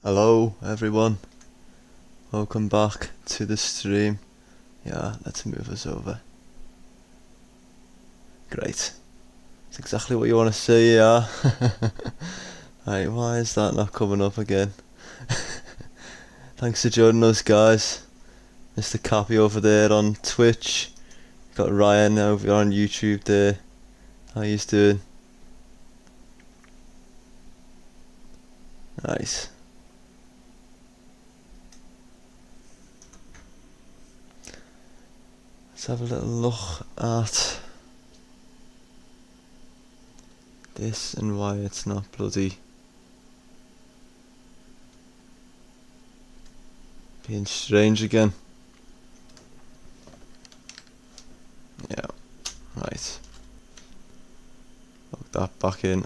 Hello everyone, welcome back to the stream. Yeah, let's move us over. Great, that's exactly what you want to see, yeah. Right, why is that not coming up again? Thanks for joining us, guys. Mr. Cappy over there on Twitch. Got Ryan over on YouTube there. How you doing? Nice. Let's have a little look at this and why it's not bloody being strange again. Yeah, right. Log that back in.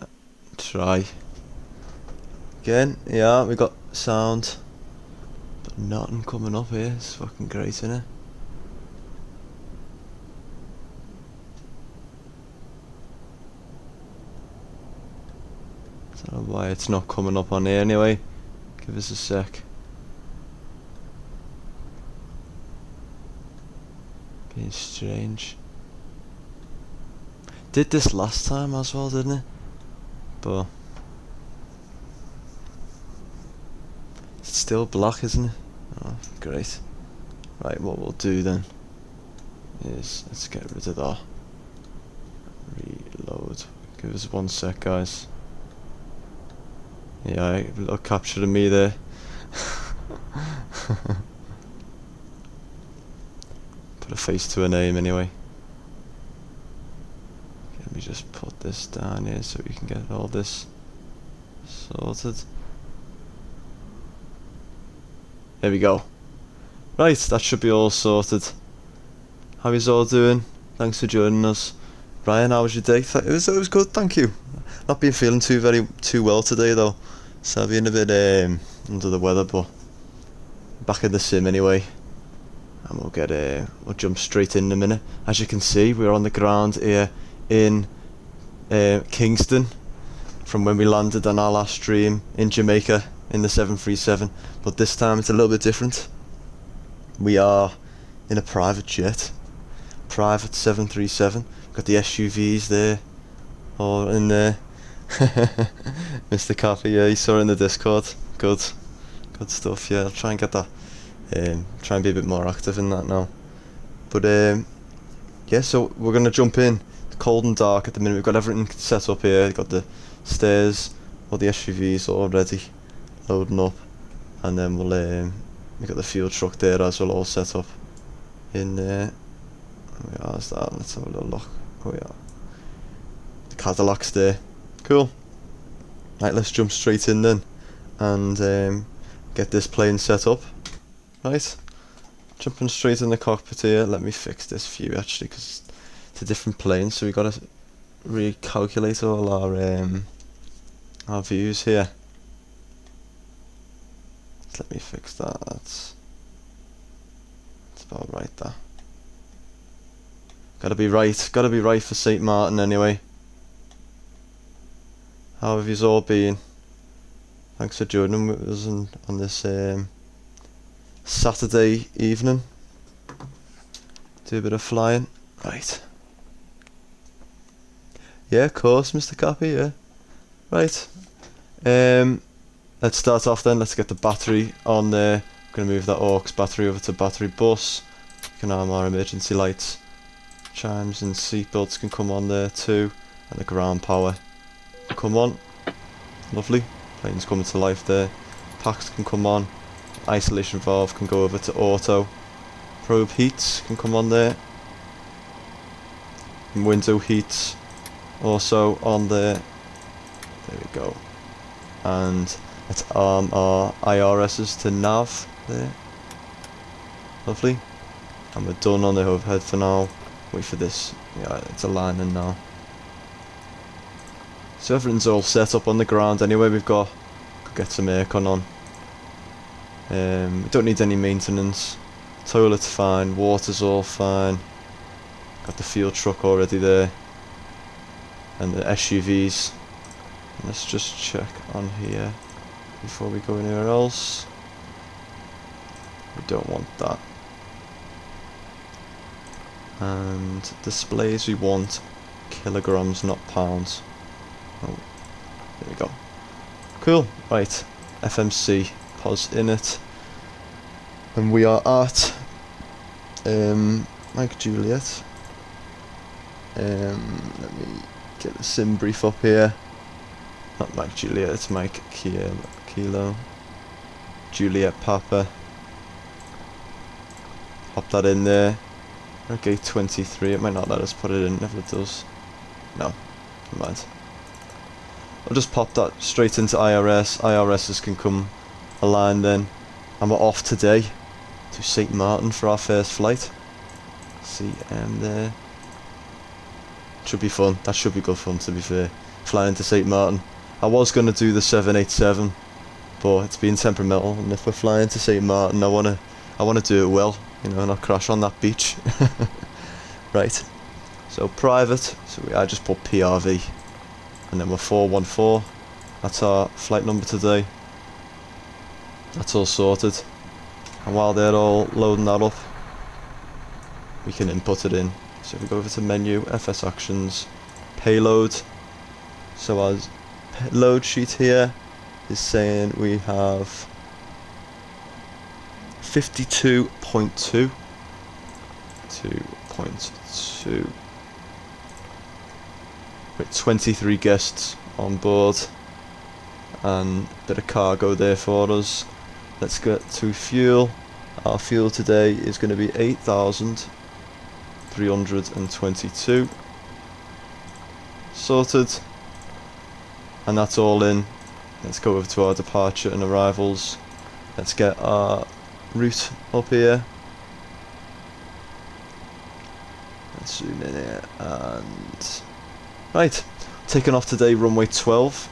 Try again. Yeah, we got sound, but nothing coming up here. It's fucking great, isn't it? Don't know why it's not coming up on here anyway. Give us a sec. Being strange. Did this last time as well, didn't it? But it's still black, isn't it? Oh, great. Right, what we'll do then is let's get rid of that. Reload. Give us 1 sec, guys. Yeah, a little capture of me there. Put a face to a name anyway. Let me just put this down here so we can get all this sorted. There we go. Right, that should be all sorted. How is all doing? Thanks for joining us. Ryan, how was your day? It was good, thank you. Not been feeling too well today though. So I've been a bit under the weather, but back in the sim anyway. And we'll jump straight in a minute. As you can see, we're on the ground here in Kingston from when we landed on our last stream in Jamaica in the 737. But this time it's a little bit different. We are in a private jet, private 737. Got the SUVs there, all in there. Mr. Cappy, yeah, you saw it in the Discord. Good stuff. Yeah, I'll try and get that. Try and be a bit more active in that now. But yeah, so we're gonna jump in. It's cold and dark at the minute. We've got everything set up here. We've got the stairs, all the SUVs all ready, loading up, and then we've got the fuel truck there as well, all set up. In there, where's that? Let's have a little look. Oh yeah, the Cadillac's there. Cool. Right, let's jump straight in then and get this plane set up. Right, jumping straight in the cockpit here. Let me fix this view actually because it's a different plane, so we got to recalculate all our views here. So let me fix that. That's about right there. Gotta be right for St. Maarten anyway. How have you all been? Thanks for joining with us on this Saturday evening. Do a bit of flying. Right. Yeah, of course, Mr. Cappy, yeah. Right. Let's start off then. Let's get the battery on there. I'm going to move that aux battery over to battery bus. You can arm our emergency lights. Chimes and seatbelts can come on there too. And the ground power come on. Lovely. Plane's coming to life there. Packs can come on. Isolation valve can go over to auto. Probe heats can come on there. And window heats also on there. There we go. And let's arm our IRSs to nav there. Lovely. And we're done on the overhead for now. Wait for this. Yeah, it's aligning now. So everything's all set up on the ground anyway. Could get some aircon on. We don't need any maintenance. Toilet's fine, water's all fine. Got the fuel truck already there. And the SUVs. Let's just check on here. before we go anywhere else. We don't want that. And displays, we want kilograms, not pounds. Oh, there we go. Cool. Right, FMC, pause in it. And we are at Mike Juliet. Let me get the sim brief up here. Not Mike Juliet, it's Mike Kilo. Juliet Papa. Pop that in there. Okay, 23. It might not let us put it in if it does. No, never mind. I'll just pop that straight into IRS. IRSs can come aligned then. And we're off today to St. Maarten for our first flight. CM there. Should be fun. That should be good fun, to be fair. Flying to St. Maarten. I was going to do the 787, but it's been temperamental. And if we're flying to St. Maarten, I want to do it well. You know, not crash on that beach. Right. So private. So I just put PRV. And then we're 414. That's our flight number today. That's all sorted. And while they're all loading that up, we can input it in. So if we go over to menu, FS actions, payload. So our load sheet here is saying we have 52.2. 2.2. With 23 guests on board. And a bit of cargo there for us. Let's get to fuel. Our fuel today is going to be 8,322. Sorted. And that's all in. Let's go over to our departure and arrivals. Let's get our route up here. Let's zoom in here and... Right, taking off today runway 12.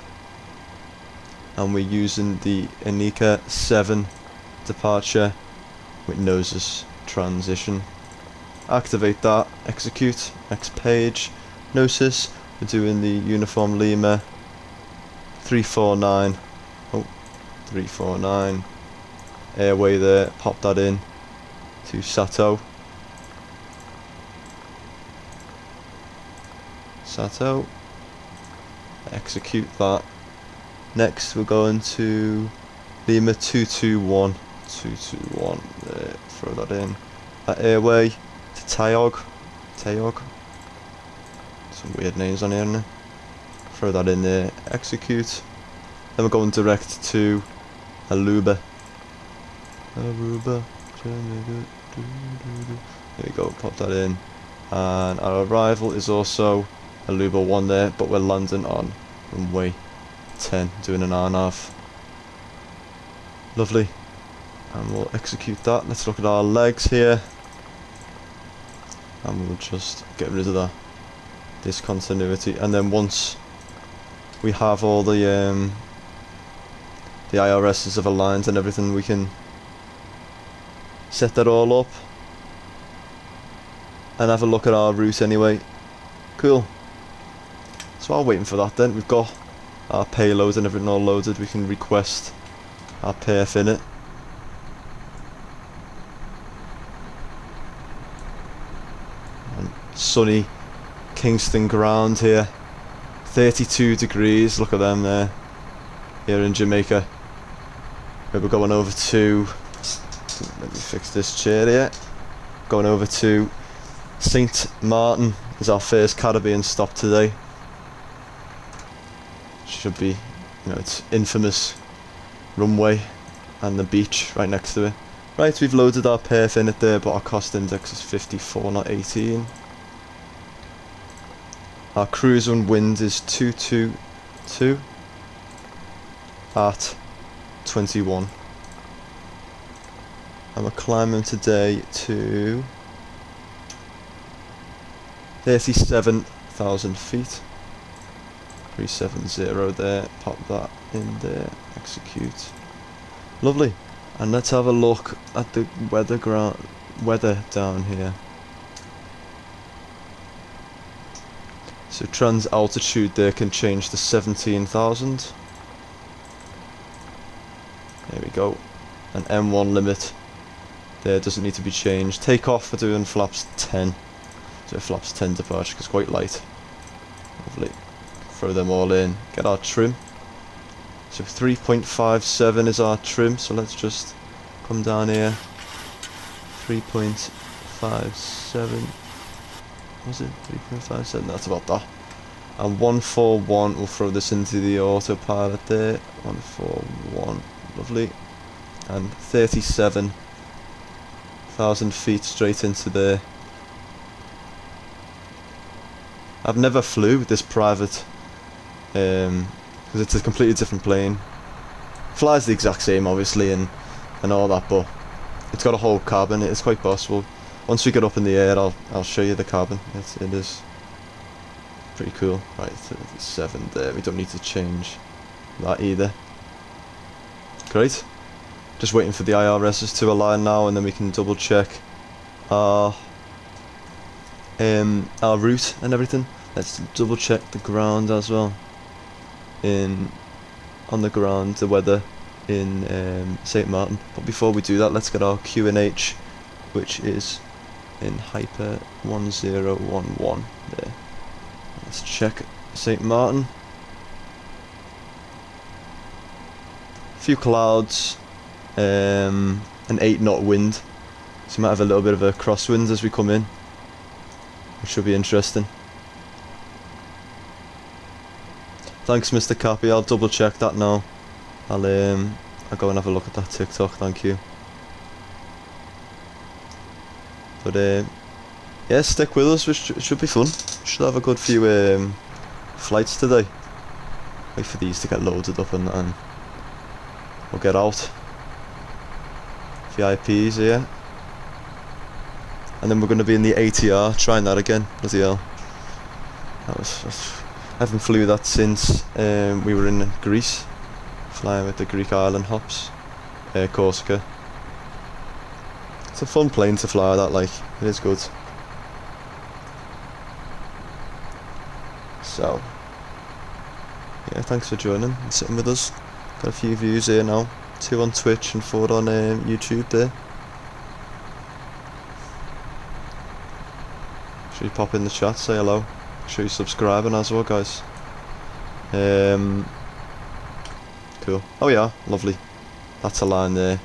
And we're using the Anika 7 departure with noses transition. Activate that, execute, next page. Gnosis, we're doing the Uniform Lima 349. Oh, 349. Airway there, pop that in to Sato. Sato. Execute that. Next we're going to Lima 221. 221 there, throw that in. That airway to Tayog. Some weird names on here, isn't it? Throw that in there, execute. Then we're going direct to Aruba. There we go, pop that in. And our arrival is also Aruba 1 there, but we're landing on runway 10, doing an RNAV. Lovely. And we'll execute that. Let's look at our legs here. And we'll just get rid of that discontinuity. And then once we have all the IRSs have aligned and everything, we can set that all up and have a look at our route anyway. Cool. So while waiting for that then, we've got our payload and everything all loaded. We can request our perf in it. And sunny Kingston ground here. 32 degrees, look at them there. Here in Jamaica. We're going over to, let me fix this chair here. Going over to St. Maarten is our first Caribbean stop today. Should be, you know, it's infamous runway and the beach right next to it. Right, we've loaded our perf in it there, but our cost index is 54, not 18. Our cruise and wind is 222 at 21. And we're climbing today to 37,000 feet. 370 there, pop that in there, execute. Lovely. And let's have a look at the weather down here. So trans altitude there can change to 17,000. go. And M1 limit there doesn't need to be changed. Take off for doing flaps 10. So flaps 10 departure because quite light. Lovely. Throw them all in. Get our trim. So 3.57 is our trim. So let's just come down here. 3.57. Was it 3.57? That's about that. And 141, we'll throw this into the autopilot there. 141, lovely. And 37,000 feet straight into there. I've never flew with this private, because it's a completely different plane. Flies the exact same, obviously, and all that, but it's got a whole cabin. It's quite possible. Once we get up in the air, I'll show you the cabin. It is pretty cool. Right, 37 there. We don't need to change that either. Great. Just waiting for the IRSs to align now, and then we can double check our route and everything. Let's double check the ground as well. On the ground, the weather in St. Maarten. But before we do that, let's get our QNH, which is in Hyper 1011 there. Let's check St. Maarten. A few clouds, an 8 knot wind, so we might have a little bit of a crosswind as we come in, which should be interesting. Thanks, Mr. Cappy. I'll double check that now. I'll go and have a look at that TikTok. Thank you. But yeah, stick with us. It should be fun. Should have a good few flights today. Wait for these to get loaded up and we'll get out. VIPs here. And then we're going to be in the ATR, trying that again. Bloody hell. I haven't flew that since we were in Greece, flying with the Greek island HOPS, Corsica. It's a fun plane to fly that, like, it is good. So, yeah, thanks for joining and sitting with us. Got a few views here now, 2 on Twitch and 4 on YouTube there. Should you pop in the chat, say hello. Make sure you're subscribing as well, guys. Cool. Oh yeah, lovely. That's a line there.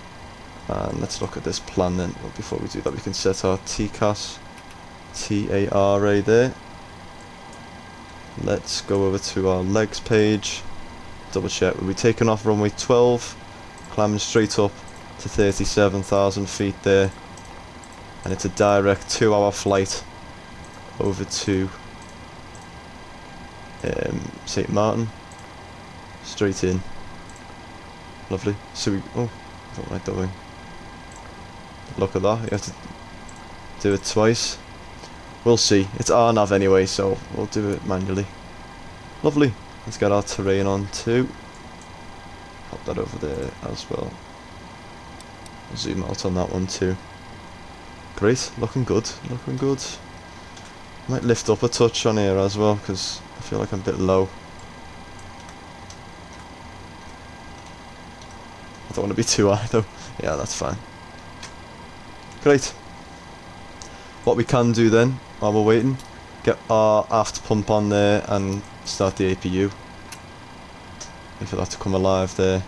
And let's look at this plan then. Well, before we do that, we can set our TCAS, TARA there. Let's go over to our legs page. Double check. We'll be taking off runway 12, climbing straight up to 37,000 feet there. And it's a direct 2-hour flight over to St. Maarten. Straight in. Lovely. So we... oh, I don't like that wing. Look at that. You have to do it twice. We'll see. It's RNAV anyway, so we'll do it manually. Lovely. Let's get our terrain on too. Pop that over there as well. Zoom out on that one too. Great. Looking good. Looking good. Might lift up a touch on here as well, because I feel like I'm a bit low. I don't want to be too high though. Yeah, that's fine. Great. What we can do then, while we're waiting, get our aft pump on there and start the APU. Wait for that to come alive there.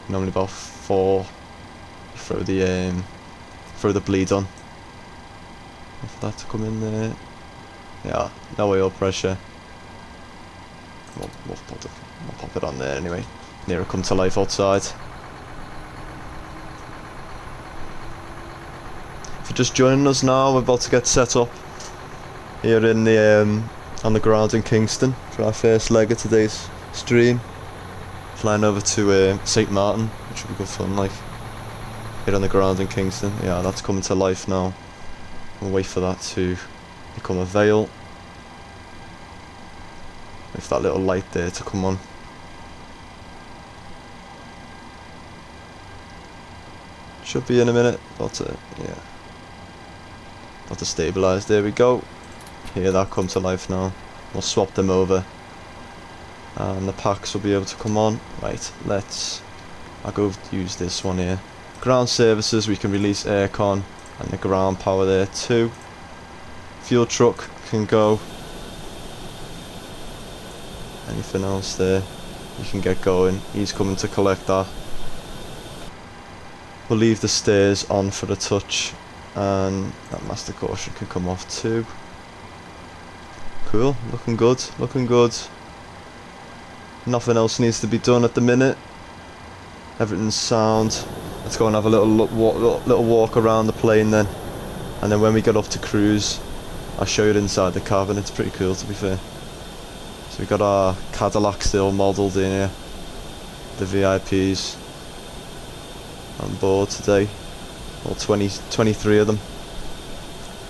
Normally about 4. Throw the bleed on. Wait for that to come in there. Yeah, no oil pressure. We'll pop it on there anyway. Near it come to life outside. If you're just joining us now, we're about to get set up here in the on the ground in Kingston for our first leg of today's stream. Flying over to St. Maarten, which will be good fun, like, here on the ground in Kingston. Yeah, that's coming to life now. We'll wait for that to become a veil. Wait for that little light there to come on. Should be in a minute. About to, yeah. About to stabilise. There we go. Here, that come to life now. We'll swap them over, and the packs will be able to come on. Right, let's I'll go use this one here. Ground services, we can release aircon and the ground power there too. Fuel truck can go. Anything else there? You can get going. He's coming to collect that. We'll leave the stairs on for the touch, and that master caution can come off too. Cool, looking good, looking good. Nothing else needs to be done at the minute. Everything's sound. Let's go and have a little walk around the plane then, and then when we get up to cruise, I'll show you inside the cabin. It's pretty cool, to be fair. So we got our Cadillac still modelled in here. The VIPs on board today. All 23 of them.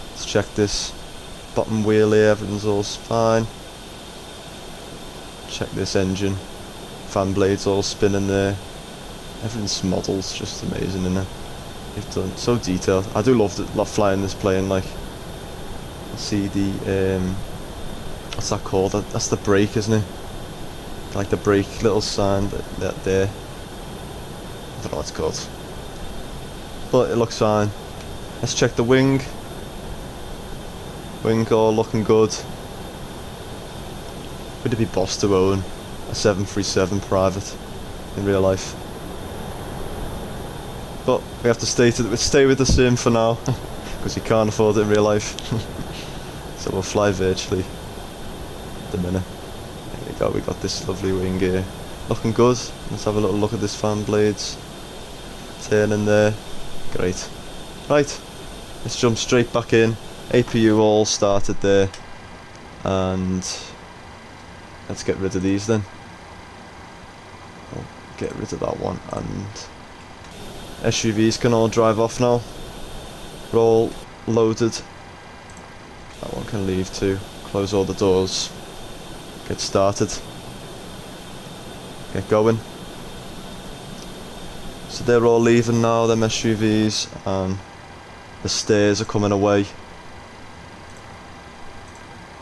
Let's check this bottom wheel here. Everything's all fine. Check this engine. Fan blades all spinning there. Everything's modelled. Just amazing, isn't it? They've done so detailed. I do love flying this plane. Like, see the what's that called? That's the brake, isn't it? Like the brake little sign that there. I don't know what it's called, but it looks fine. Let's check the wing. Wing all looking good. Would it be boss to own a 737 private in real life? But we have to stay with the sim for now because you can't afford it in real life. So we'll fly virtually at the minute. There we go, we got this lovely wing here. Looking good. Let's have a little look at this fan blades. Turning there. Great. Right, let's jump straight back in. APU all started there. And let's get rid of these then. We'll get rid of that one, and SUVs can all drive off now. We're all loaded. That one can leave too. Close all the doors. Get started. Get going. So they're all leaving now, them SUVs, and the stairs are coming away.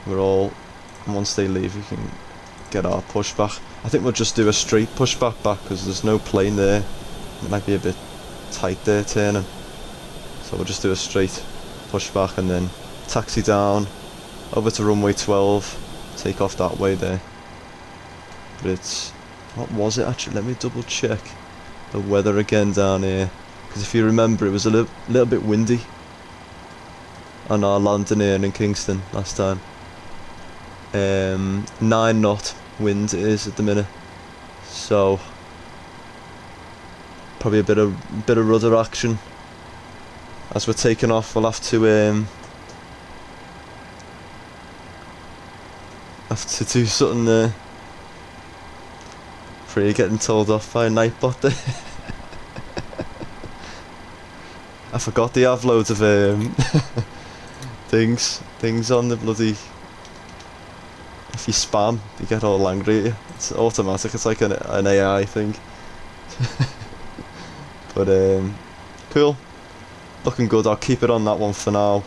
We're all, and once they leave we can get our pushback. I think we'll just do a straight pushback back because there's no plane there. It might be a bit tight there turning. So we'll just do a straight pushback and then taxi down over to runway 12, take off that way there. But it's, what was it actually? Let me double check the weather again down here, because if you remember it was a little bit windy on our landing here in Kingston last time. 9 knot wind it is at the minute, so probably a bit of rudder action as we're taking off. We'll have to do something there. Free getting told off by a nightbot there. I forgot they have loads of things on the bloody. If you spam, they get all angry at you. It's automatic. It's like an AI thing. But cool. Looking good. I'll keep it on that one for now.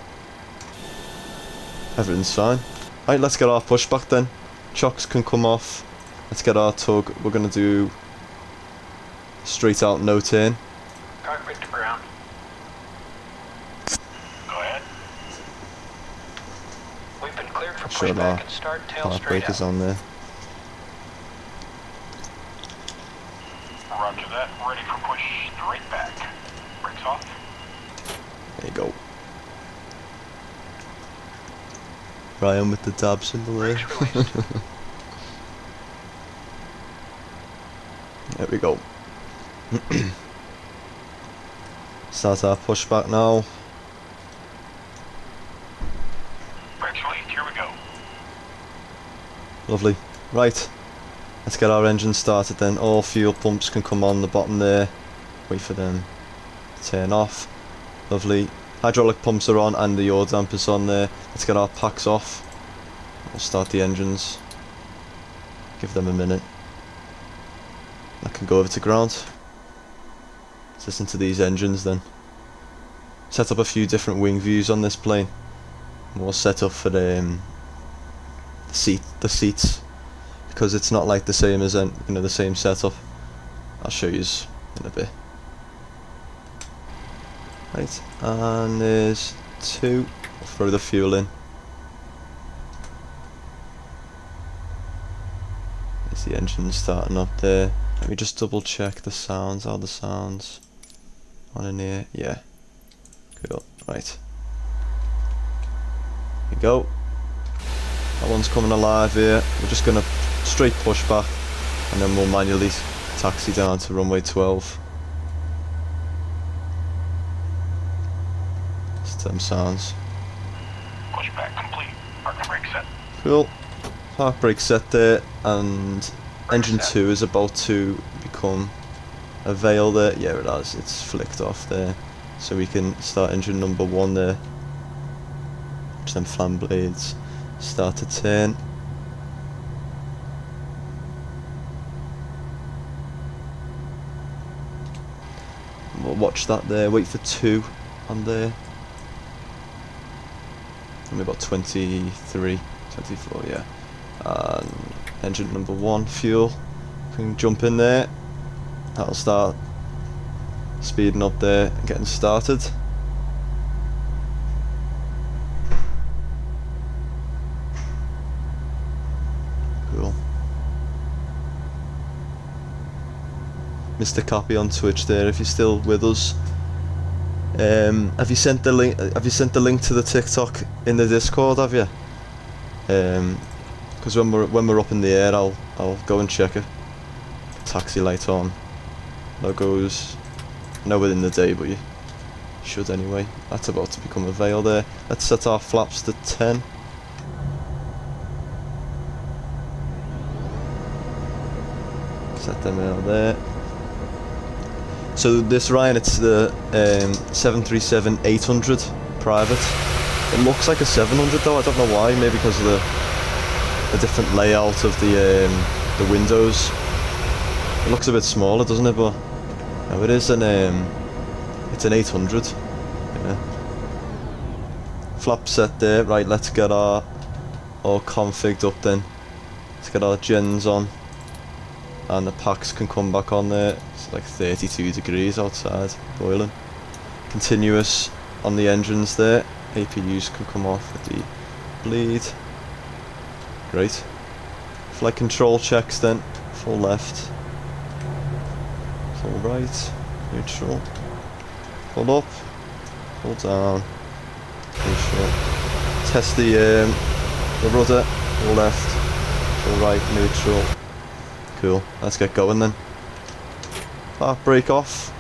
Everything's fine. Right, let's get our pushback then. Chocks can come off. Let's get our tug. We're going to do straight out no turn. Cockpit to ground. Go ahead. We've been cleared for Sure, pushback and start tail park straight breakers out. on there. Roger that. Ready for push straight back. Brakes off. There you go. Ryan with the dab symbol there. Brakes released. There we go. Start our pushback now. Brakes released. Here we go. Lovely. Right. Let's get our engine started then. All fuel pumps can come on the bottom there. Wait for them to turn off. Lovely. Hydraulic pumps are on and the yaw dampers on there. Let's get our packs off. We'll start the engines. Give them a minute. I can go over to ground. Let's listen to these engines then. Set up a few different wing views on this plane. We'll set up for the seats, because it's not like the same as the same setup. I'll show you in a bit. Right, and there's 2. I'll throw the fuel in. There's the engine starting up there. Let me just double check the sounds. How the sounds on in here? Yeah. Cool. Right. Here we go. That one's coming alive here. We're just gonna straight push back, and then we'll manually taxi down to runway 12. It's them sounds. Pushback complete. Parking brake set. Cool. Park brake set there, and engine 2 is about to become a veil there. Yeah, it has. It's flicked off there. So we can start engine number 1 there. Which then fan blades start to turn. We'll watch that there. Wait for 2 on there. Only about 23, 24, yeah. And engine number 1, fuel. We can jump in there. That'll start speeding up there and getting started. Cool. Mr. Copy on Twitch there, if you're still with us. Have you sent the link? Have you sent the link to the TikTok in the Discord? Have you? Because when we're up in the air, I'll go and check it. Taxi light on. Logos. No, within the day, but you should anyway. That's about to become a veil there. Let's set our flaps to 10. Set them out there. So this Ryan, it's the 737-800 private. It looks like a 700 though. I don't know why. Maybe because of the different layout of the windows. It looks a bit smaller, doesn't it? But no, it is an it's an 800. Yeah. Flap set there. Right, let's get our all configured up then. Let's get our gens on. And the packs can come back on there. It's like 32 degrees outside, boiling. Continuous on the engines there. APUs can come off with the bleed. Great. Flight control checks then. Full left. Full right. Neutral. Full up. Full down. Neutral. Test the rudder. Full left. Full right. Neutral. Cool, let's get going then. Park brake off,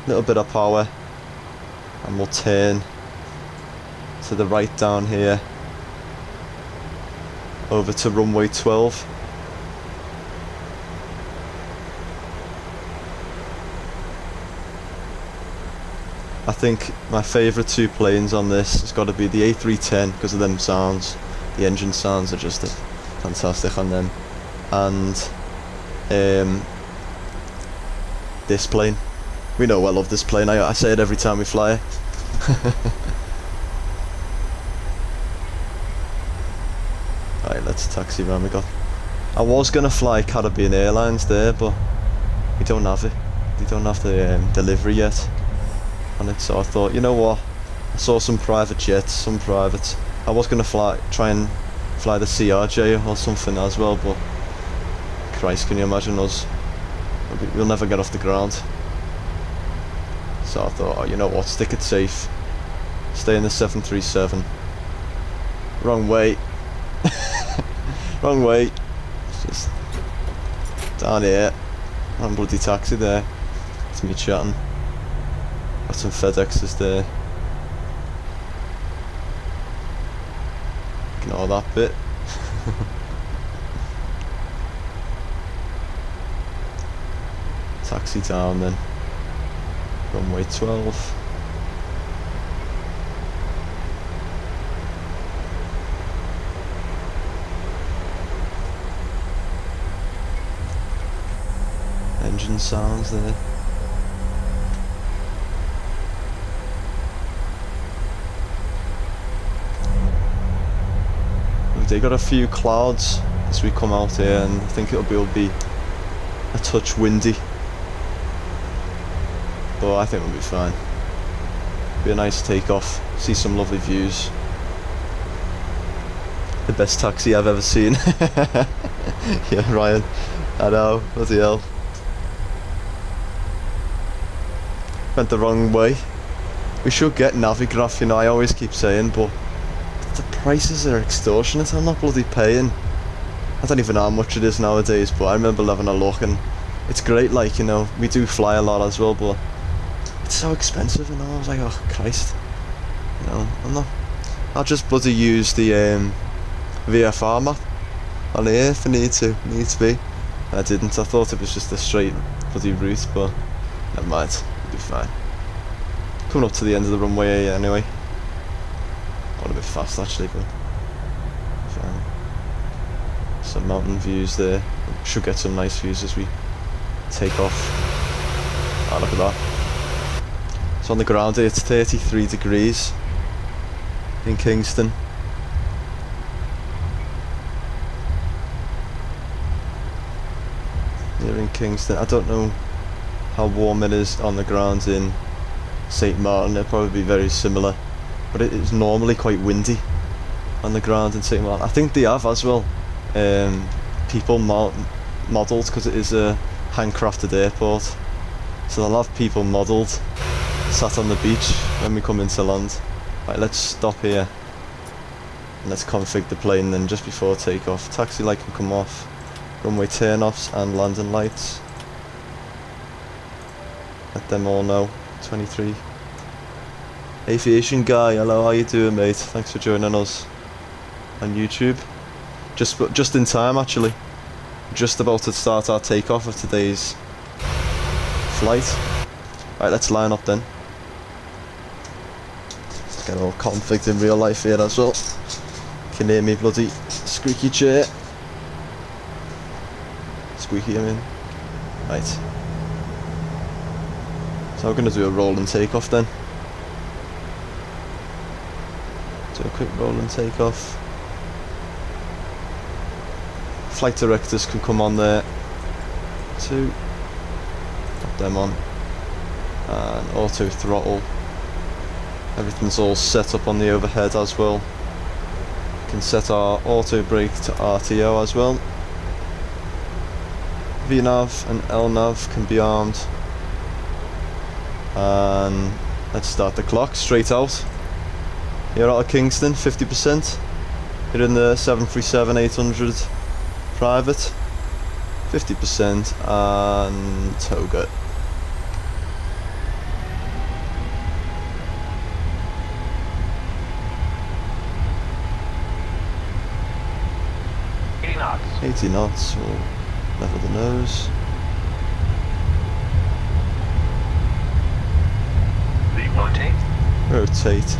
little bit of power, and we'll turn to the right down here, over to runway 12. I think my favourite 2 planes on this has got to be the A310 because of them sounds. The engine sounds are just fantastic on them, and this plane. We know I love this plane. I say it every time we fly it. Right, let's taxi around. I was gonna fly Caribbean Airlines there, but we don't have it. We don't have the delivery yet on it. So I thought, you know what? I saw some private jets, some privates. I was gonna try and fly the CRJ or something as well, but Christ, can you imagine us? We'll never get off the ground. So I thought, oh, you know what, stick it safe. Stay in the 737. Wrong way. Wrong way. It's just down here. I'm bloody taxi there. It's me chatting. Got some FedExes there. Ignore that bit. Taxi down then. Runway 12. Engine sounds there. They got a few clouds as we come out here, and I think it'll be a touch windy. but I think we'll be fine. Be a nice takeoff, see some lovely views. The best taxi I've ever seen. Yeah, Ryan, I know, bloody hell. Went the wrong way. We should get Navigraph, you know, I always keep saying, but the prices are extortionate. I'm not bloody paying. I don't even know how much it is nowadays, but I remember having a look, and it's great, like, you know, we do fly a lot as well, but it's so expensive, you know. I was like, oh Christ, you know, I'll just bloody use the VFR map on here if I need to be. And I didn't. I thought it was just a straight bloody route, but never mind, it'll be fine. Coming up to the end of the runway here anyway. Got a bit fast actually, but fine. Some mountain views there. Should get some nice views as we take off. Ah, look at that. So on the ground here, it's 33 degrees in Kingston. Here in Kingston, I don't know how warm it is on the ground in St. Maarten. It'll probably be very similar, but it is normally quite windy on the ground in St. Maarten. I think they have as well people modelled, because it is a handcrafted airport, so they'll have people modelled sat on the beach when we come into land. Right, let's stop here and let's config the plane then just before takeoff. Taxi light can come off, runway turn-offs and landing lights. Let them all know. 23. Aviation guy, hello, how you doing, mate? Thanks for joining us on YouTube. Just in time actually. Just about to start our takeoff of today's flight. Right, let's line up then. Let's get all conflict in real life here as well. Can hear me bloody squeaky chair. Squeaky, I mean. Right. So we're going to do a roll and takeoff then. Do a quick roll and takeoff. Flight directors can come on there. 2. Put them on. And auto throttle. Everything's all set up on the overhead as well. We can set our auto brake to RTO as well. VNAV and LNAV can be armed. And let's start the clock straight out. You're out of Kingston, 50%. You're in the 737-800 private, 50%, and toga. knots. 80 knots, we'll level the nose. Rotate. Rotate.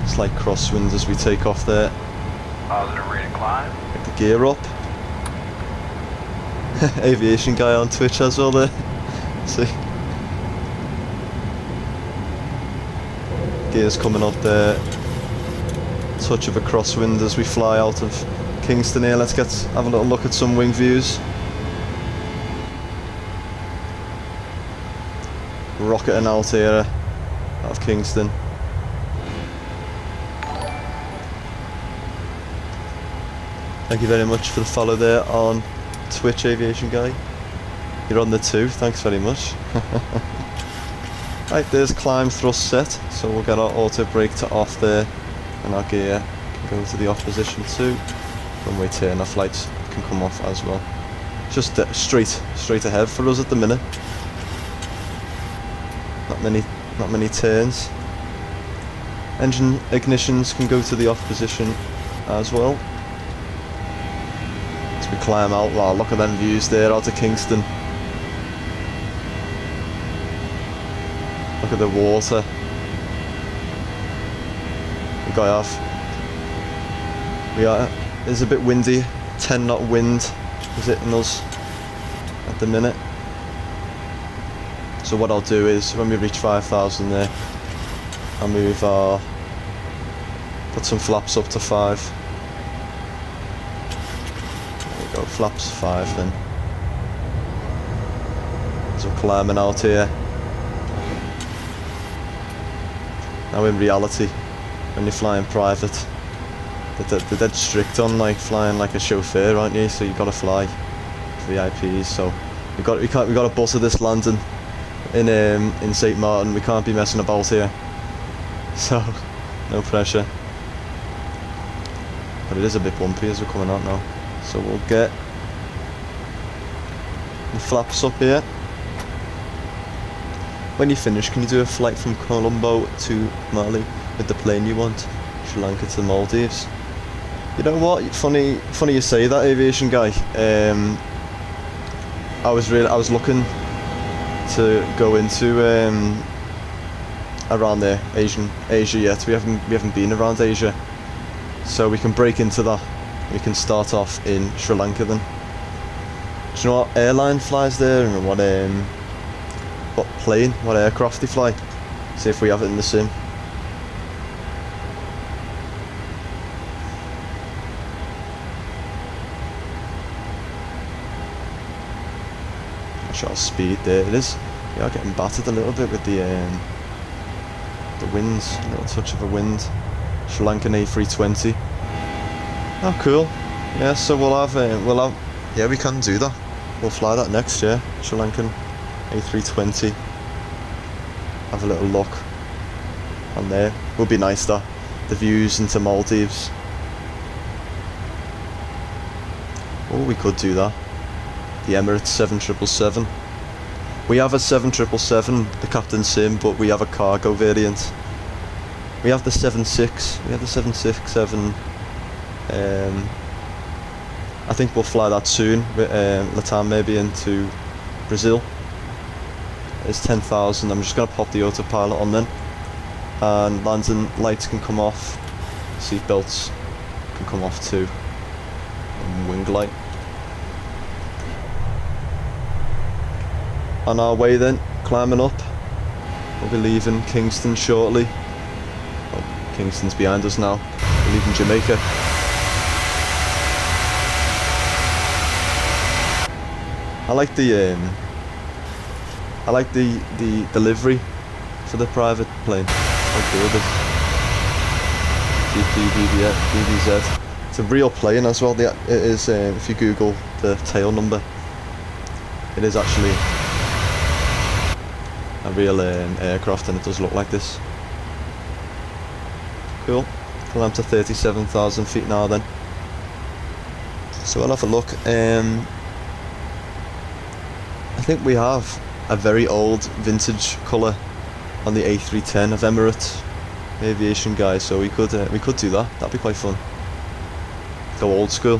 Slight crosswind as we take off there. Positive rate of climb. Get the gear up. Aviation guy on Twitch as well there. See? Gears coming up there. Touch of a crosswind as we fly out of Kingston here. Let's have a little look at some wing views. Rocketing out here out of Kingston. Thank you very much for the follow there on Twitch, Aviation Guy. You're on the 2, thanks very much. Right, there's climb thrust set, so we'll get our auto brake to off there, and our gear can go to the off position too. Runway turn off lights can come off as well. Just straight ahead for us at the minute. Not many turns. Engine ignitions can go to the off position as well. As we climb out, wow, look at them views there out of Kingston. Look at the water. We got off. It's a bit windy. 10 knot wind is hitting us at the minute. So what I'll do is when we reach 5,000 there, I'll move put some flaps up to 5. There we go, flaps 5 then. as we're climbing out here. Now in reality, when you're flying private, they're dead strict on like flying like a chauffeur, aren't you? So you got to fly VIPs. So we got a bus of this landing in St Maarten. We can't be messing about here. So no pressure. But it is a bit bumpy as we're coming out now. So we'll get the flaps up here. When you finish, can you do a flight from Colombo to Mali with the plane you want? Sri Lanka to the Maldives. You know what? Funny you say that, aviation guy. I was looking to go into around there, Asia yet. We haven't been around Asia, so we can break into that. We can start off in Sri Lanka then. Do you know what airline flies there and what plane, what aircraft they fly? See if we have it in the sim. Shot of speed there. It is. We are getting battered a little bit with the winds. A little touch of a wind. Sri Lankan A320. Oh, cool. Yeah. So we'll have. Yeah, we can do that. We'll fly that next year. Sri Lankan A320. Have a little look on there. Would be nice that. The views into Maldives. Oh, we could do that. The Emirates 7777. We have a 7777, the Captain Sim, but we have a cargo variant. We have the 76. We have the 767. I think we'll fly that soon with Latam maybe into Brazil. It's 10,000. I'm just gonna pop the autopilot on then, and landing lights can come off. Seat belts can come off too. And wing light. On our way then, climbing up. We'll be leaving Kingston shortly. Well, Kingston's behind us now. We're leaving Jamaica. I like the delivery for the private plane. How good it is. GPBZ. It's a real plane as well. It is. If you Google the tail number, it is actually a real aircraft, and it does look like this. Cool. We'll up to 37,000 feet now then. So we'll have a look. I think we have a very old vintage colour on the A310 of Emirates aviation guys, so we could do that. That'd be quite fun. Go old school.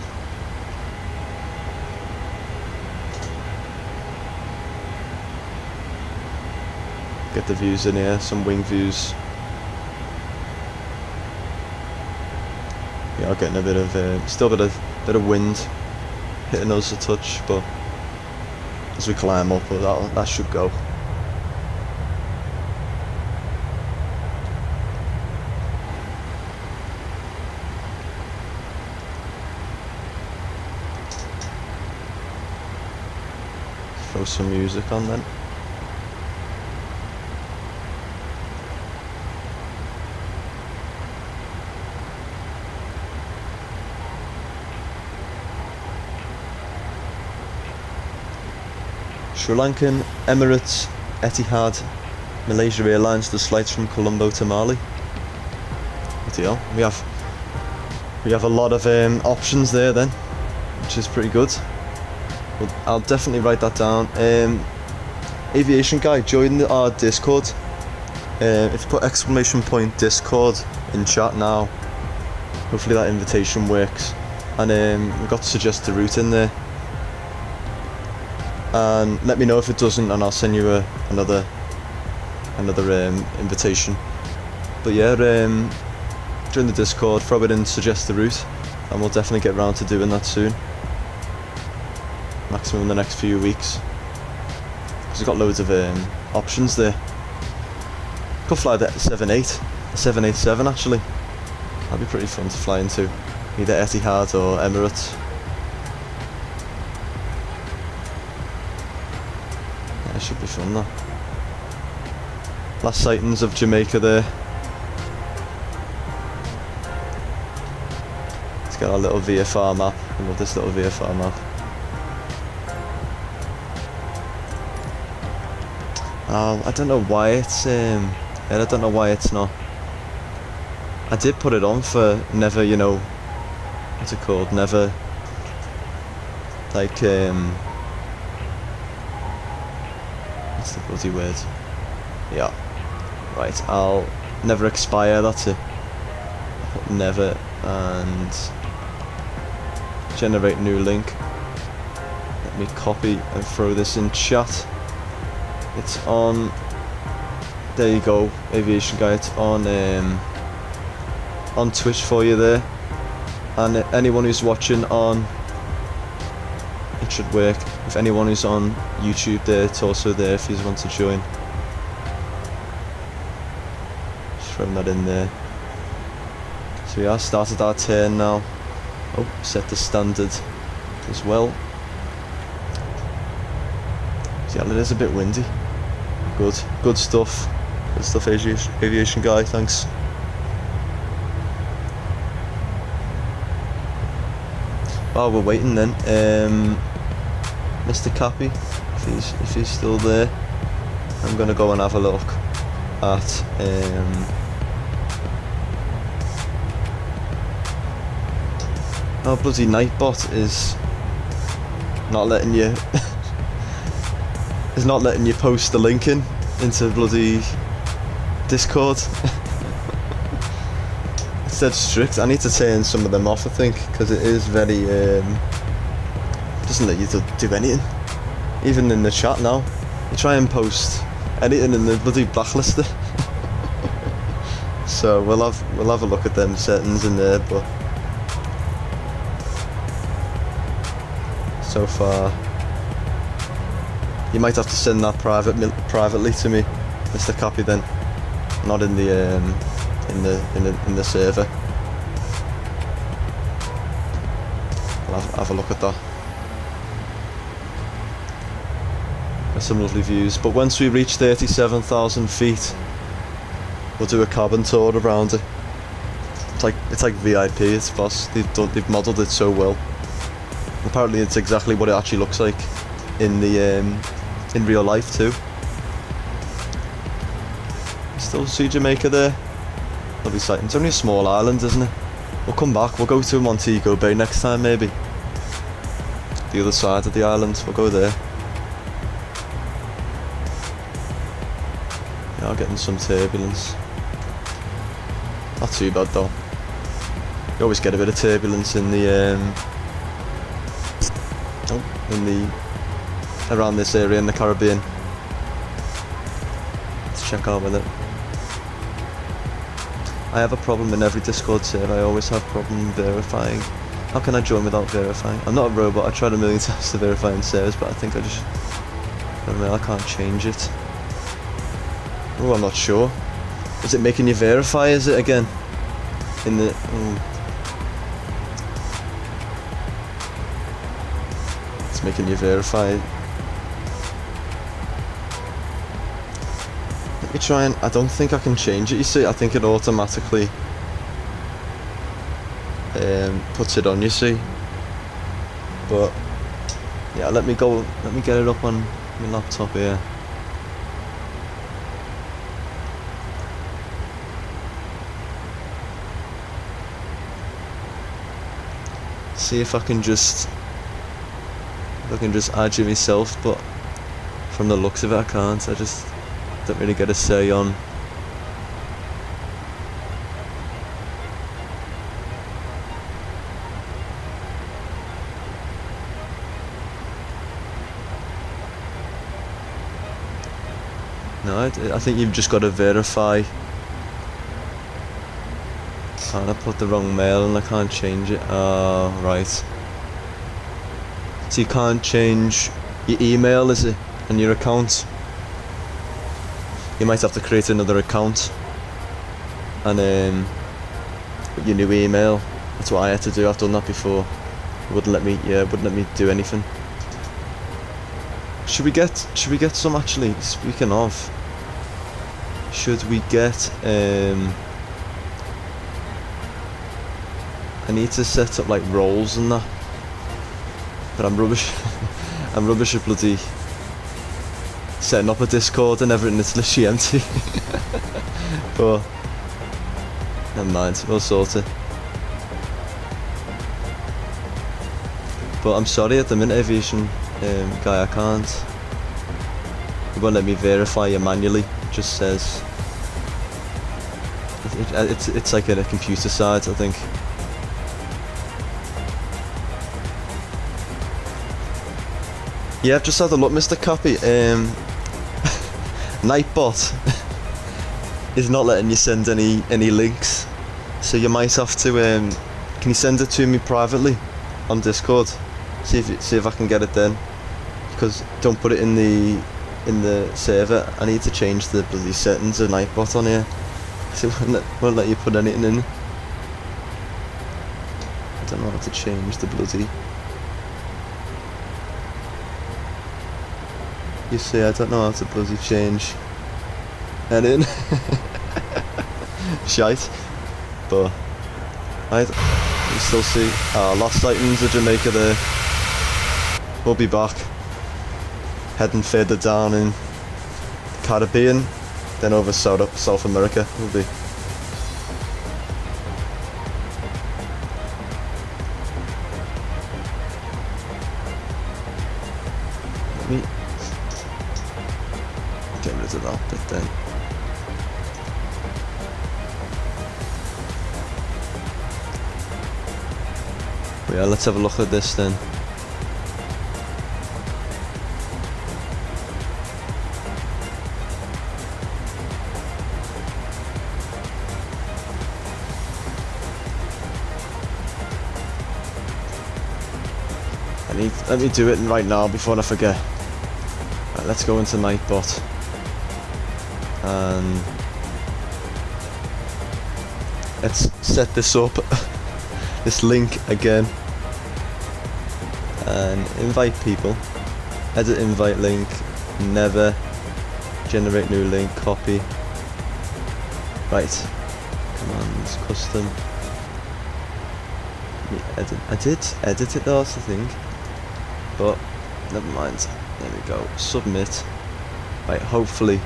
Get the views in here, some wing views. We are getting a bit of still a bit of wind hitting us a touch, but as we climb up, that should go. Throw some music on then. Sri Lankan, Emirates, Etihad, Malaysia Airlines does flights from Colombo to Mali. Good deal. We have a lot of options there then, which is pretty good. Well, I'll definitely write that down. Aviation guy, join our Discord. If you put !Discord in chat now, hopefully that invitation works. And we've got to suggest the route in there. And let me know if it doesn't, and I'll send you another invitation. But yeah, join the Discord, throw it in, suggest the route, and we'll definitely get round to doing that soon. Maximum in the next few weeks. Because we've got loads of options there. Could fly the 787 actually. That'd be pretty fun to fly into, either Etihad or Emirates. That should be fun though. Last sightings of Jamaica there. Let's get our little VFR map. I love this little VFR map. I don't know why it's I don't know why it's not. I did put it on for never, you know, what's it called? Never, like, what's the bloody word? Yeah. Right, I'll never expire, that's it. I'll put never and generate new link. Let me copy and throw this in chat. It's on, there you go, Aviation Guy, it's on Twitch for you there. And anyone who's watching on, it should work. If anyone who's on YouTube there, it's also there if you want to join. Just throwing that in there. So yeah, started our turn now. Oh, set the standard as well. So yeah, it is a bit windy. Good stuff. Good stuff, Aviation Guy, thanks. While we're waiting then, Mr. Cappy, if he's still there, I'm gonna go and have a look at our bloody Nightbot is not letting you is not letting you post the link into bloody Discord. It's dead strict. I need to turn some of them off, I think, because it is very doesn't let you do anything. Even in the chat now, you try and post anything in the bloody blacklister. So we'll have a look at them settings in there, but so far you might have to send that privately to me, Mr. Copy, then, not in the server. I'll have a look at that. Got some lovely views, but once we reach 37,000 feet, we'll do a cabin tour around it. It's like VIP. It's boss. They've modelled it so well. Apparently, it's exactly what it actually looks like in the in real life too. Still see Jamaica there. Lovely sight. It's only a small island, isn't it? We'll come back. We'll go to Montego Bay next time, maybe. The other side of the island. We'll go there. Yeah, getting some turbulence. Not too bad though. You always get a bit of turbulence in the around this area in the Caribbean. Let's check out with it. I have a problem in every Discord server. I always have problem verifying. How can I join without verifying? I'm not a robot. I tried a million times to verify in servers, but I think I don't know, I can't change it. Oh, I'm not sure. Is it making you verify? Is it again? In the it's making you verify. Let me try and, I don't think I can change it, you see. I think it automatically puts it on, you see. But yeah, let me get it up on my laptop here. See if I can just add you myself, but from the looks of it I can't. I just don't really get a say on. No, I think you've just got to verify. Can't I put the wrong mail and I can't change it? Oh, right. So you can't change your email, is it? And your account? You might have to create another account and with your new email. That's what I had to do. I've done that before. It wouldn't let me do anything. Should we get some actually? Speaking of, should we get I need to set up like roles and that, but I'm rubbish. I'm rubbish at bloody setting up a Discord and everything. It's literally empty. But never mind, we'll sort it. But I'm sorry, at the minute, aviation guy, I can't. It won't let me verify you manually. It just says it's like a computer side, I think. Yeah, I've just had a look, Mr. Copy. Nightbot is not letting you send any links, so you might have to. Can you send it to me privately on Discord? See if I can get it then. Because don't put it in the server. I need to change the bloody settings of Nightbot on here. So it won't let you put anything in. I don't know how to change the bloody. You see, I don't know how to bloody change anything. Shite. But right, you still see our last sightings of Jamaica there. We'll be back, heading further down in the Caribbean, then over South America. We'll be. Let me get rid of that bit then. But yeah, let's have a look at this then. Let me do it right now before I forget. Right, let's go into Nightbot and let's set this up, this link again, and invite people. Edit invite link, never generate new link, copy. Right, commands, custom. I did edit it though, that's the thing. But never mind. There we go. Submit. Right, hopefully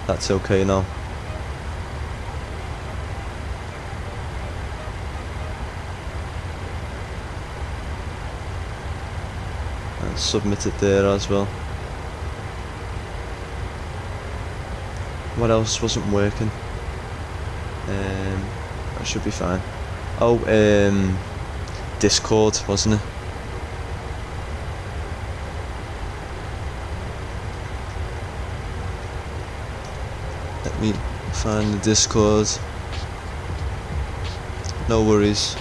that's okay now. And submit it there as well. What else wasn't working? That should be fine. Oh, Discord, wasn't it? Let me find the Discord. No worries.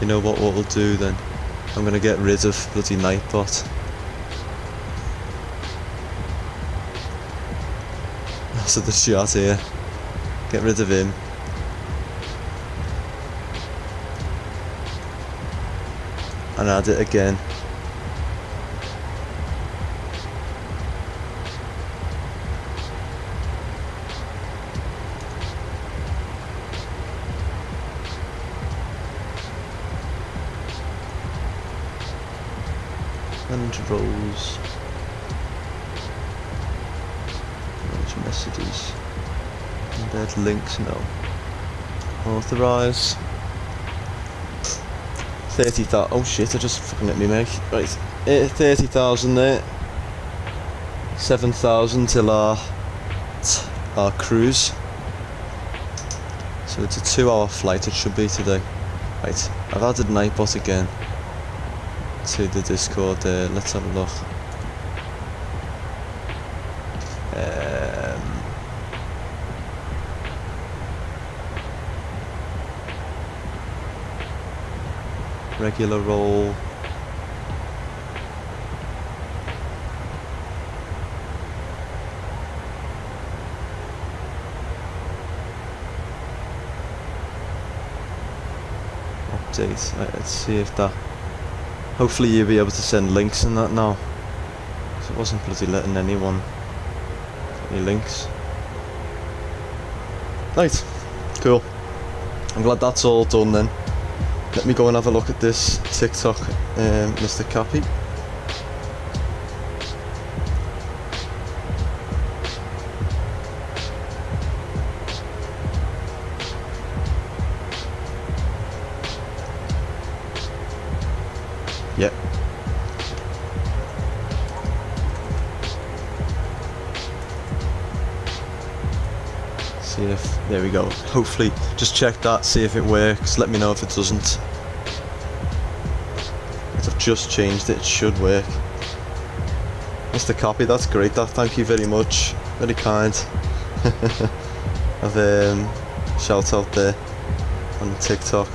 You know what we'll do then? I'm gonna get rid of bloody Nightbot. So the shot here. Get rid of him. And add it again. And roles. Messages. Embed links, no. Authorize. 30,000. Oh shit, I just fucking let me make. Right. 30,000 there. 7,000 till our cruise. So it's a 2-hour flight, it should be today. Right. I've added Nightbot again to the Discord there. Let's have a look. Regular role. update. Right, let's see if that... Hopefully you'll be able to send links and that now. Because it wasn't bloody letting anyone... any links. Right, cool. I'm glad that's all done then. Let me go and have a look at this TikTok, Mr. Cappy. Yep. See if, there we go. Hopefully, just check that, see if it works. Let me know if it doesn't. I've just changed it, it should work. Mr. Copy, that's great. That, thank you very much. Very kind. Of shout out there on TikTok.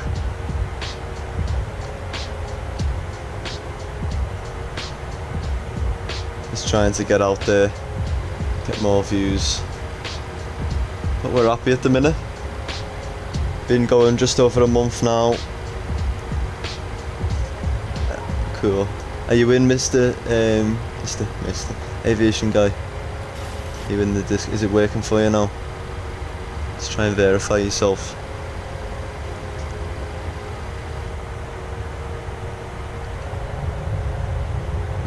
Just trying to get out there, get more views. But we're happy at the minute. Been going just over a month now. Cool. Are you in, Mr. Aviation Guy? Are you in the disc? Is it working for you now? Let's try and verify yourself.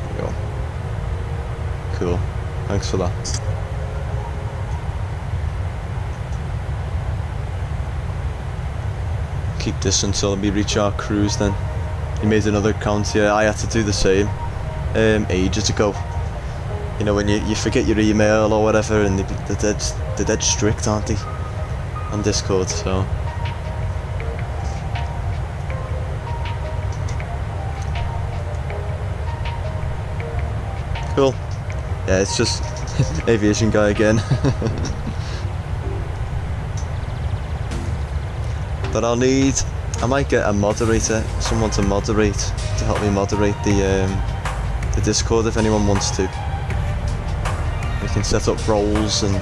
There you go. Cool. Thanks for that. Keep this until we reach our cruise then. You made another account here. I had to do the same ages ago. You know, when you forget your email or whatever, and they're dead strict, aren't they, on Discord, so. Cool. Yeah, it's just Aviation Guy again. But I might get a moderator, someone to moderate, to help me moderate the Discord if anyone wants to. We can set up roles and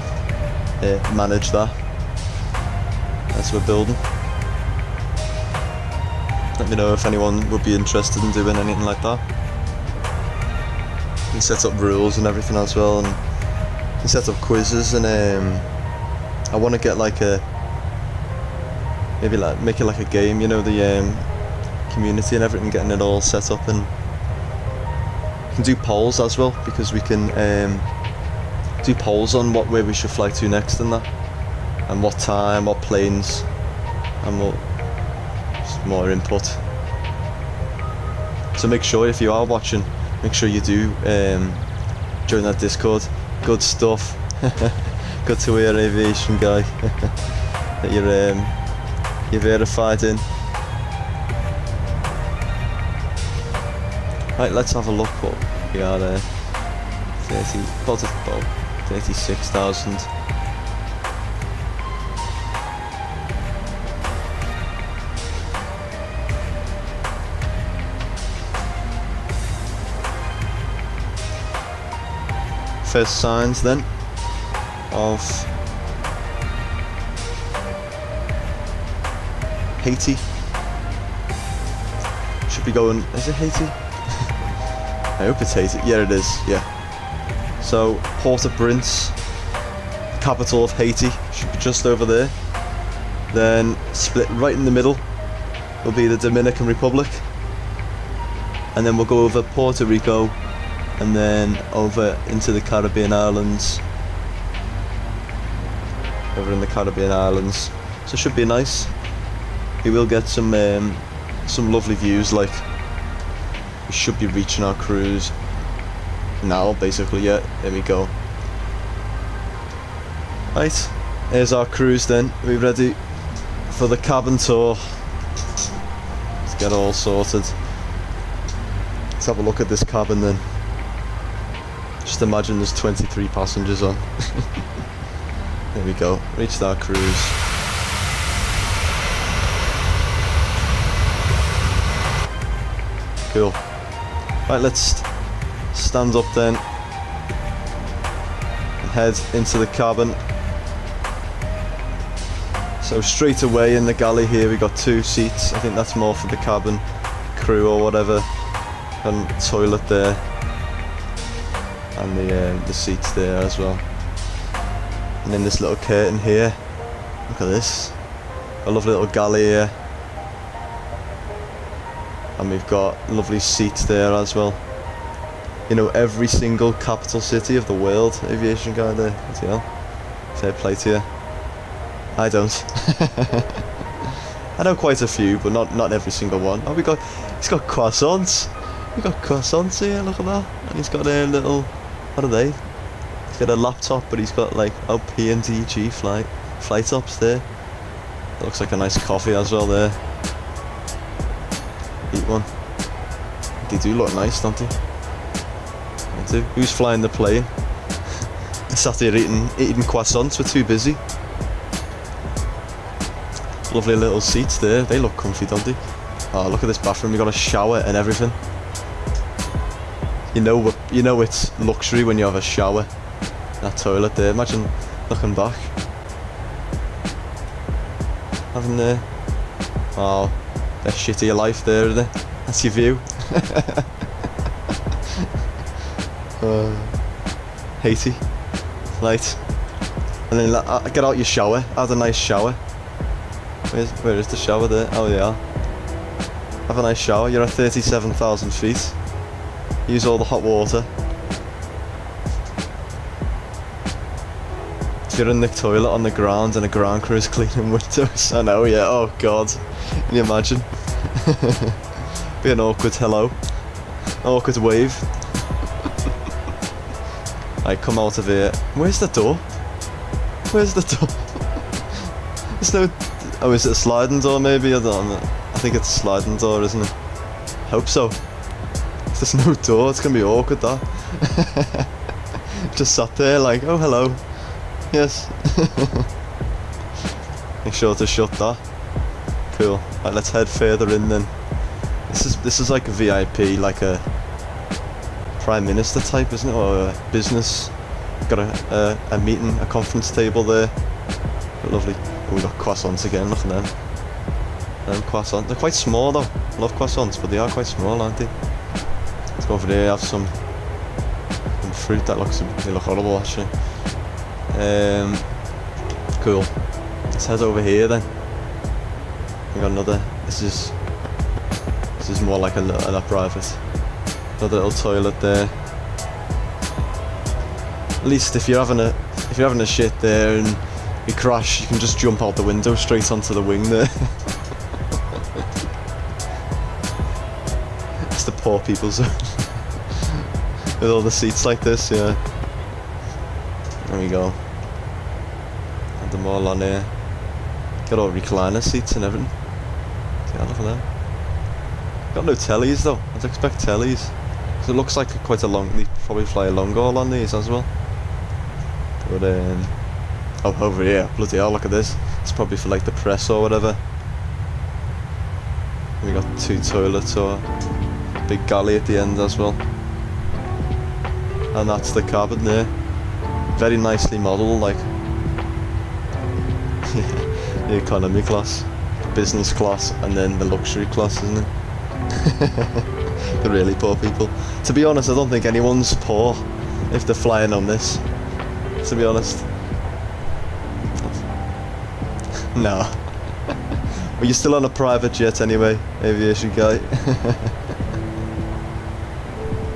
manage that as we're building. Let me know if anyone would be interested in doing anything like that. You can set up rules and everything as well, and you can set up quizzes, and I want to get like a... maybe like make it like a game, you know, the community and everything, getting it all set up, and we can do polls as well, because we can do polls on where we should fly to next and that, and what time, what planes, and what, just more input. So make sure, if you are watching, make sure you do join that Discord. Good stuff. Good to hear, Aviation Guy, that you're verified in. Right, let's have a look what we are there. 36,000. First signs then of Haiti. Should be going, is it Haiti? I hope it's Haiti. Yeah, it is, yeah. So, Port-au-Prince, capital of Haiti, should be just over there. Then, split right in the middle will be the Dominican Republic. And then we'll go over Puerto Rico, and then over into the Caribbean islands. Over in the Caribbean islands. So it should be nice. We will get some lovely views, like we should be reaching our cruise now, basically. Yeah, there we go. Right, here's our cruise then. We're ready for the cabin tour. Let's get all sorted. Let's have a look at this cabin then. Just imagine there's 23 passengers on. There we go, reached our cruise. Cool. Right, let's stand up then and head into the cabin. So straight away in the galley here we got 2 seats. I think that's more for the cabin crew or whatever. And toilet there. And the seats there as well. And then this little curtain here. Look at this. A lovely little galley here. And we've got lovely seats there as well. You know, every single capital city of the world, aviation guy there. You know, fair play to you. I don't. I know quite a few, but not every single one. Oh, he's got croissants. We got croissants here. Look at that. And he's got a little. What are they? He's got a laptop, but he's got like PNDG flight ops there. That looks like a nice coffee as well there. Eat one. They do look nice, don't they? They do. Who's flying the plane? Sat here eating croissants. We're too busy. Lovely little seats there. They look comfy, don't they? Oh, look at this bathroom. We got a shower and everything. You know it's luxury when you have a shower. That toilet there. Imagine looking back. Having the oh, the shit of your life there, isn't it? That's your view. Haiti. Right. And then get out your shower. Have a nice shower. Where is the shower there? Oh yeah. Have a nice shower. You're at 37,000 feet. Use all the hot water. You're in the toilet on the ground and a ground crew is cleaning windows. I know, yeah. Oh god. Can you imagine? Be an awkward hello. Awkward wave. Right, come out of here. Where's the door? Where's the door? There's no... Oh, is it a sliding door maybe? I don't know. I think it's a sliding door, isn't it? Hope so. If there's no door, it's gonna be awkward, that. Just sat there like, oh hello. Yes. Make sure to shut that. Cool. Right, let's head further in then. This is like a VIP, like a Prime Minister type, isn't it? Or a business. Got a meeting, a conference table there. Lovely. Oh, we got croissants again, look at them. Croissants. They're quite small though. I love croissants, but they are quite small, aren't they? Let's go over there, have some fruit. They look horrible actually. Cool. Let's head over here then. We got another. This is more like a private. Another little toilet there. At least if you're having a shit there and you crash, you can just jump out the window straight onto the wing there. It's the poor people's zone. With all the seats like this, yeah. There we go. And them all on here. Got all recliner seats and everything. Yeah, look at them. Got no tellies though. I'd expect tellies. Because it looks like quite a long... They probably fly a long haul on these as well. But oh, over here, bloody hell, look at this. It's probably for like the press or whatever. We got 2 toilets or a big galley at the end as well. And that's the cabin there. Very nicely modelled, like the economy class, business class, and then the luxury class, isn't it? The really poor people. To be honest, I don't think anyone's poor if they're flying on this. To be honest. No. But you're still on a private jet anyway, aviation guy.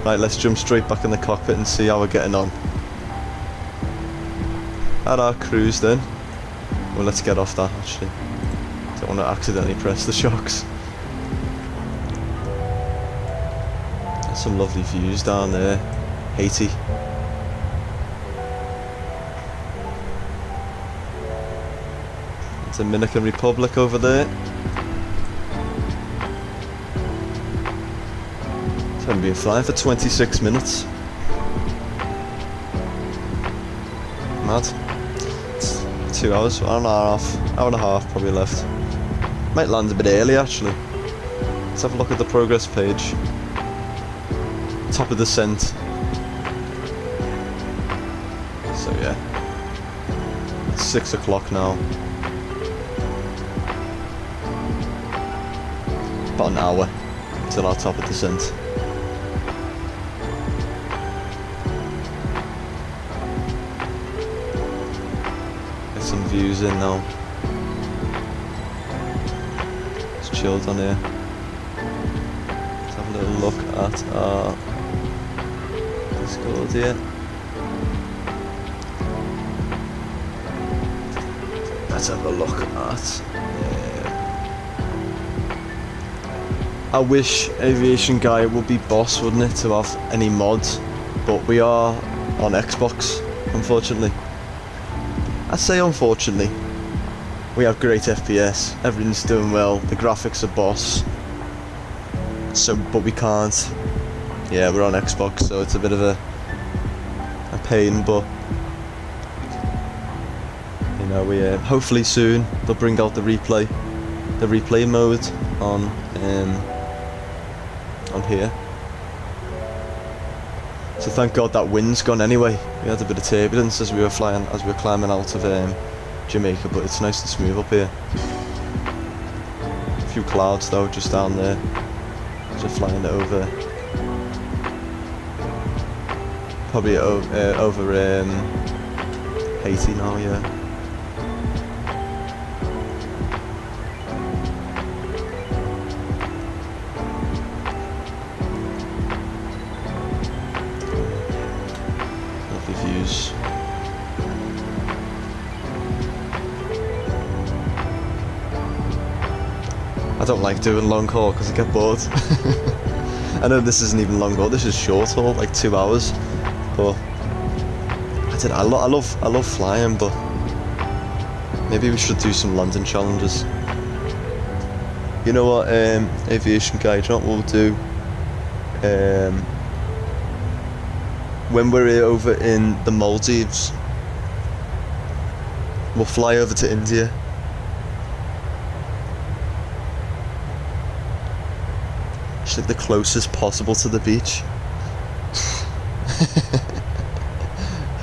Right, let's jump straight back in the cockpit and see how we're getting on. At our cruise then. Well, let's get off that actually. Don't want to accidentally press the shocks. There's some lovely views down there. Haiti. Dominican Republic over there. So I've been flying for 26 minutes. Mad. It's 2 hours, hour and a half probably left. Might land a bit early actually. Let's have a look at the progress page. Top of the Sint. So yeah. It's 6 o'clock now. About an hour till our top of the Sint. Get some views in now. It's chilled on here. Let's have a little look at our Discord here. Let's have a look at. I wish Aviation Guy would be boss, wouldn't it, to have any mods, but we are on Xbox, unfortunately. I say unfortunately. We have great FPS, everything's doing well, the graphics are boss. So, but we can't. Yeah, we're on Xbox, so it's a bit of a pain, but you know, we hopefully soon they'll bring out the replay mode on here. So thank God that wind's gone anyway. We had a bit of turbulence as we were climbing out of Jamaica, but it's nice and smooth up here. A few clouds though, just down there. Just flying it over. Probably over Haiti now, yeah. Views. I don't like doing long haul because I get bored. I know this isn't even long haul, this is short haul, like 2 hours. But I love flying, but maybe we should do some landing challenges. You know what, Aviation Guy, do you know what we'll do? When we're over in the Maldives, we'll fly over to India. It's like the closest possible to the beach.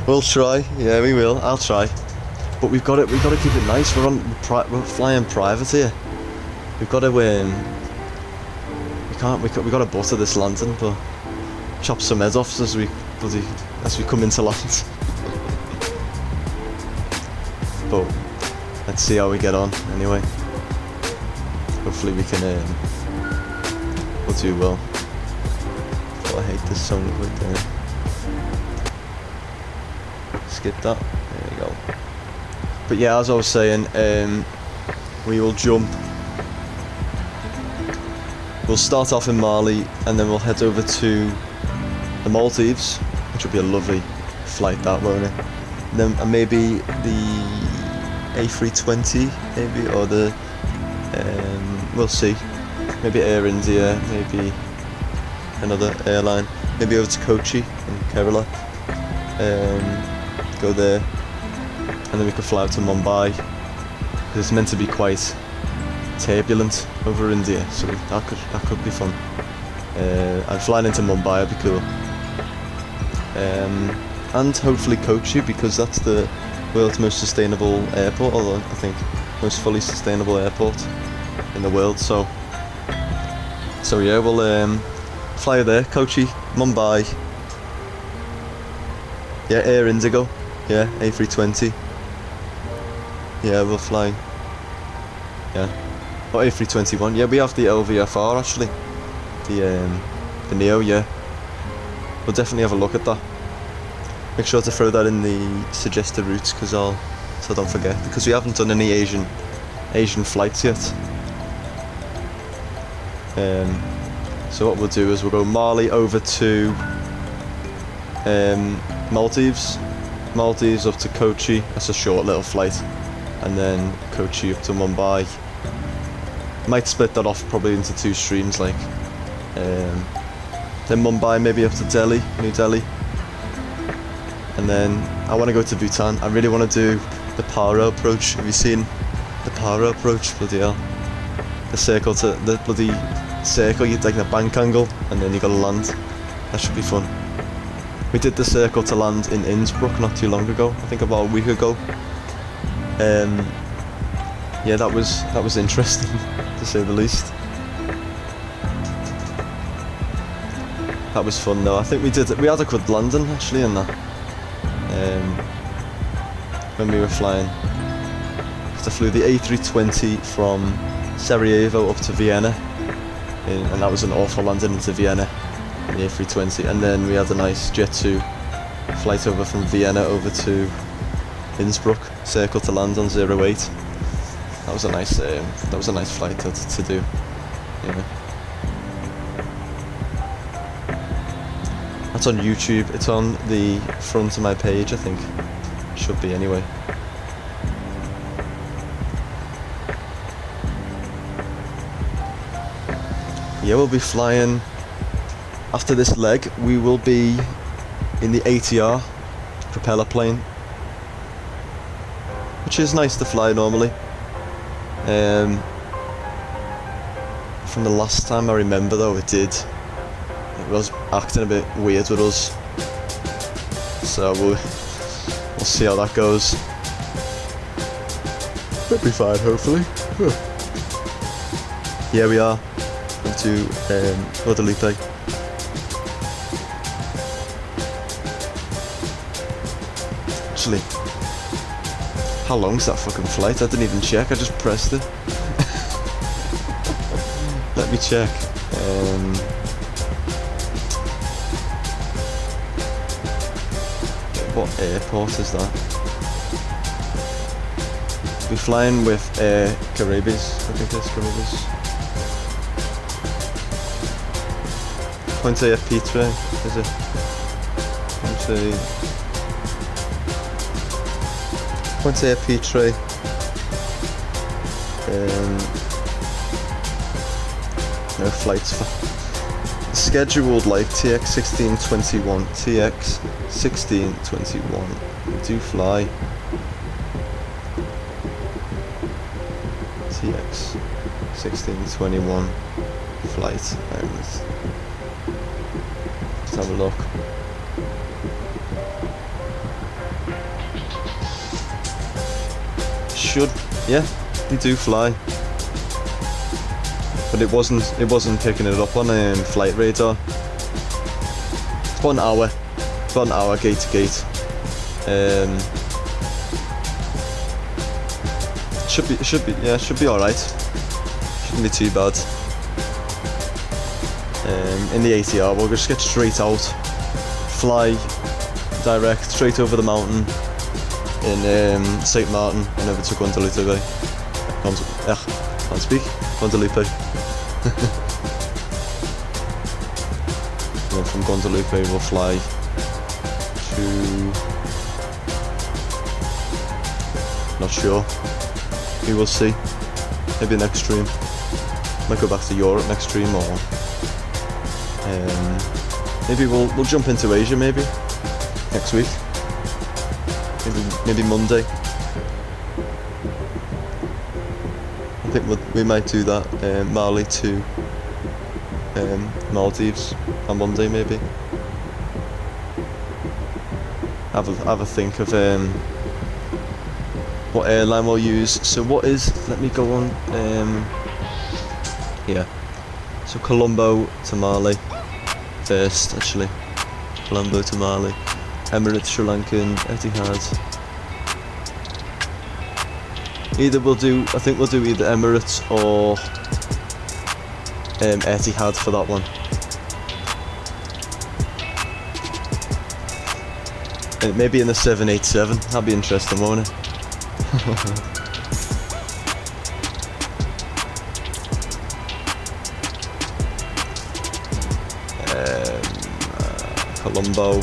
We'll try, yeah, we will. I'll try, but we've got to keep it nice. We're flying private here. We've got to we got to butter this landing, but chop some heads off as we come into land. But let's see how we get on anyway. Hopefully we can we'll do well. Oh, I hate this song right there. Skip that. There we go. But yeah, as I was saying, we will jump. We'll start off in Mali and then we'll head over to the Maldives, which will be a lovely flight, that, won't it? And then maybe the A320, maybe, or the we'll see. Maybe Air India, maybe another airline. Maybe over to Kochi in Kerala. Go there, and then we could fly out to Mumbai. It's meant to be quite turbulent over India, so that could be fun. And flying into Mumbai would be cool. And hopefully Kochi, because that's the world's most sustainable airport, although I think most fully sustainable airport in the world. So yeah, we'll fly there, Kochi, Mumbai. Yeah, Air Indigo. Yeah, A320. Yeah, we'll fly. Yeah. Oh, A321. Yeah, we have the LVFR actually. The Neo, yeah. We'll definitely have a look at that. Make sure to throw that in the suggested routes, so don't forget, because we haven't done any Asian flights yet. So what we'll do is we'll go Mali over to Maldives up to Kochi. That's a short little flight, and then Kochi up to Mumbai. Might split that off probably into 2 streams, like then Mumbai maybe up to Delhi, New Delhi, and then I want to go to Bhutan. I really want to do the Paro approach. Have you seen the Paro approach? Bloody hell, the bloody circle, you take the bank angle and then you gotta land. That should be fun. We did the circle to land in Innsbruck not too long ago, I think about a week ago. Yeah, that was interesting to say the least. That was fun though. I think we had a good landing actually in that. When we were flying. I flew the A320 from Sarajevo up to Vienna. And that was an awful landing into Vienna. The A320. And then we had a nice Jet 2 flight over from Vienna over to Innsbruck. Circle to land on 08. That was a nice flight to do. Yeah. That's on YouTube. It's on the front of my page, I think. Should be anyway. Yeah, we'll be flying. After this leg, we will be in the ATR propeller plane, which is nice to fly normally. From the last time I remember though, it was acting a bit weird with us, so we'll see how that goes. We'll be fine, hopefully. Here we are, going to Guadeloupe. Actually, how long's that fucking flight? I didn't even check, I just pressed it. Let me check. What airport is that? We're flying with Caraibes, I think it's Caraibes. Point AFP tray, is it? Point AFP tray. No flights for scheduled like TX 1621. TX 1621. Do fly. TX 1621 flight. Let's have a look. Yeah, they do fly. But it wasn't picking it up on flight radar. It's about an hour gate to gate. Should be alright. Shouldn't be too bad. In the ATR we'll just get straight out, fly direct straight over the mountain in St. Maarten and over to Guadeloupe. Can't speak. Guadeloupe. And then from Guadeloupe we'll fly to... not sure. We will see. Maybe next stream. Might go back to Europe next stream, or maybe we'll jump into Asia maybe next week. Maybe Monday. I think we might do that. Mali to Maldives on Monday maybe. Have a think of what airline we'll use. So let me go on here. So Colombo to Mali first, actually. Colombo to Mali. Emirates, Sri Lankan, Etihad. I think we'll do either Emirates or Etihad for that one. And maybe in the 787, that'd be interesting, won't it? Colombo.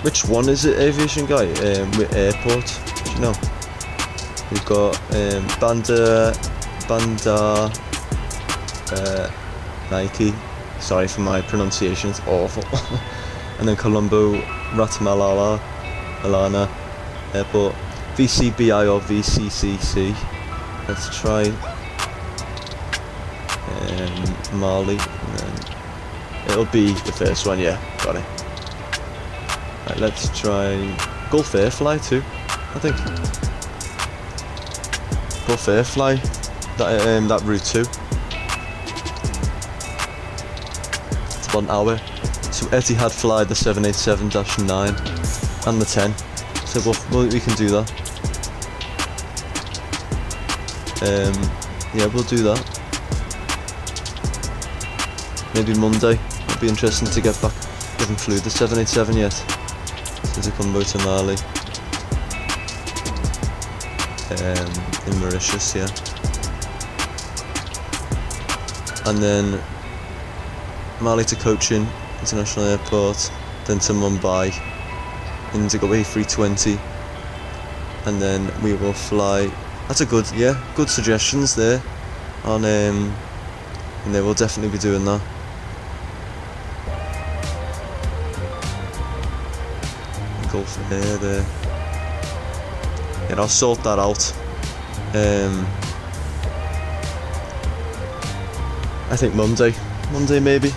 Which one is it, aviation guy? With airport, do you know? We've got Bandar Nike. Sorry for my pronunciation, it's awful. And then Colombo Ratmalala Alana Airport. VCBI or VCCC. Let's try Mali. And then it'll be the first one, yeah, got it. Right, let's try Gulf Air Fly too, I think. Gulf Air Fly. that route too. It's about an hour. So Etihad fly the 787-9 and the 10. So we can do that. Yeah, we'll do that. Maybe Monday. It'll be interesting to get back. We haven't flew the 787 yet since I come back to Mali. In Mauritius, yeah. And then Mali to Cochin International Airport, then to Mumbai, into A320, and then we will fly. That's a good suggestions there. On and they will definitely be doing that. Gulf Air there. Yeah, I'll sort that out. I think Monday maybe.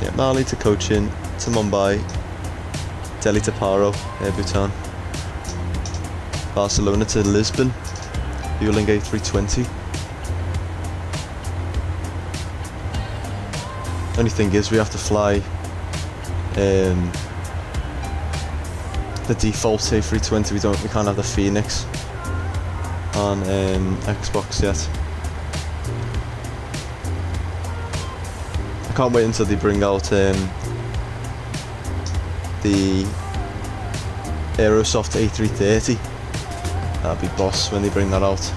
Yeah, Mali to Cochin, to Mumbai, Delhi to Paro, Air Bhutan, Barcelona to Lisbon, Vueling A320. Only thing is we have to fly the default A320. We can't have the Phoenix on Xbox yet. I can't wait until they bring out the Aerosoft A330. That'd be boss when they bring that out.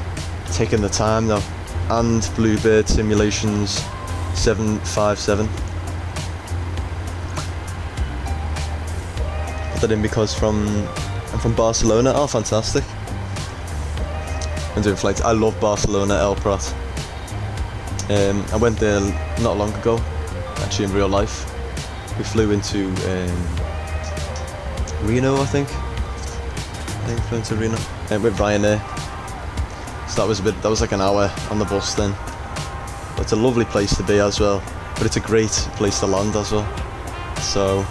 Taking the time though. And Bluebird Simulations 757. Put that in because I'm from Barcelona. Oh, fantastic. I'm doing flights. I love Barcelona, El Prat. I went there not long ago, actually in real life. We flew into Reno, I think we flew into Reno with Ryanair. So that was like an hour on the bus then. But it's a lovely place to be as well, but it's a great place to land as well. So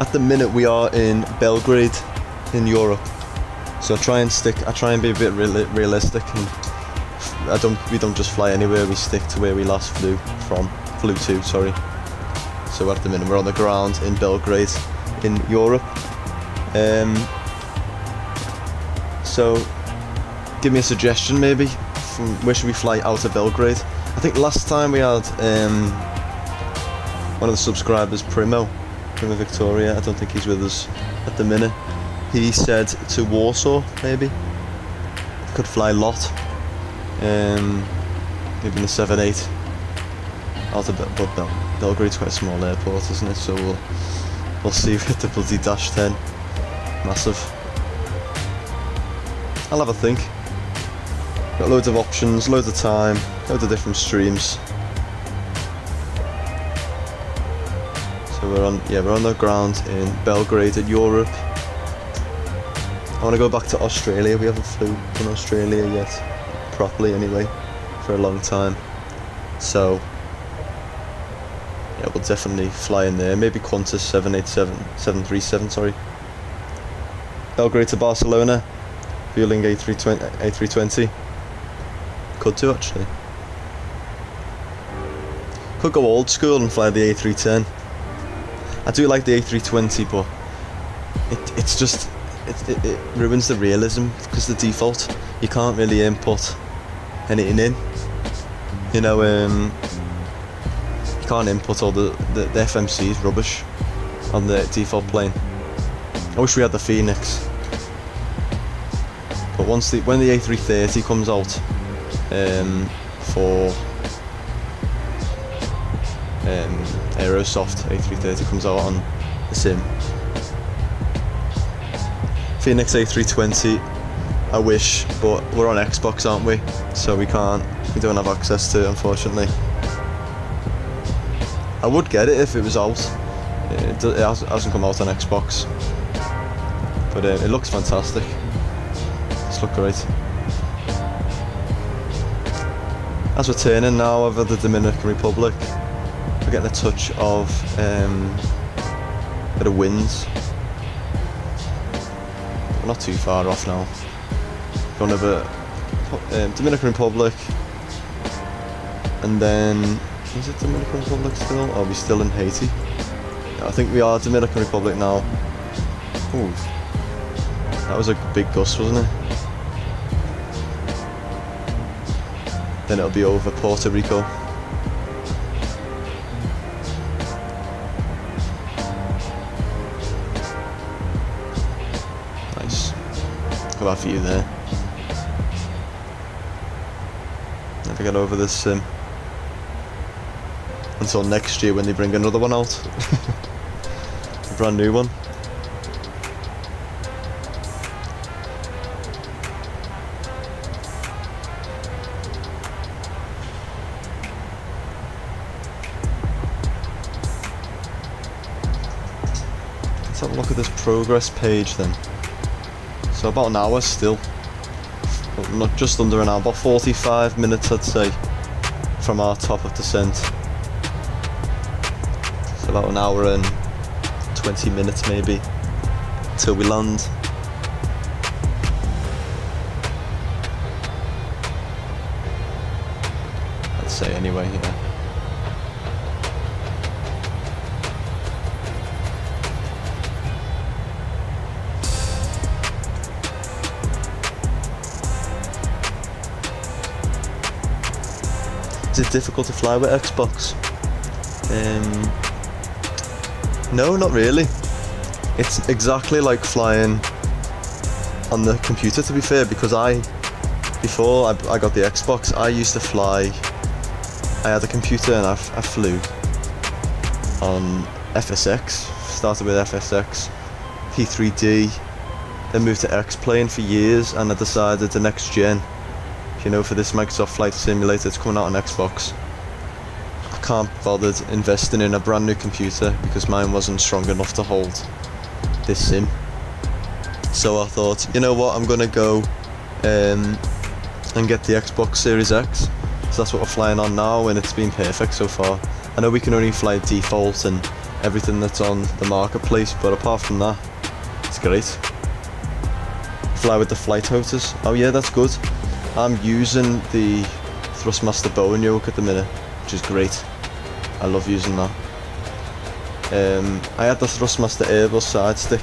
at the minute we are in Belgrade in Europe. So I try and be a bit realistic, and we don't just fly anywhere. We stick to where we last flew to. Sorry. So at the minute we're on the ground in Belgrade in Europe. So give me a suggestion maybe. Where should we fly out of Belgrade? I think last time we had one of the subscribers, Primo Victoria. I don't think he's with us at the minute. He said to Warsaw maybe. Could fly Lot. Maybe in the 7-8 out of Belgrade's quite a small airport, isn't it? So we'll see with the bloody -10. Massive. I'll have a think. Got loads of options, loads of time, loads of different streams. So we're on the ground in Belgrade in Europe. I want to go back to Australia. We haven't flown in Australia yet, properly anyway, for a long time. So yeah, we'll definitely fly in there. Maybe Qantas 737, sorry. Belgrade to Barcelona, Vueling A320. Could do actually. Could go old school and fly the A310. I do like the A320, but it ruins the realism because the default you can't really input anything in. You know, you can't input all the FMC's rubbish on the default plane. I wish we had the Phoenix. But when the A330 comes out for Aerosoft A330 comes out on the sim. Phoenix A320, I wish, but we're on Xbox, aren't we? So we don't have access to it, unfortunately. I would get it if it was out. It hasn't come out on Xbox, but it looks fantastic. It's looked great. As we're turning now over the Dominican Republic, we're getting a touch of bit of winds. We're not too far off now. Going over Dominican Republic, and then is it Dominican Republic still? Or are we still in Haiti? Yeah, I think we are Dominican Republic now. Ooh, that was a big gust, wasn't it? Then it'll be over Puerto Rico. Nice. Look at that view there. Never get over this sim. Until next year when they bring another one out. A brand new one. Let's have a look at this progress page then. So about an hour still. Well, not just under an hour, about 45 minutes I'd say from our top of descent. So about an hour and 20 minutes maybe till we land. I'd say anyway, yeah. Is it difficult to fly with Xbox? No, not really. It's exactly like flying on the computer, to be fair, because before I got the Xbox, I used to fly. I had a computer and I flew on FSX. Started with FSX, P3D, then moved to X-Plane for years, and I decided the next gen, you know, for this Microsoft Flight Simulator, it's coming out on Xbox. I can't bother investing in a brand new computer because mine wasn't strong enough to hold this sim. So I thought, you know what, I'm gonna go and get the Xbox Series X. So that's what we're flying on now, and it's been perfect so far. I know we can only fly default and everything that's on the marketplace, but apart from that, it's great. Fly with the flight hoters. Oh yeah, that's good. I'm using the Thrustmaster bow and yoke at the minute, which is great. I love using that. I had the Thrustmaster Airbus side stick,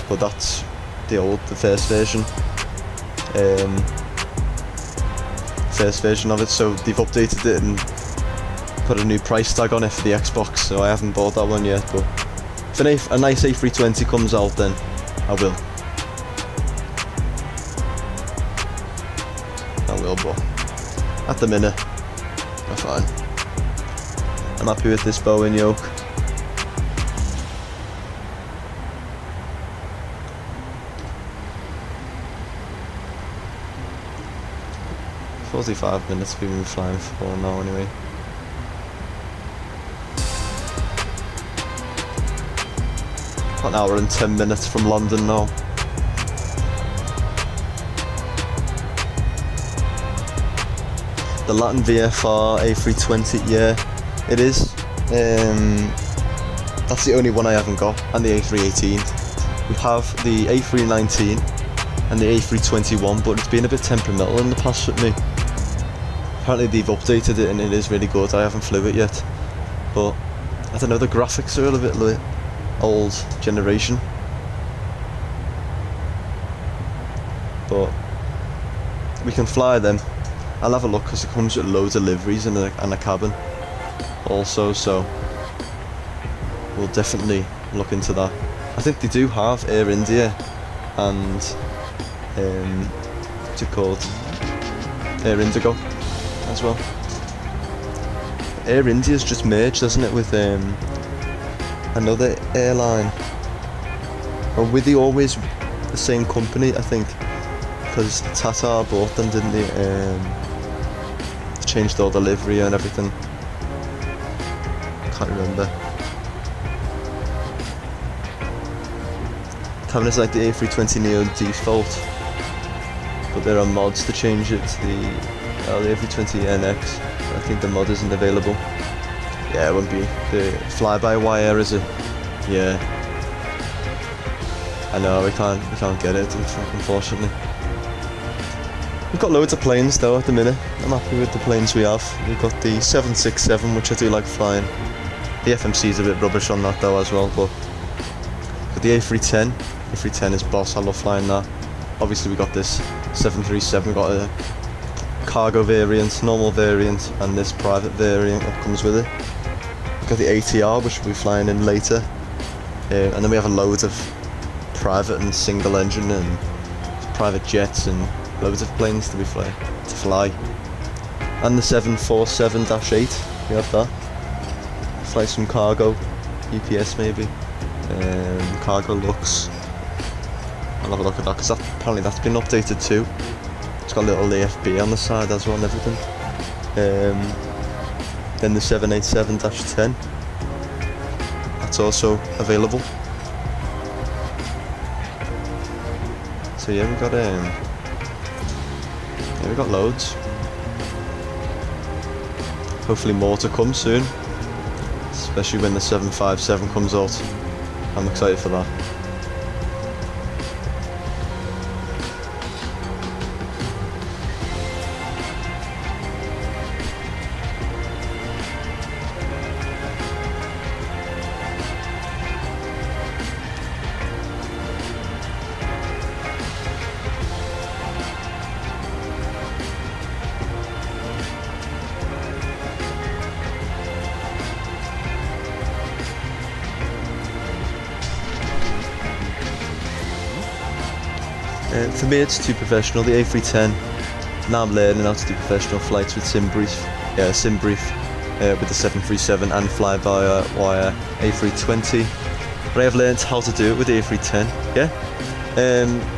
but that's the first version. First version of it, so they've updated it and put a new price tag on it for the Xbox, so I haven't bought that one yet, but if a nice A320 comes out, then I will. But at the minute, I'm fine. I'm happy with this bow and yoke. For 45 minutes we've been flying for now anyway. About an hour and 10 minutes from London now. The Latin VFR A320, yeah, it is. That's the only one I haven't got, and the A318. We have the A319 and the A321, but it's been a bit temperamental in the past with me. Apparently they've updated it and it is really good. I haven't flew it yet, but I don't know, the graphics are a little bit old generation. But we can fly them. I'll have a look because it comes with loads of liveries and a cabin also, so we'll definitely look into that. I think they do have Air India and what's it called? Air Indigo as well. Air India's just merged, hasn't it, with another airline? Or were they always the same company, I think? Because Tata bought them, didn't they? Changed all the livery and everything. Can't remember. Cabin is like the A320neo default, but there are mods to change it to the A320NX. I think the mod isn't available. Yeah, it won't be the fly-by-wire, is it? Yeah. I know we can't get it, unfortunately. We've got loads of planes though at the minute. I'm happy with the planes we have. We've got the 767, which I do like flying. The FMC is a bit rubbish on that though as well, but the A310. A310 is boss, I love flying that. Obviously we got this 737, we've got a cargo variant, normal variant, and this private variant that comes with it. We've got the ATR, which we'll be flying in later. And then we have a load of private and single engine and private jets and loads of planes to fly. And the 747-8, we have that. Fly some cargo, UPS maybe, cargo lux. I'll have a look at that because apparently that's been updated too. It's got a little AFB on the side as well and everything. Then the 787-10, that's also available. So yeah, we got loads. Hopefully more to come soon, especially when the 757 comes out. I'm excited for that. For me it's too professional, the A310. Now I'm learning how to do professional flights with SimBrief, with the 737 and fly-by-wire A320. But I have learned how to do it with the A310, yeah?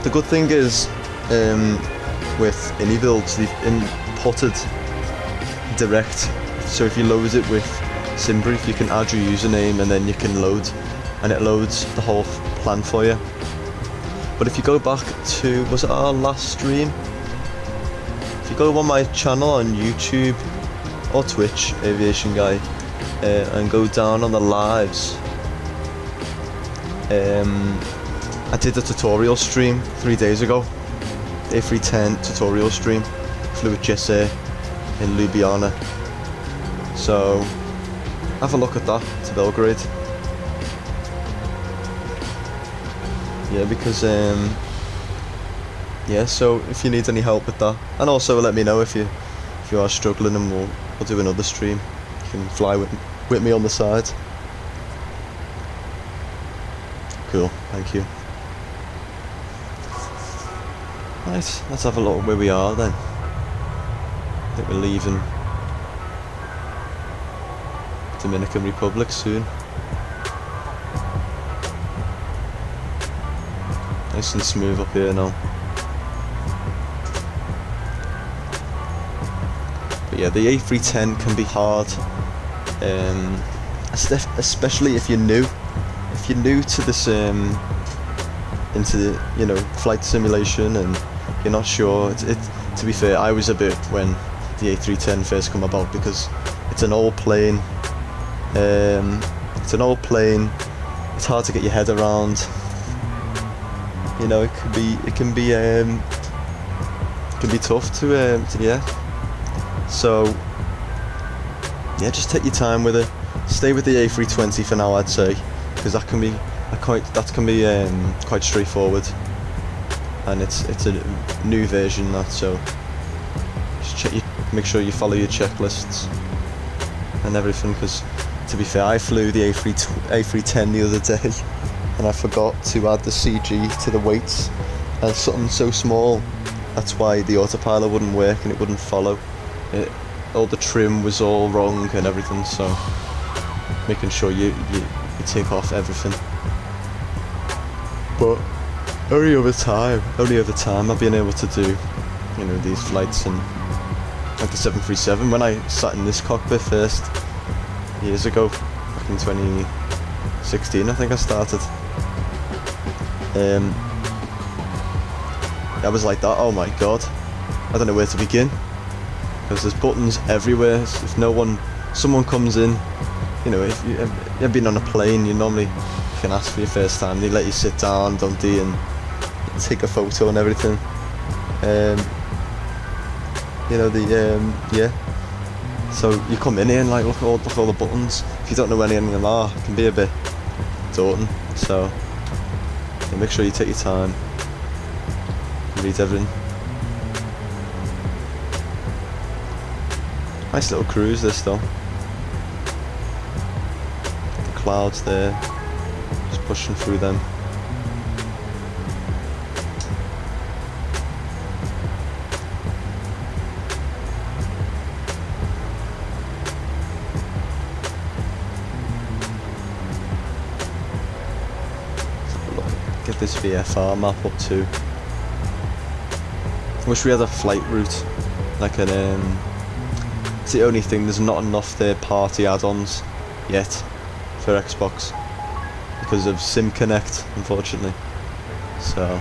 The good thing is, with any builds, they've imported direct. So if you load it with SimBrief, you can add your username and then you can load, and it loads the whole plan for you. But if you go back to, was it our last stream? If you go on my channel on YouTube or Twitch, Aviation Guy, and go down on the lives, I did a tutorial stream 3 days ago, the A310 tutorial stream, flew with Jesse in Ljubljana. So have a look at that, to Belgrade. Yeah, because so if you need any help with that, and also let me know if you are struggling, and we'll do another stream. You can fly with me on the side. Cool, thank you. Right, let's have a look where we are then. I think we're leaving Dominican Republic soon. Nice and smooth up here now. But yeah, the A310 can be hard, especially if you're new. If you're new to this, into the, flight simulation, and you're not sure. To be fair, I was a bit when the A310 first come about, because it's an old plane. It's hard to get your head around. It can be tough to yeah. So yeah, just take your time with it. Stay with the A320 for now, I'd say, because that can be quite straightforward, and it's a new version that. So just make sure you follow your checklists and everything. Because to be fair, I flew the A310 the other day, and I forgot to add the CG to the weights, and something so small, that's why the autopilot wouldn't work and it wouldn't follow. All the trim was all wrong and everything, so making sure you take off everything. But only over time I've been able to do these flights, and like the 737, when I sat in this cockpit first years ago, back in 2016 I think I started. I was like that, oh my god, I don't know where to begin, because there's buttons everywhere. If someone comes in, if you've been on a plane, you normally you can ask for your first time. They let you sit down, don't they, and take a photo and everything. You know, yeah. So you come in here and like look at all the buttons. If you don't know where any of them are, it can be a bit daunting. So yeah, make sure you take your time, read everything. Nice little cruise this though. The clouds there, just pushing through them. Get this VFR map up too. I wish we had a flight route, like an it's the only thing, there's not enough third-party add-ons yet for Xbox because of Sim Connect, unfortunately. So,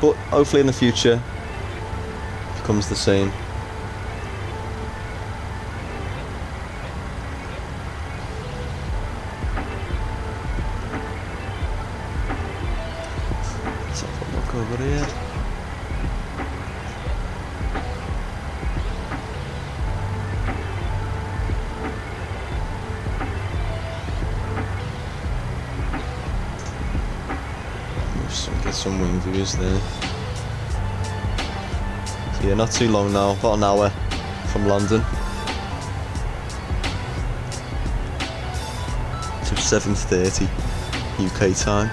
but hopefully in the future it becomes the same. Let's have a look over here. Get some wing views there. So yeah, not too long now, about an hour from London to 7:30 UK time.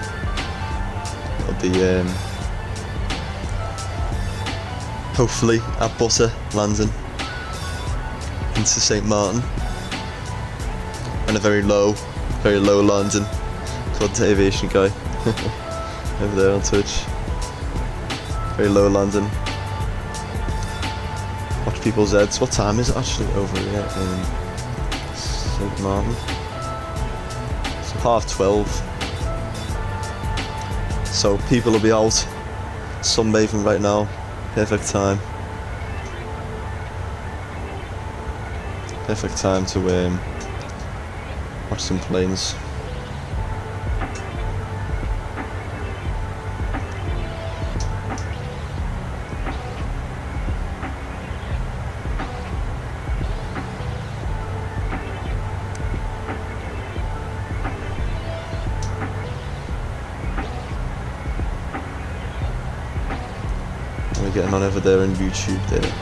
I'll be hopefully at Butter landing into St. Maarten, and a very low landing. Called the aviation guy. Over there on Twitch. Very low landing. Watch people's heads. What time is it actually over here in St. Maarten? It's 12:30. So people will be out sunbathing right now. Perfect time. Perfect time to watch some planes. We're getting on over there on YouTube there.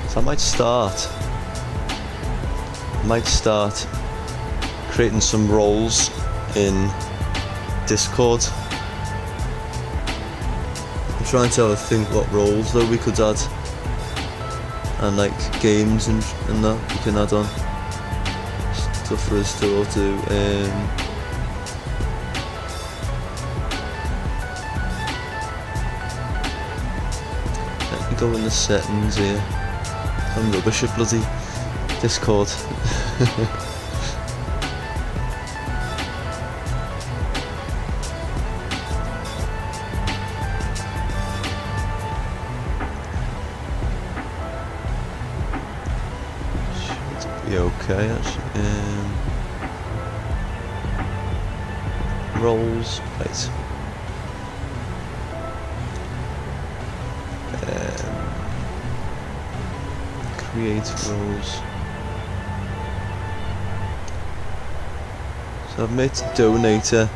So I might start creating some roles in Discord. I'm trying to have a think what roles though we could add, and like games and that we can add on stuff for us to all do. Let me go in the settings here. I'm rubbish at bloody Discord. Should be okay actually. Roles, right. Create roles. So I've made donator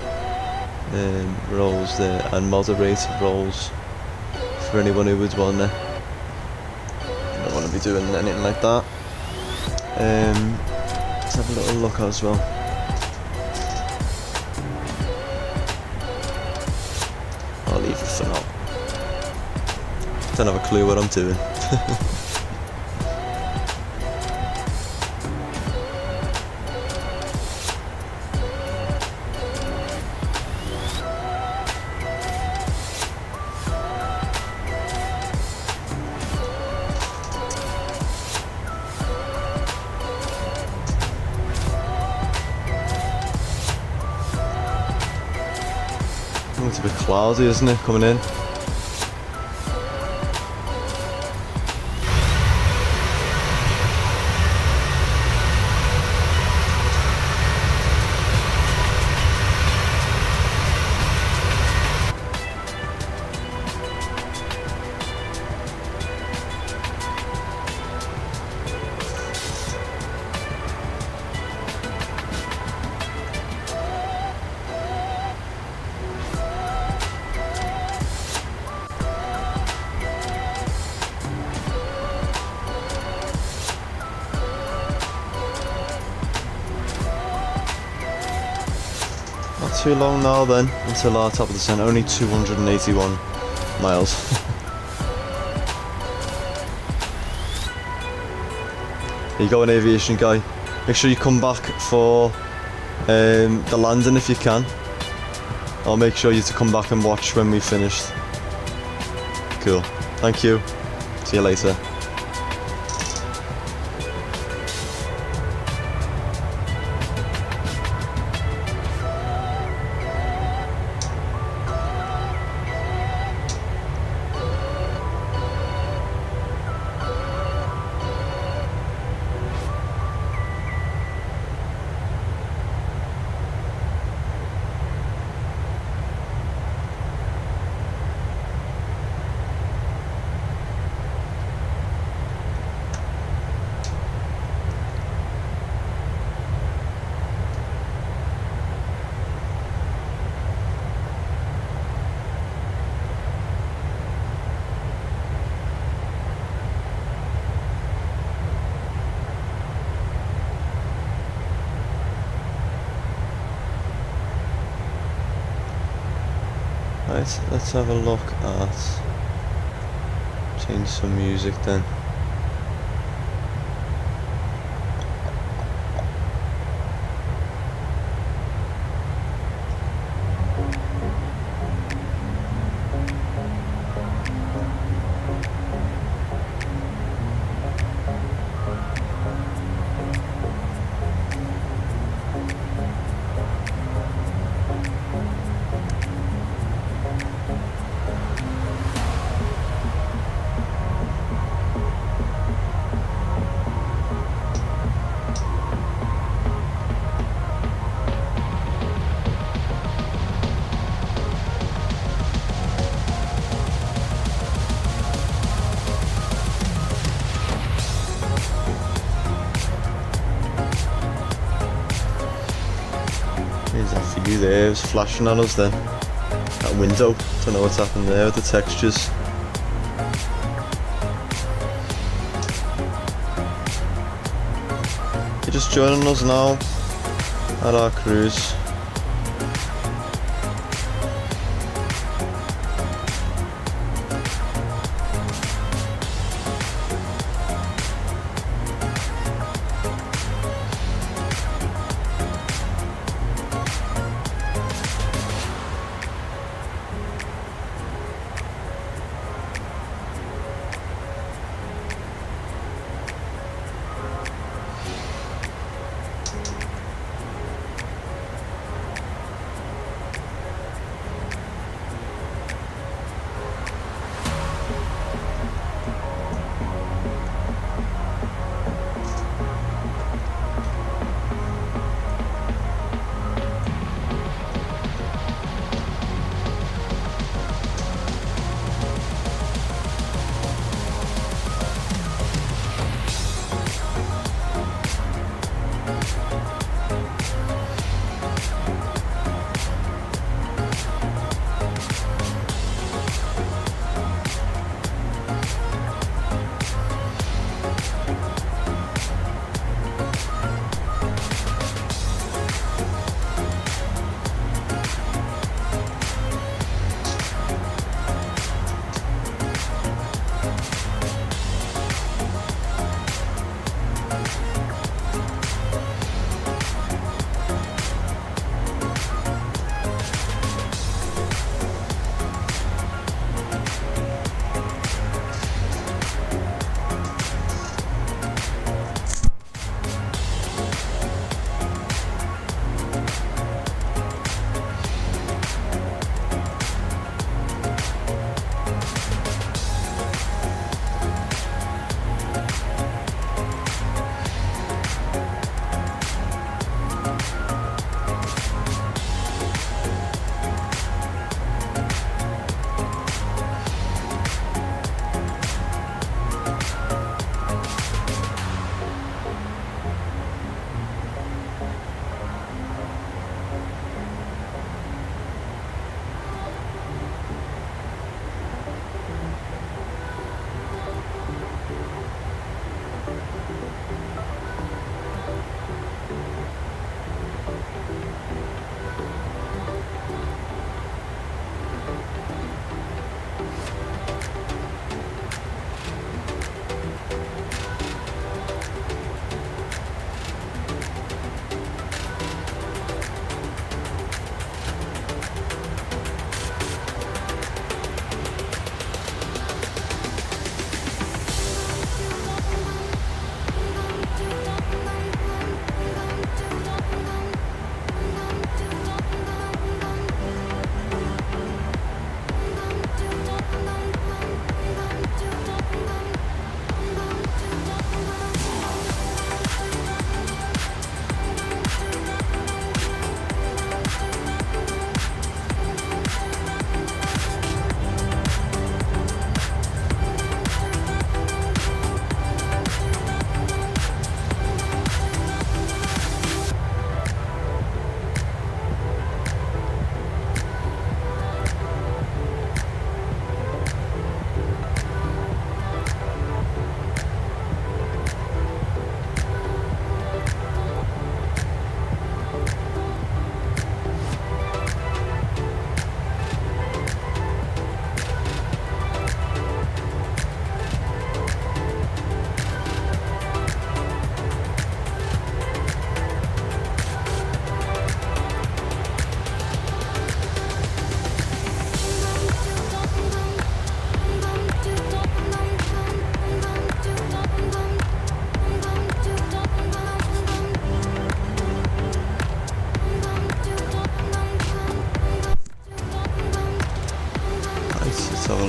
roles there and moderator roles for anyone who would want to. I don't want to be doing anything like that. Let's have a little look as well. I'll leave it for now. Don't have a clue what I'm doing. bit cloudy, isn't it, coming in? Not too long now then, until our top of the descent, only 281 miles. You go an aviation guy, make sure you come back for the landing if you can. I'll make sure you to come back and watch when we finished. Cool, thank you, see you later. Right, let's have a look at, change some music then. There's that view there, it was flashing on us then. That window, don't know what's happened there with the textures. You're just joining us now at our cruise.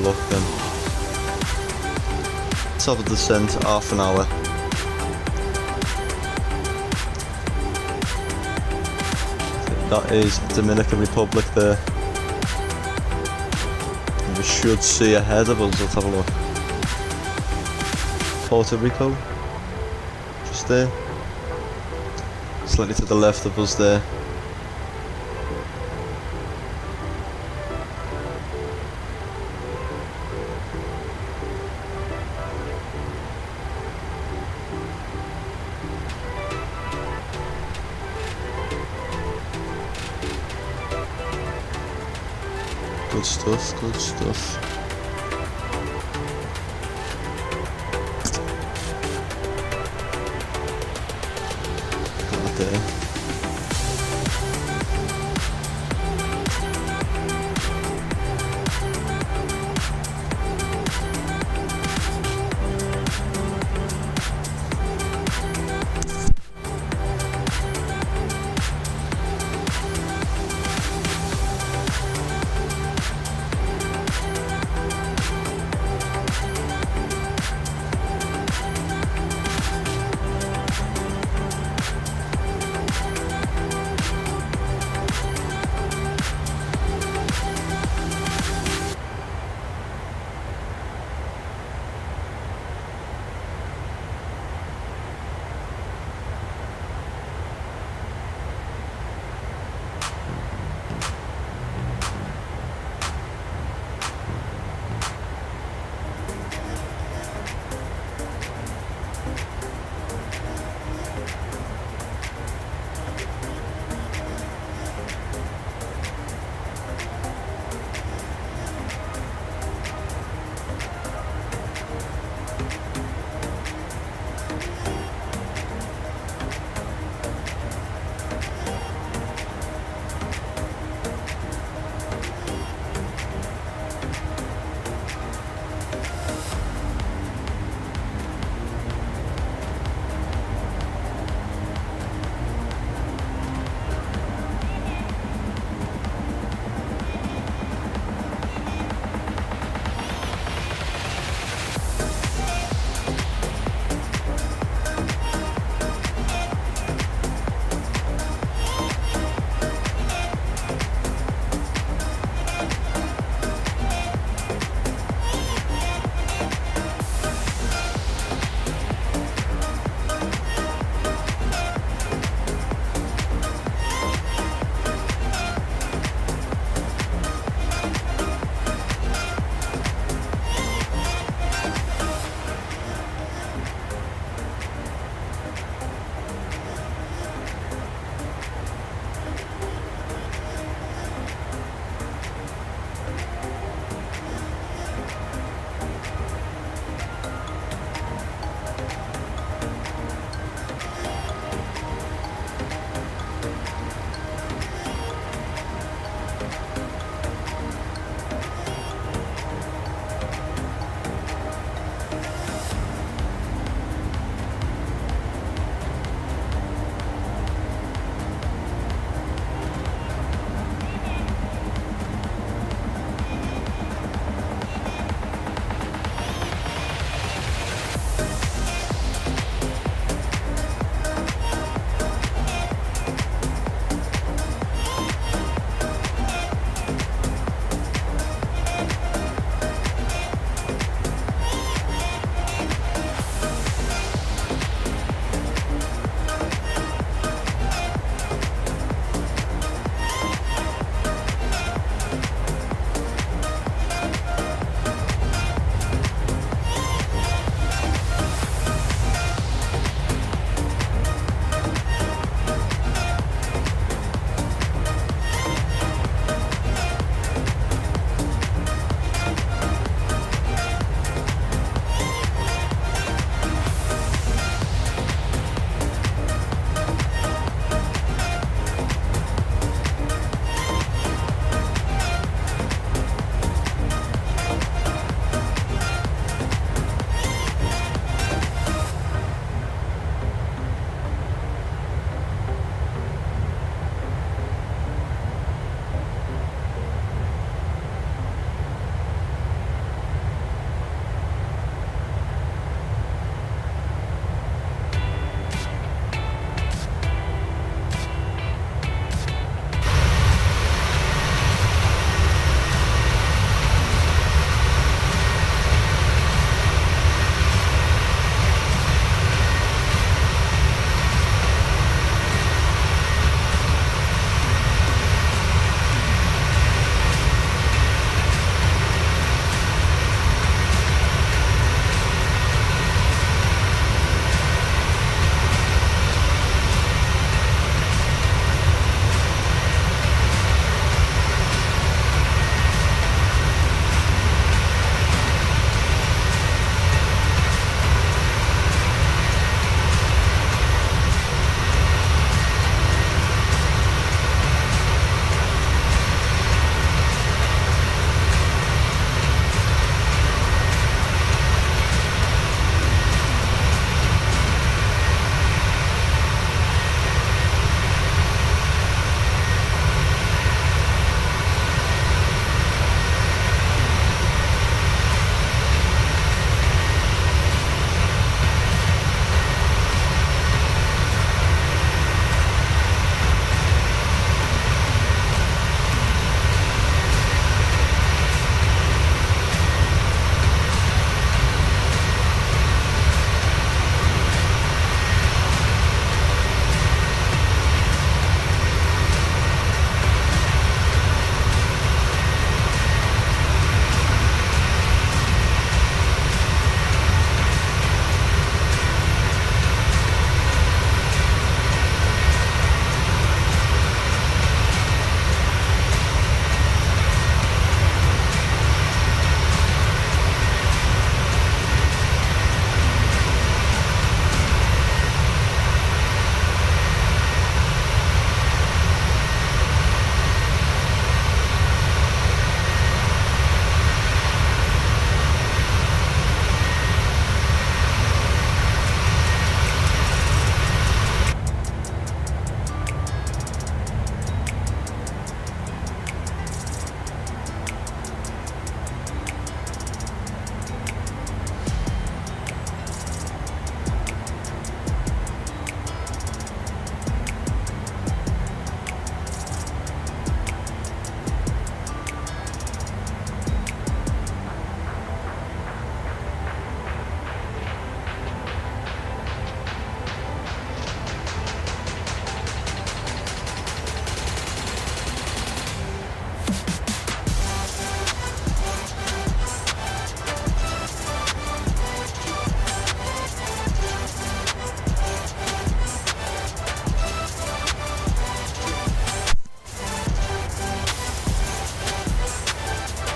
look then. Let's have a descent, half an hour. That is Dominican Republic there. We should see ahead of us, let's have a look. Puerto Rico, just there. Slightly to the left of us there. Good stuff, good stuff. Got there.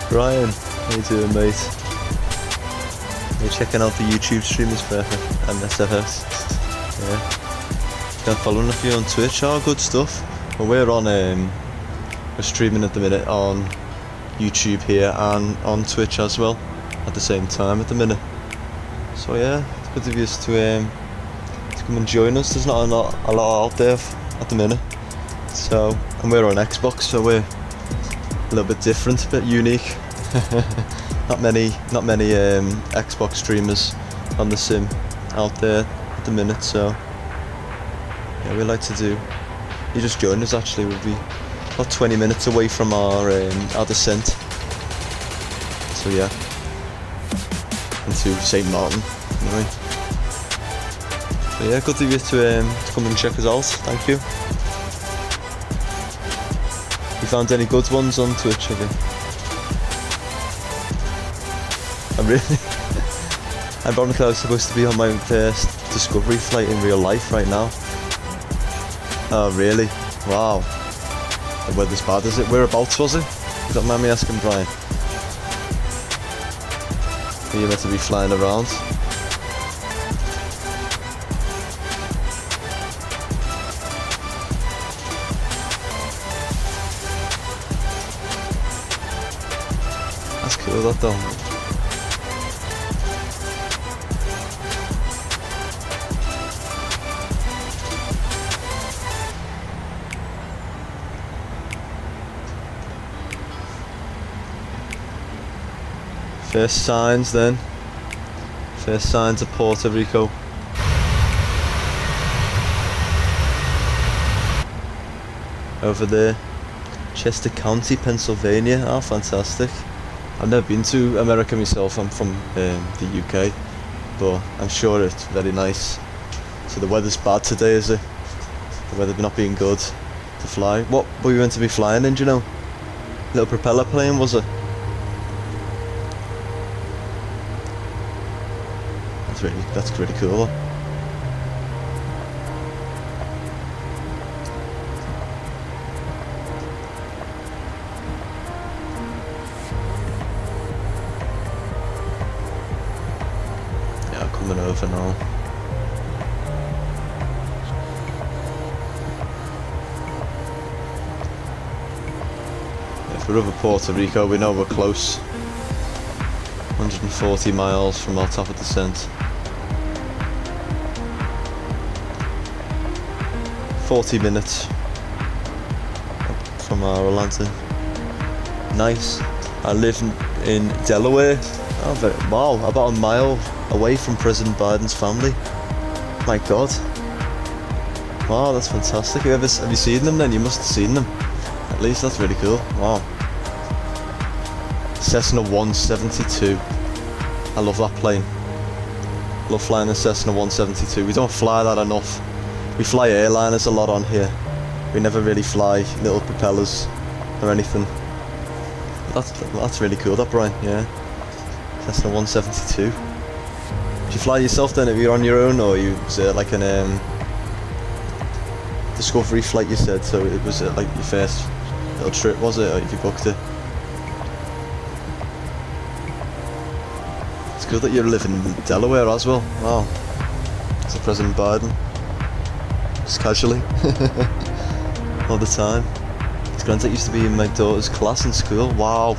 Brian, how you doing, mate? Are you checking out the YouTube streamers for MSFS? Yeah. Been following a few on Twitch. Oh, good stuff. Well, we're on we're streaming at the minute on YouTube here and on Twitch as well at the same time at the minute. So yeah, it's good of you to come and join us. There's not a lot out there at the minute. So, and we're on Xbox, so we're a little bit different, a bit unique. not many Xbox streamers on the sim out there at the minute, so yeah, we like to do. You just joined us actually. We'll be about 20 minutes away from our descent. So yeah, into St. Maarten anyway. So yeah, good of you to come and check us out. Thank you. You found any good ones on Twitch, have you? I'm really... I'm probably supposed to be on my first discovery flight in real life right now. Oh really? Wow. The weather's bad, is it? Whereabouts was it? You don't mind me asking, Brian? Are you meant to be flying around? That's cool, that though. First signs then. First signs of Puerto Rico. Over there. Chester County, Pennsylvania. Oh, fantastic. I've never been to America myself. I'm from the UK. But I'm sure it's very nice. So the weather's bad today, is it? The weather not being good to fly. What were you meant to be flying in, do you know? Little propeller plane, was it? That's really cool. Yeah, coming over now. If we're over Puerto Rico, we know we're close. 140 miles from our top of descent. 40 minutes from our lantern. Nice. I live in Delaware. Oh, wow, about a mile away from President Biden's family. My God. Wow, that's fantastic. Have you seen them then? You must have seen them. At least that's really cool. Wow. Cessna 172. I love that plane. Love flying a Cessna 172. We don't fly that enough. We fly airliners a lot on here. We never really fly little propellers or anything. That's really cool, that, Brian. Yeah. Cessna 172. Did you fly yourself then? If you're on your own, or was it like an discovery flight? You said so. It was like your first little trip, was it? Or if you booked it? It's good that you're living in Delaware as well. Wow. It's President Biden. Just casually. All the time. His granddad used to be in my daughter's class in school. Wow.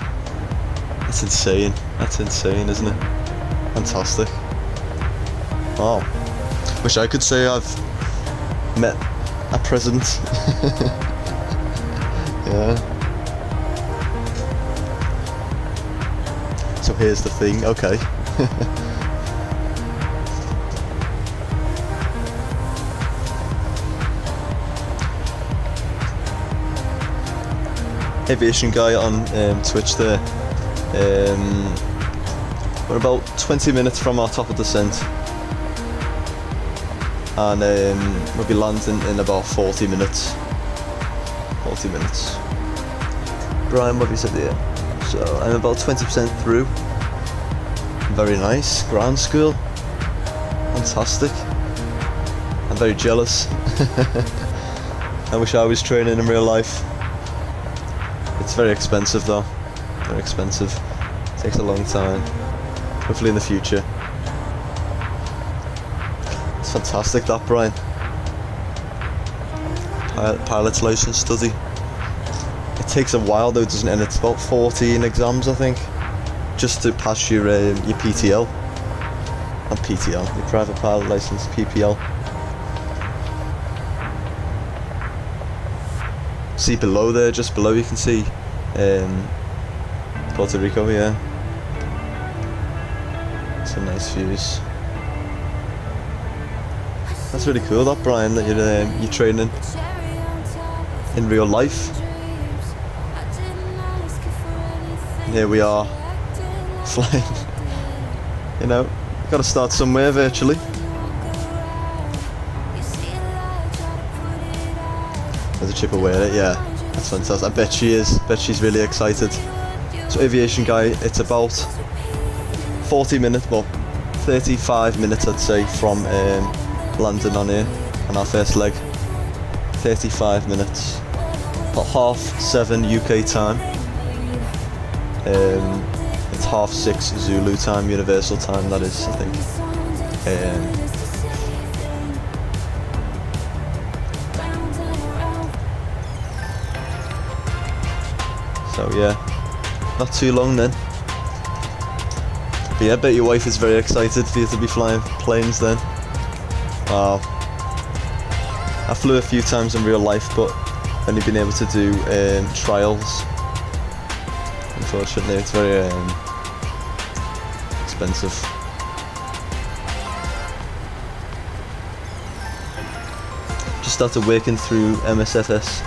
That's insane. That's insane, isn't it? Fantastic. Wow. Wish I could say I've met a president. Yeah. So here's the thing, okay. Aviation guy on Twitch there. We're about 20 minutes from our top of descent, and we'll be landing in about 40 minutes. 40 minutes. Brian, what have you said here? So I'm about 20% through. Very nice. Ground school. Fantastic. I'm very jealous. I wish I was training in real life. It's very expensive though. They're expensive. Takes a long time. Hopefully in the future. It's fantastic that, Brian. Pilot's license study. It takes a while though, doesn't it? And it's about 14 exams, I think, just to pass your PTL. Not PTL, your private pilot license, PPL. See below there, just below you can see Puerto Rico, yeah. Some nice views. That's really cool, that, Brian, that you're training in real life. And here we are, flying. You know, got to start somewhere virtually. There's a chip away at it, yeah. That's fantastic. I bet she is. Bet she's really excited. So aviation guy, it's about 40 minutes, well, 35 minutes I'd say from landing on here on our first leg. 35 minutes. About 7:30 UK time. It's 6:30 Zulu time, Universal time that is, I think. So yeah, not too long then. But yeah, I bet your wife is very excited for you to be flying planes then. Wow. I flew a few times in real life, but only been able to do trials. Unfortunately, it's very expensive. Just started working through MSFS,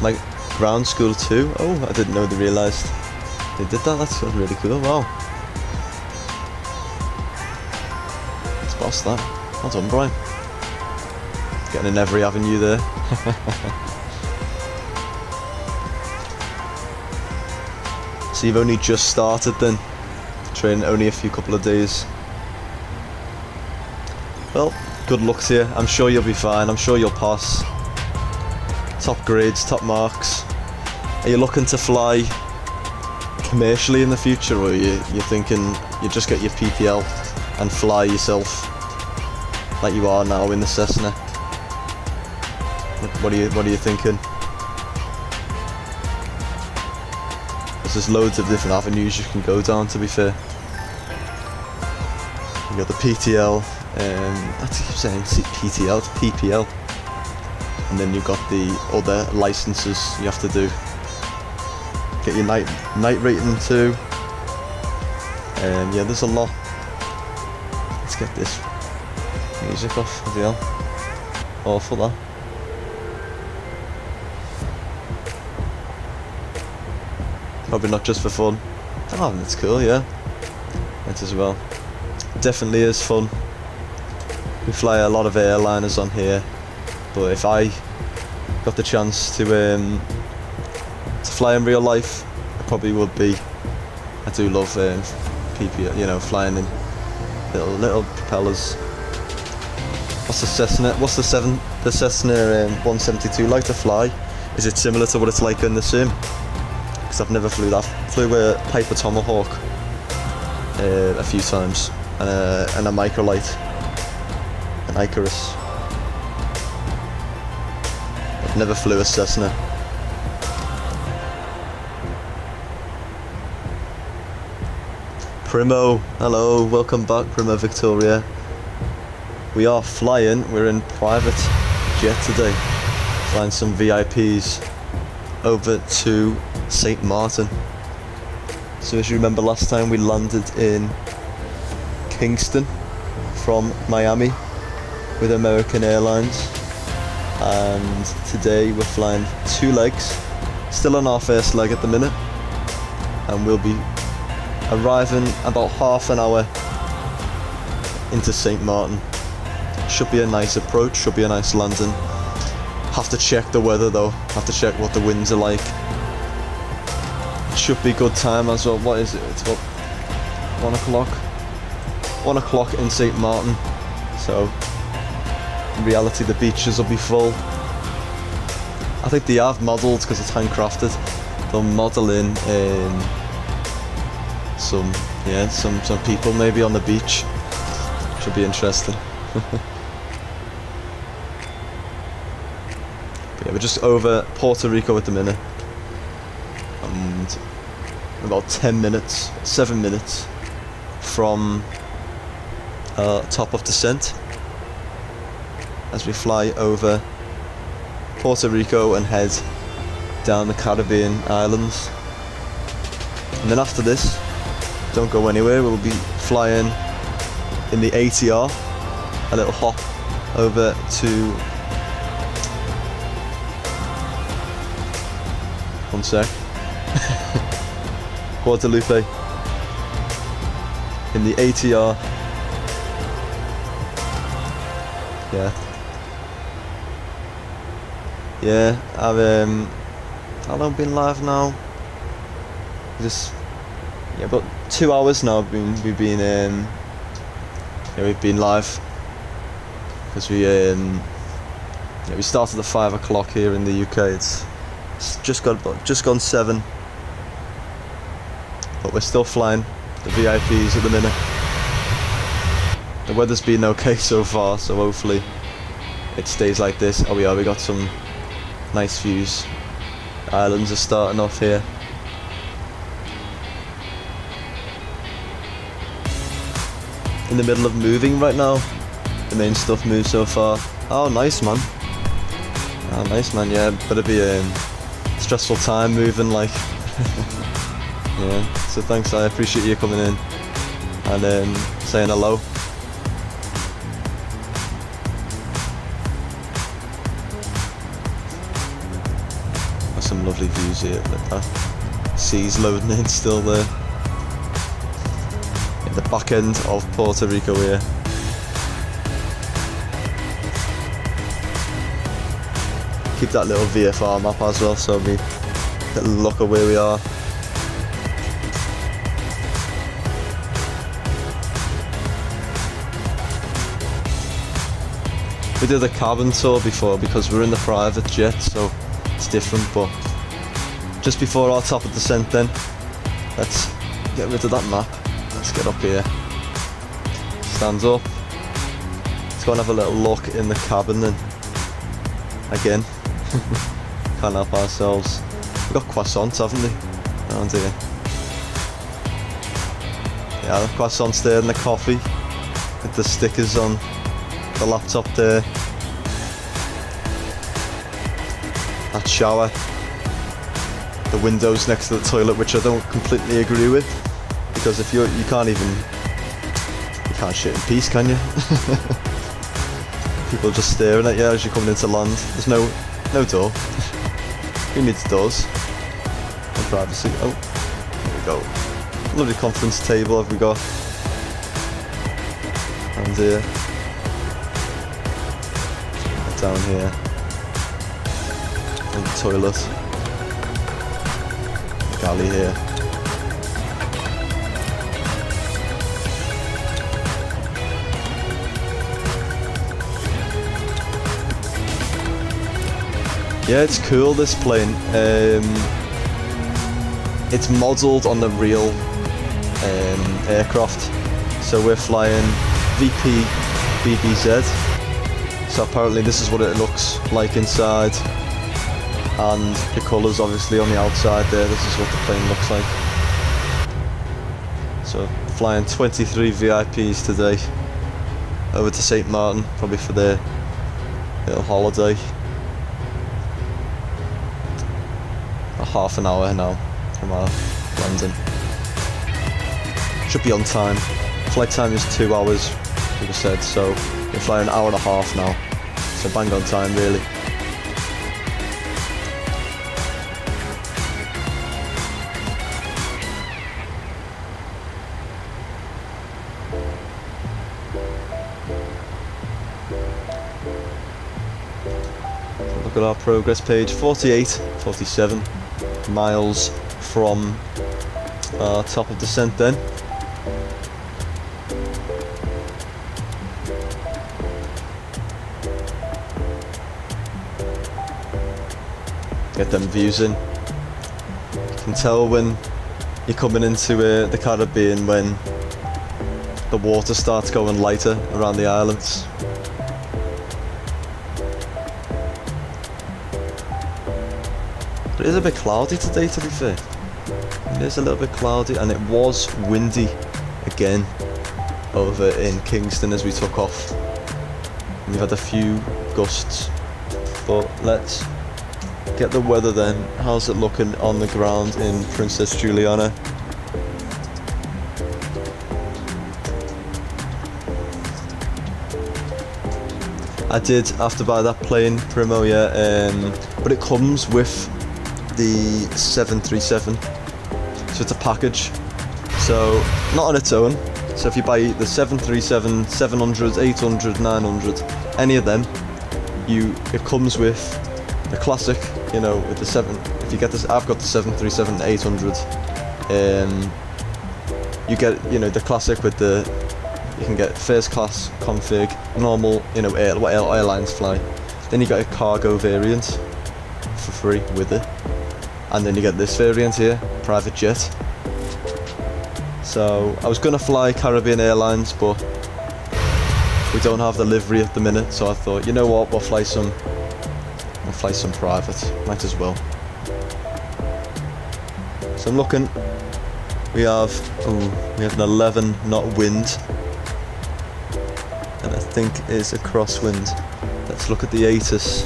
my ground school too. Oh, I didn't know they realised they did that. That's really cool. Wow. Let's boss that. Well done, Brian. Getting in every avenue there. So you've only just started then, training only a couple of days. Well, good luck to you. I'm sure you'll be fine. I'm sure you'll pass. Top grades, top marks. Are you looking to fly commercially in the future, or you're thinking you just get your PPL and fly yourself like you are now in the Cessna? What are you thinking? There's loads of different avenues you can go down, to be fair. You got the PTL, I keep saying PTL, it's PPL. And then you've got the other licenses you have to do. Get your night rating too. Yeah, there's a lot. Let's get this music off as well. Awful that. Probably not just for fun. Oh, that's cool, yeah. It as well. Definitely is fun. We fly a lot of airliners on here, but if I got the chance to fly in real life, I probably would be. I do love PPL, you know, flying in little propellers. What's the Cessna? What's the Cessna 172 like to fly? Is it similar to what it's like in the sim? Because I've never flew that. Flew a Piper Tomahawk a few times, and a microlight, an Icarus. I've never flew a Cessna. Primo, hello, welcome back, Primo Victoria. We are flying, we're in private jet today, flying some VIPs over to St. Maarten. So as you remember, last time we landed in Kingston from Miami with American Airlines, and today we're flying 2 legs, still on our first leg at the minute, and we'll be arriving about half an hour into St. Maarten. Should be a nice approach, should be a nice landing. Have to check the weather though, have to check what the winds are like. Should be good time as well. What is it? It's about 1 o'clock. 1 o'clock in St. Maarten. So in reality the beaches will be full. I think they have modelled, because it's handcrafted, they'll model in some people maybe on the beach. Should be interesting. But yeah, we're just over Puerto Rico at the minute, and about 7 minutes from top of the Sint as we fly over Puerto Rico and head down the Caribbean islands. And then after this, don't go anywhere, we'll be flying in the ATR, a little hop over to, one sec, Guadeloupe, in the ATR. Yeah, I've how long been live now? About 2 hours now. We've been live because we started at 5 o'clock here in the UK. It's just gone 7, but we're still flying the VIPs at the minute. The weather's been okay so far, so hopefully it stays like this. Oh yeah, we got some nice views. Islands are starting off here. In the middle of moving right now. The main stuff moves so far. Oh, nice man. Oh, nice man. Yeah, better be a stressful time moving, like. Yeah. So thanks. I appreciate you coming in and saying hello. Some lovely views here. Look at that. Sea's loading in still there. At the back end of Puerto Rico here. Keep that little VFR map as well, so we get a look at where we are. We did a cabin tour before because we're in the private jet, so it's different, but just before our top of the Sint then, let's get rid of that map. Let's get up here. Stand up. Let's go and have a little look in the cabin then. Again. Can't help ourselves. We've got croissants, haven't we? Around here. Yeah, the croissants there and the coffee. With the stickers on the laptop there. That shower, the windows next to the toilet, which I don't completely agree with, because if you can't shit in peace, can you? People just staring at you as you're coming into land. There's no door. Who needs doors? And privacy. Oh, there we go. Lovely conference table have we got. And here, down here. And the toilet. Galley here. Yeah, it's cool, this plane. It's modelled on the real aircraft. So we're flying VP BBZ. So apparently this is what it looks like inside. And the colours obviously on the outside there, this is what the plane looks like. So flying 23 VIPs today over to St. Maarten, probably for their little holiday. A half an hour now from our landing. Should be on time. Flight time is 2 hours, people said, so we're flying an hour and a half now. So bang on time really. Look at our progress page, 47 miles from top of the Sint then. Get them views in. You can tell when you're coming into the Caribbean when the water starts going lighter around the islands. But it is a bit cloudy today, to be fair. It is a little bit cloudy, and it was windy again over in Kingston as we took off. And we've had a few gusts. But let's get the weather then. How's it looking on the ground in Princess Juliana? I did have to buy that plane, Primo, yeah, but it comes with the 737, so it's a package, so not on its own. So if you buy the 737, 700, 800, 900, any of them, it comes with the classic, you know, with the 7, if you get this, I've got the 737 800, you get, you know, the classic with the, you can get first class config, normal, you know, what airlines fly, then you get a cargo variant for free with it, and then you get this variant here, private jet. So I was gonna fly Caribbean Airlines, but we don't have the livery at the minute, so I thought, you know what, we'll fly some private, might as well. So I'm looking, we have an 11 knot wind, and I think it's a crosswind. Let's look at the ATIS.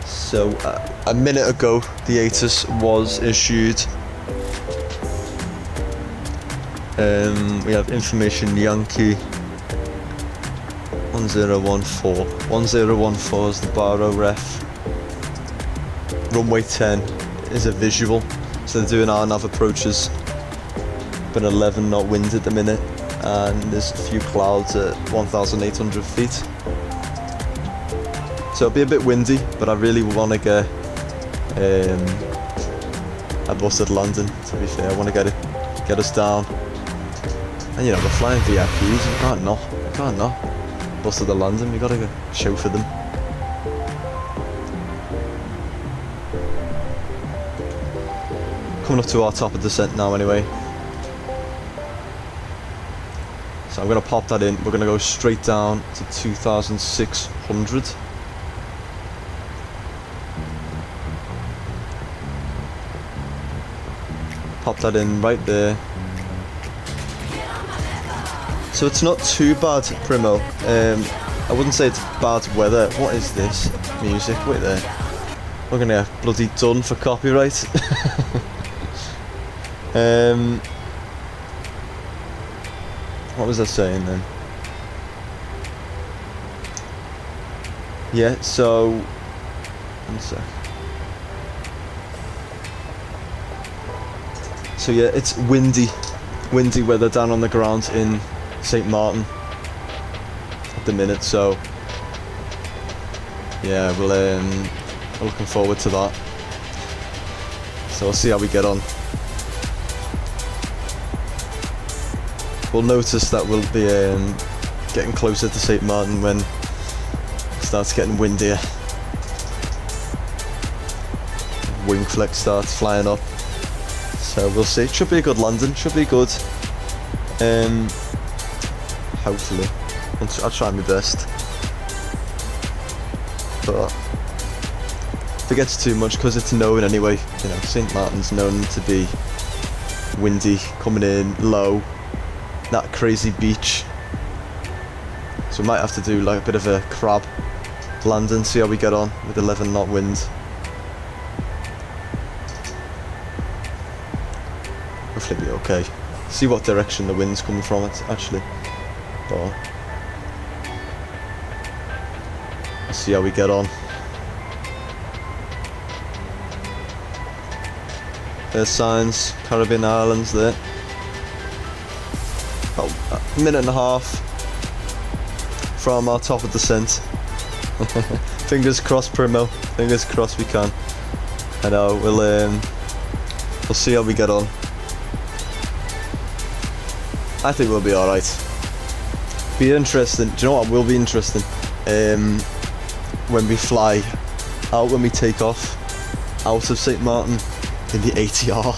So a minute ago the ATIS was issued. We have information Yankee 1014. 1014 is the Barrow ref. Runway 10 is a visual, so they're doing our nav approaches. Been 11 knot wind at the minute, and there's a few clouds at 1,800 feet. So it'll be a bit windy, but I really want to get a busted landing, to be fair. I want to get us down. And you know, we're flying VIPs, you can't not. Busted the landing, we gotta go show for them. Coming up to our top of descent now anyway. So I'm gonna pop that in, we're gonna go straight down to 2,600. Pop that in right there. So it's not too bad, Primo. I wouldn't say it's bad weather. What is this music? Wait there. We're gonna get bloody done for copyright. What was I saying then? Yeah, so one sec. So yeah, it's windy weather down on the ground in St. Maarten at the minute, so yeah, we're looking forward to that. So we'll see how we get on. We'll notice that we'll be getting closer to St. Maarten when it starts getting windier. Wing flex starts flying up. So we'll see. It should be a good landing. Should be good. Hopefully, I'll try my best. But if it gets too much, because it's known anyway. You know, St. Maarten's known to be windy, coming in low. That crazy beach. So we might have to do like a bit of a crab landing. See how we get on with 11 knot wind. Hopefully it'll be okay. See what direction the wind's coming from it actually. But let's see how we get on. There's signs, Caribbean Islands there. About a minute and a half from our top of the Sint. Fingers crossed, Primo. Fingers crossed we can. I know, we'll see how we get on. I think we'll be alright. Be interesting. Do you know what will be interesting? When we fly out, when we take off out of St. Maarten, in the ATR.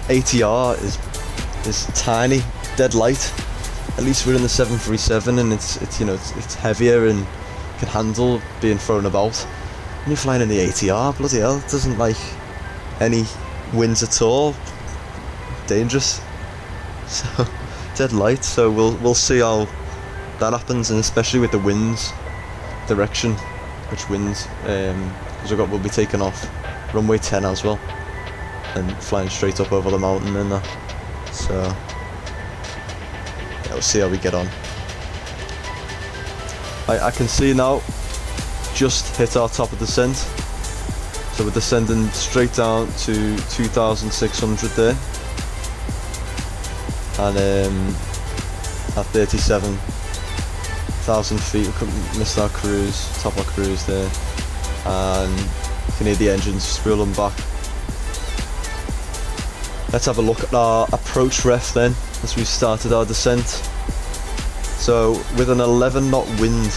ATR is tiny, dead light. At least we're in the 737, and it's you know it's heavier and can handle being thrown about. When you're flying in the ATR, bloody hell, it doesn't like any winds at all. Dangerous. So dead light. So we'll see how that happens, and especially with the winds direction, which winds, because we'll be taking off runway 10 as well, and flying straight up over the mountain and that. So yeah, we'll see how we get on. I can see now, just hit our top of descent, so we're descending straight down to 2,600 there, and at 37,000 feet we missed our cruise, top our cruise there, and you can hear the engines spooling back. Let's have a look at our approach ref then, as we started our descent. So with an 11 knot wind,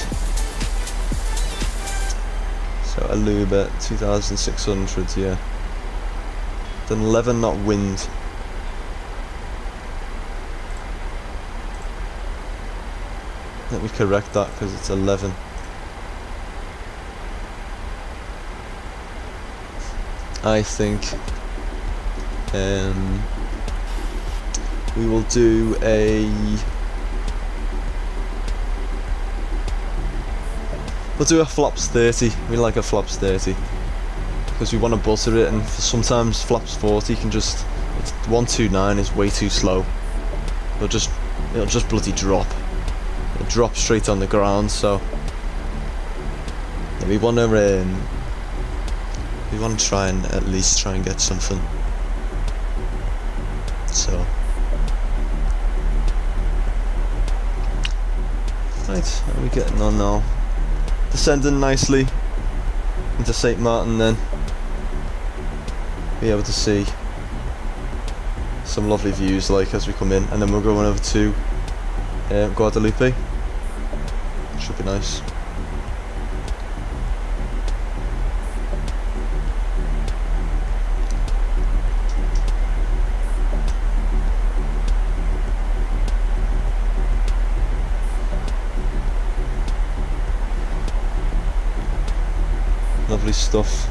so Aluba 2,600, yeah, with an 11 knot wind. Let me correct that because it's 11. I think we will do a flaps 30. We like a flaps 30 because we want to butter it, and sometimes flaps 40 can just, 129 is way too slow. It'll just bloody drop. It'll drop straight on the ground. So yeah, we want to try and at least try and get something. So right, how are we getting on now? Descending nicely into St. Maarten, then be able to see some lovely views like as we come in, and then we're going over to Guadeloupe. Should be nice. Lovely stuff.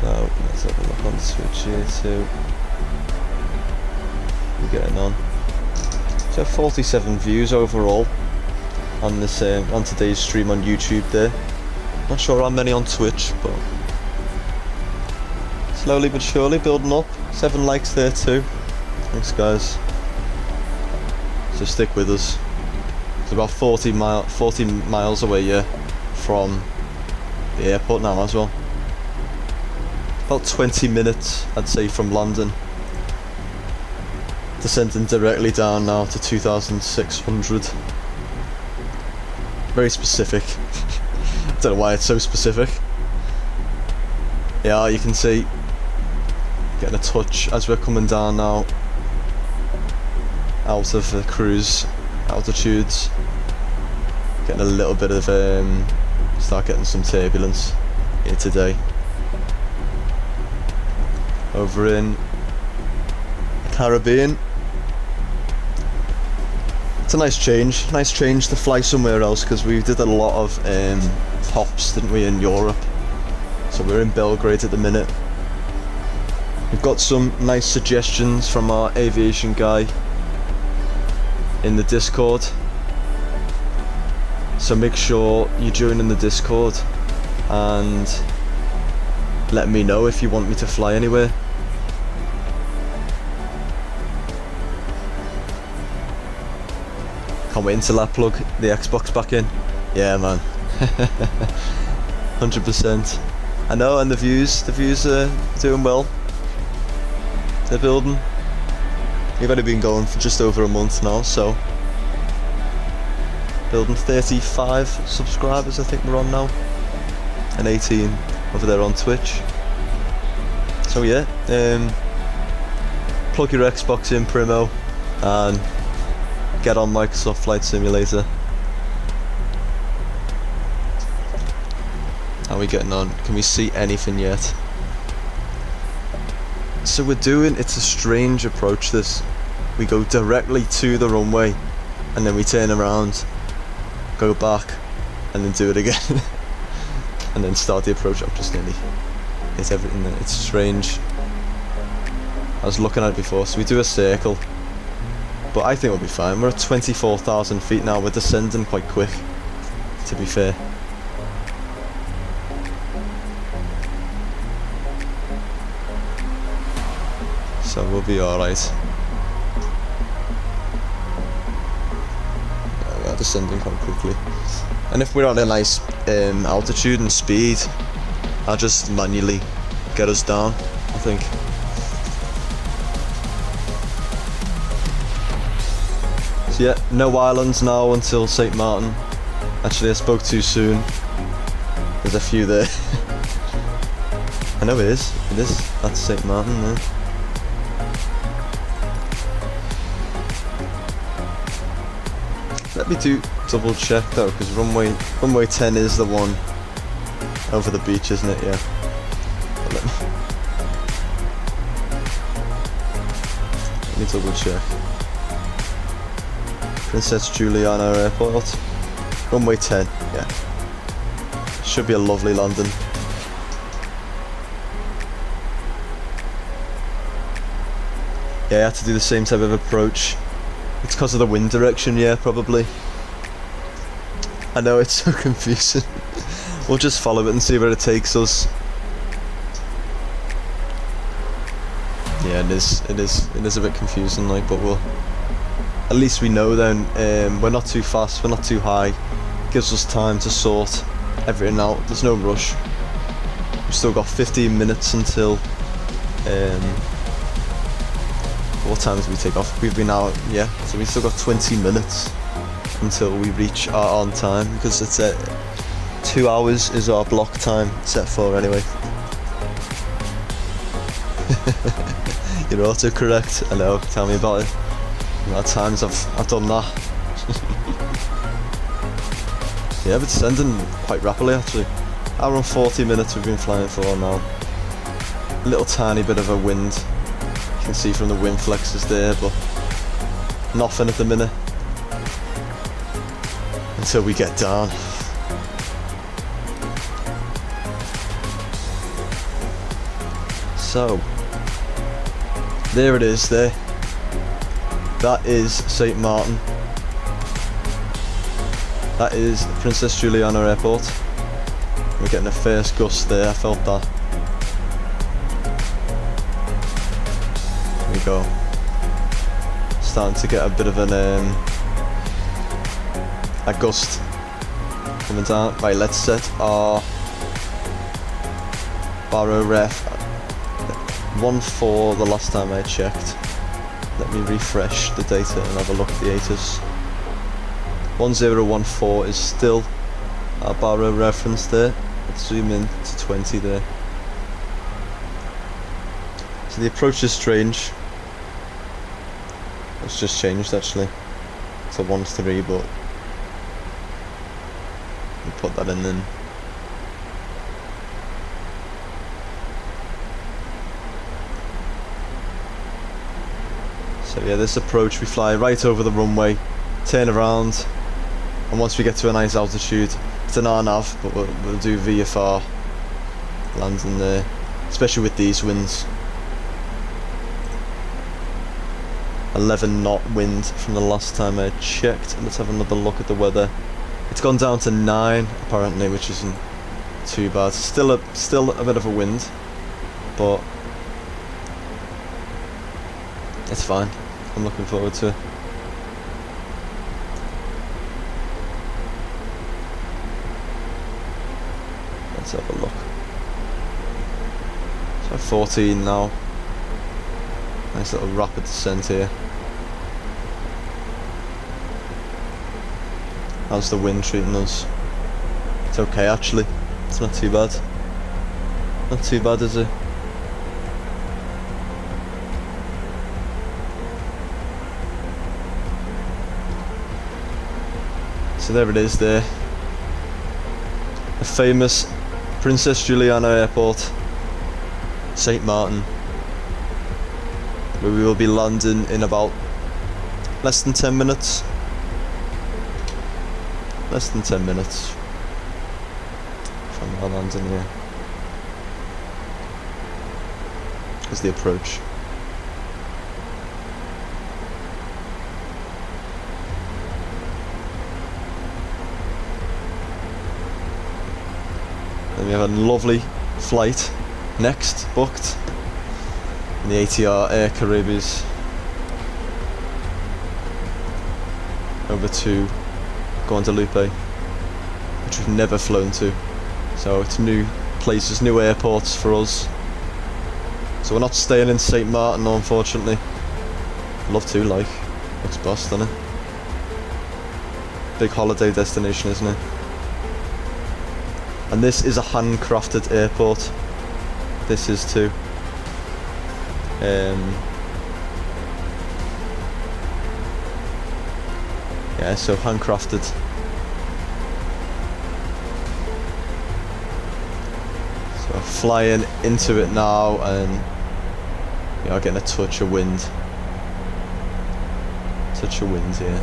So let's have a look on the switch here too. We're getting on. So 47 views overall on this on today's stream on YouTube there. Not sure how many on Twitch, but slowly but surely building up. 7 likes there too. Thanks guys. So stick with us. It's about 40 miles away, yeah, from the airport now as well. About 20 minutes I'd say from London. Descending directly down now to 2,600. Very specific. Don't know why it's so specific. Yeah, you can see getting a touch as we're coming down now out of the cruise altitudes. Getting a little bit of start getting some turbulence here today. Over in the Caribbean. It's a nice change to fly somewhere else, because we did a lot of HOPS, didn't we, in Europe. So we're in Belgrade at the minute. We've got some nice suggestions from our aviation guy in the Discord. So make sure you join in the Discord and let me know if you want me to fly anywhere. Can't wait until I plug the Xbox back in. Yeah, man. 100%. I know, and the views are doing well. They're building. We've only been going for just over a month now, so building 35 subscribers I think we're on now, and 18 over there on Twitch. So yeah, plug your Xbox in, Primo, and get on Microsoft Flight Simulator. How are we getting on? Can we see anything yet? So it's a strange approach this. We go directly to the runway and then we turn around, go back and then do it again and then start the approach up just nearly. It's everything, it's strange. I was looking at it before, so we do a circle. But I think we'll be fine. We're at 24,000 feet now, we're descending quite quick, to be fair. So we'll be alright. We are descending quite quickly. And if we're at a nice altitude and speed, I'll just manually get us down, I think. So yeah, no islands now until St. Maarten. Actually, I spoke too soon. There's a few there. I know it is. That's St. Maarten there. Let me double check though, because runway 10 is the one over the beach, isn't it? Yeah. Let me double check. Princess Juliana Airport. Runway 10, yeah. Should be a lovely landing. Yeah, I had to do the same type of approach. It's because of the wind direction, yeah, probably. I know, it's so confusing. We'll just follow it and see where it takes us. Yeah, it is a bit confusing, like, but we'll... At least we know then, we're not too fast, we're not too high. Gives us time to sort everything out, there's no rush. We've still got 15 minutes until... what time did we take off? We've been out, yeah, so we've still got 20 minutes until we reach our on time, because it's 2 hours is our block time set for anyway. You're autocorrect, I know, tell me about it. The amount of times I've done that. Yeah, but descending quite rapidly actually. Hour and 40 minutes we've been flying for now. A little tiny bit of a wind. You can see from the wind flexes there, but nothing at the minute. Until we get down. So, there it is there. That is St. Maarten. That is Princess Juliana Airport. We're getting a first gust there, I felt that. There we go. Starting to get a bit of an a gust coming down. Right, let's set our baro ref 1.4 the last time I checked. Let me refresh the data and have a look at the ATRs. 1014 is still our baro reference there. Let's zoom in to 20 there. So the approach is strange. It's just changed actually to 1.3, but we'll put that in then. So yeah, this approach we fly right over the runway, turn around, and once we get to a nice altitude, it's an RNAV, but we'll do VFR landing there, especially with these winds. 11 knot wind from the last time I checked. Let's have another look at the weather. It's gone down to 9 apparently, which isn't too bad. Still a bit of a wind, but it's fine. I'm looking forward to it. Let's have a look. So 14 now. Nice little rapid descent here. How's the wind treating us? It's okay actually. It's not too bad. Not too bad, is it? So there it is there. The famous Princess Juliana Airport, St. Maarten. where we will be landing in about less than 10 minutes. Less than 10 minutes from our landing here. Is the approach. Then we have a lovely flight next booked in the ATR Air Caraibes over to Guadeloupe, which we've never flown to. So it's new places, new airports for us. So we're not staying in St. Maarten, unfortunately. Love to, like. Looks boss, doesn't it? Big holiday destination, isn't it? And this is a handcrafted airport. This is too. Yeah, so handcrafted. So flying into it now, and we are getting a touch of wind. Touch of wind here.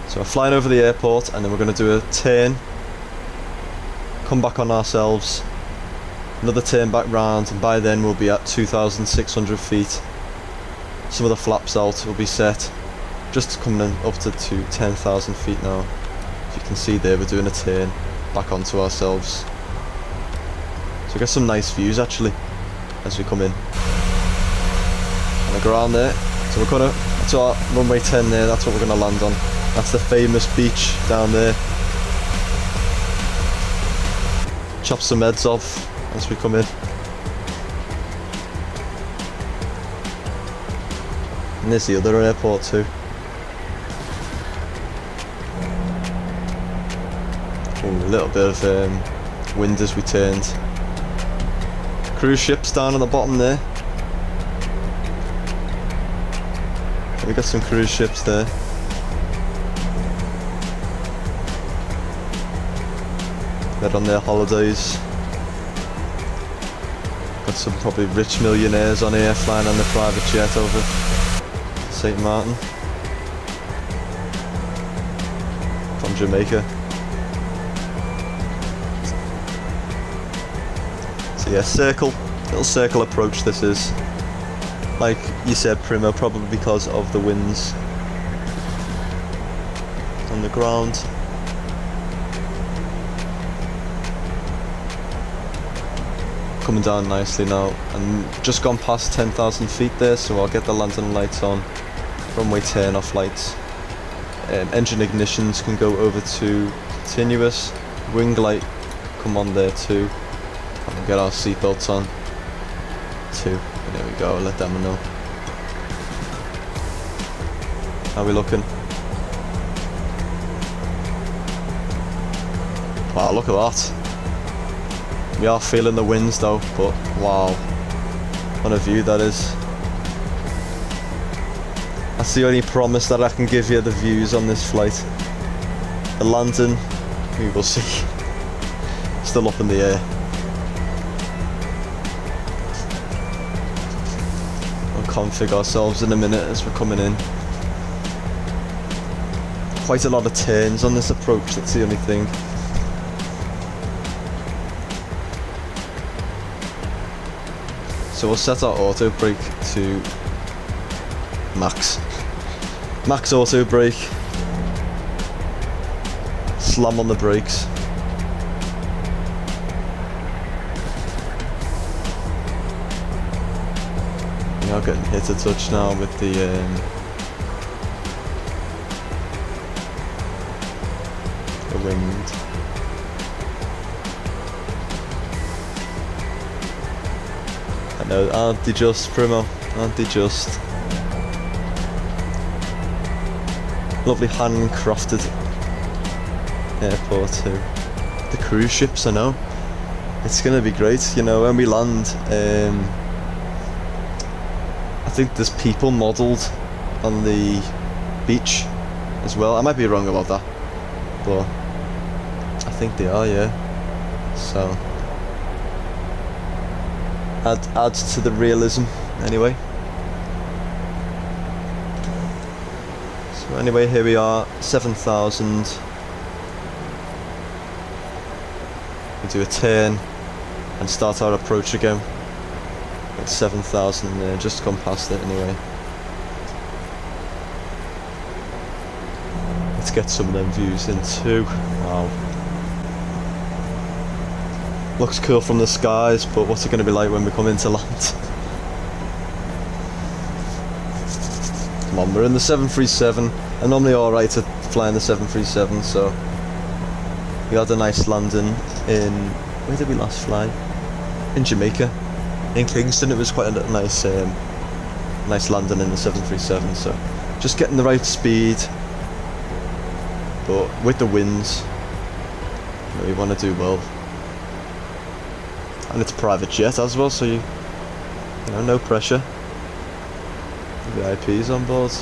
So we're flying over the airport, and then we're going to do a turn. Come back on ourselves. Another turn back round, and by then we'll be at 2,600 feet. Some of the flaps out will be set. Just coming in up to 10,000 feet now. As you can see there, we're doing a turn back onto ourselves. So we get some nice views actually as we come in. On the ground there. So we're gonna, that's our runway 10 there, that's what we're gonna land on. That's the famous beach down there. Chop some heads off as we come in. And there's the other airport too. Ooh, a little bit of wind as we turned. Cruise ships down on the bottom there. We got some cruise ships there. They're on their holidays. Got some probably rich millionaires on here flying on the private jet over St. Maarten from Jamaica. So yeah, little circle approach this is. Like you said, Primo, probably because of the winds on the ground. Coming down nicely now, and just gone past 10,000 feet there, so I'll get the landing lights on. Runway 10 off lights. Engine ignitions can go over to continuous. Wing light come on there too. And we'll get our seatbelts on too. And there we go, let them know. How are we looking? Wow, look at that. We are feeling the winds though, but wow, what a view that is. That's the only promise that I can give you, the views on this flight. The landing, we will see. Still up in the air. We'll config ourselves in a minute as we're coming in. Quite a lot of turns on this approach, that's the only thing. So we'll set our auto brake to max. Max auto brake. Slam on the brakes. We are getting hit a touch now with the wind. I know, aren't they just, Primo? Aren't they just? Lovely handcrafted airport too. The cruise ships, I know. It's gonna be great, you know, when we land. I think there's people modelled on the beach as well. I might be wrong about that, but I think they are, yeah. So adds to the realism anyway. So anyway, here we are, 7,000. We do a turn and start our approach again. Got 7,000 there, just gone past it anyway. Let's get some of them views in too. Wow. Looks cool from the skies, but what's it going to be like when we come into land? Come on, we're in the 737. I'm normally alright at flying the 737, so we had a nice landing in, where did we last fly? In Jamaica, in Kingston. It was quite a nice landing in the 737, so just getting the right speed, but with the winds, we want to do well. And it's a private jet as well, so you know, no pressure. VIPs on board.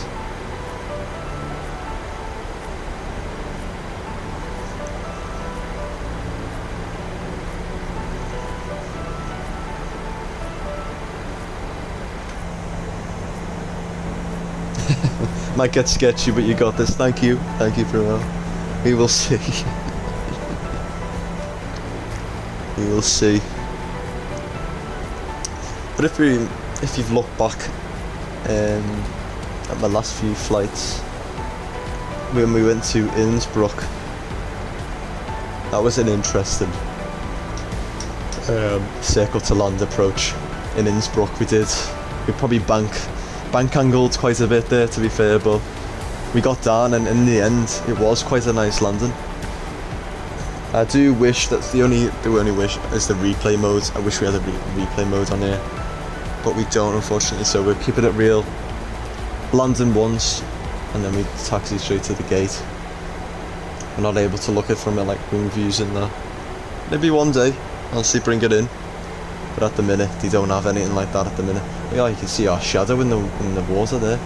Might get sketchy, but you got this. Thank you for that. We will see. We will see. But if you've looked back at my last few flights, when we went to Innsbruck, that was an interesting circle to land approach. In Innsbruck we probably bank angled quite a bit there, to be fair, but we got down, and in the end it was quite a nice landing. I do wish that's the only wish is the replay mode. I wish we had a replay mode on here, but we don't, unfortunately, so we're keeping it real. Landing once and then we taxi straight to the gate. We're not able to look at from like wing views in there. Maybe one day I'll see bring it in, but at the minute they don't have anything like that at the minute. Yeah, you can see our shadow in the water there.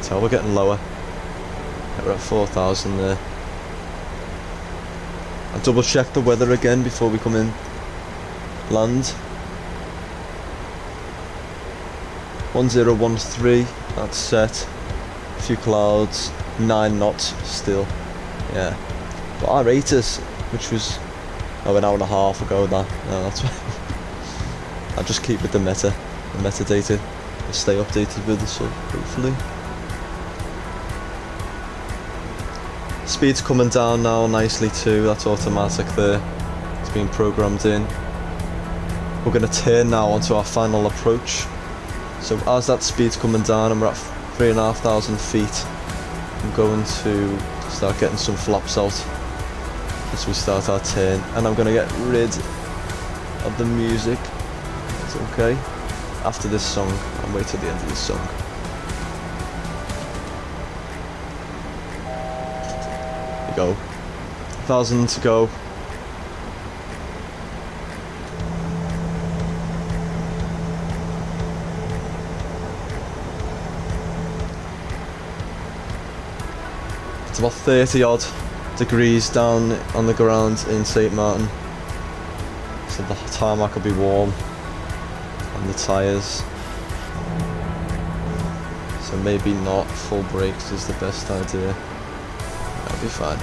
So we're getting lower. We're at 4,000 there. I'll double check the weather again before we come in land. 1013, that's set. A few clouds, 9 knots still. Yeah. But our ATRs, which was an hour and a half ago, that's I'll just keep with the metadata. I'll stay updated with this, hopefully. Speed's coming down now nicely too, that's automatic there. It's been programmed in. We're going to turn now onto our final approach. So as that speed's coming down and we're at 3,500 feet, I'm going to start getting some flaps out as we start our turn. And I'm going to get rid of the music. It's okay. After this song, I'll wait till the end of this song. There you go. 1,000 to go. It's about 30 odd degrees down on the ground in St. Maarten, so the tarmac will be warm and the tyres, so maybe not full brakes is the best idea. That'll be fine.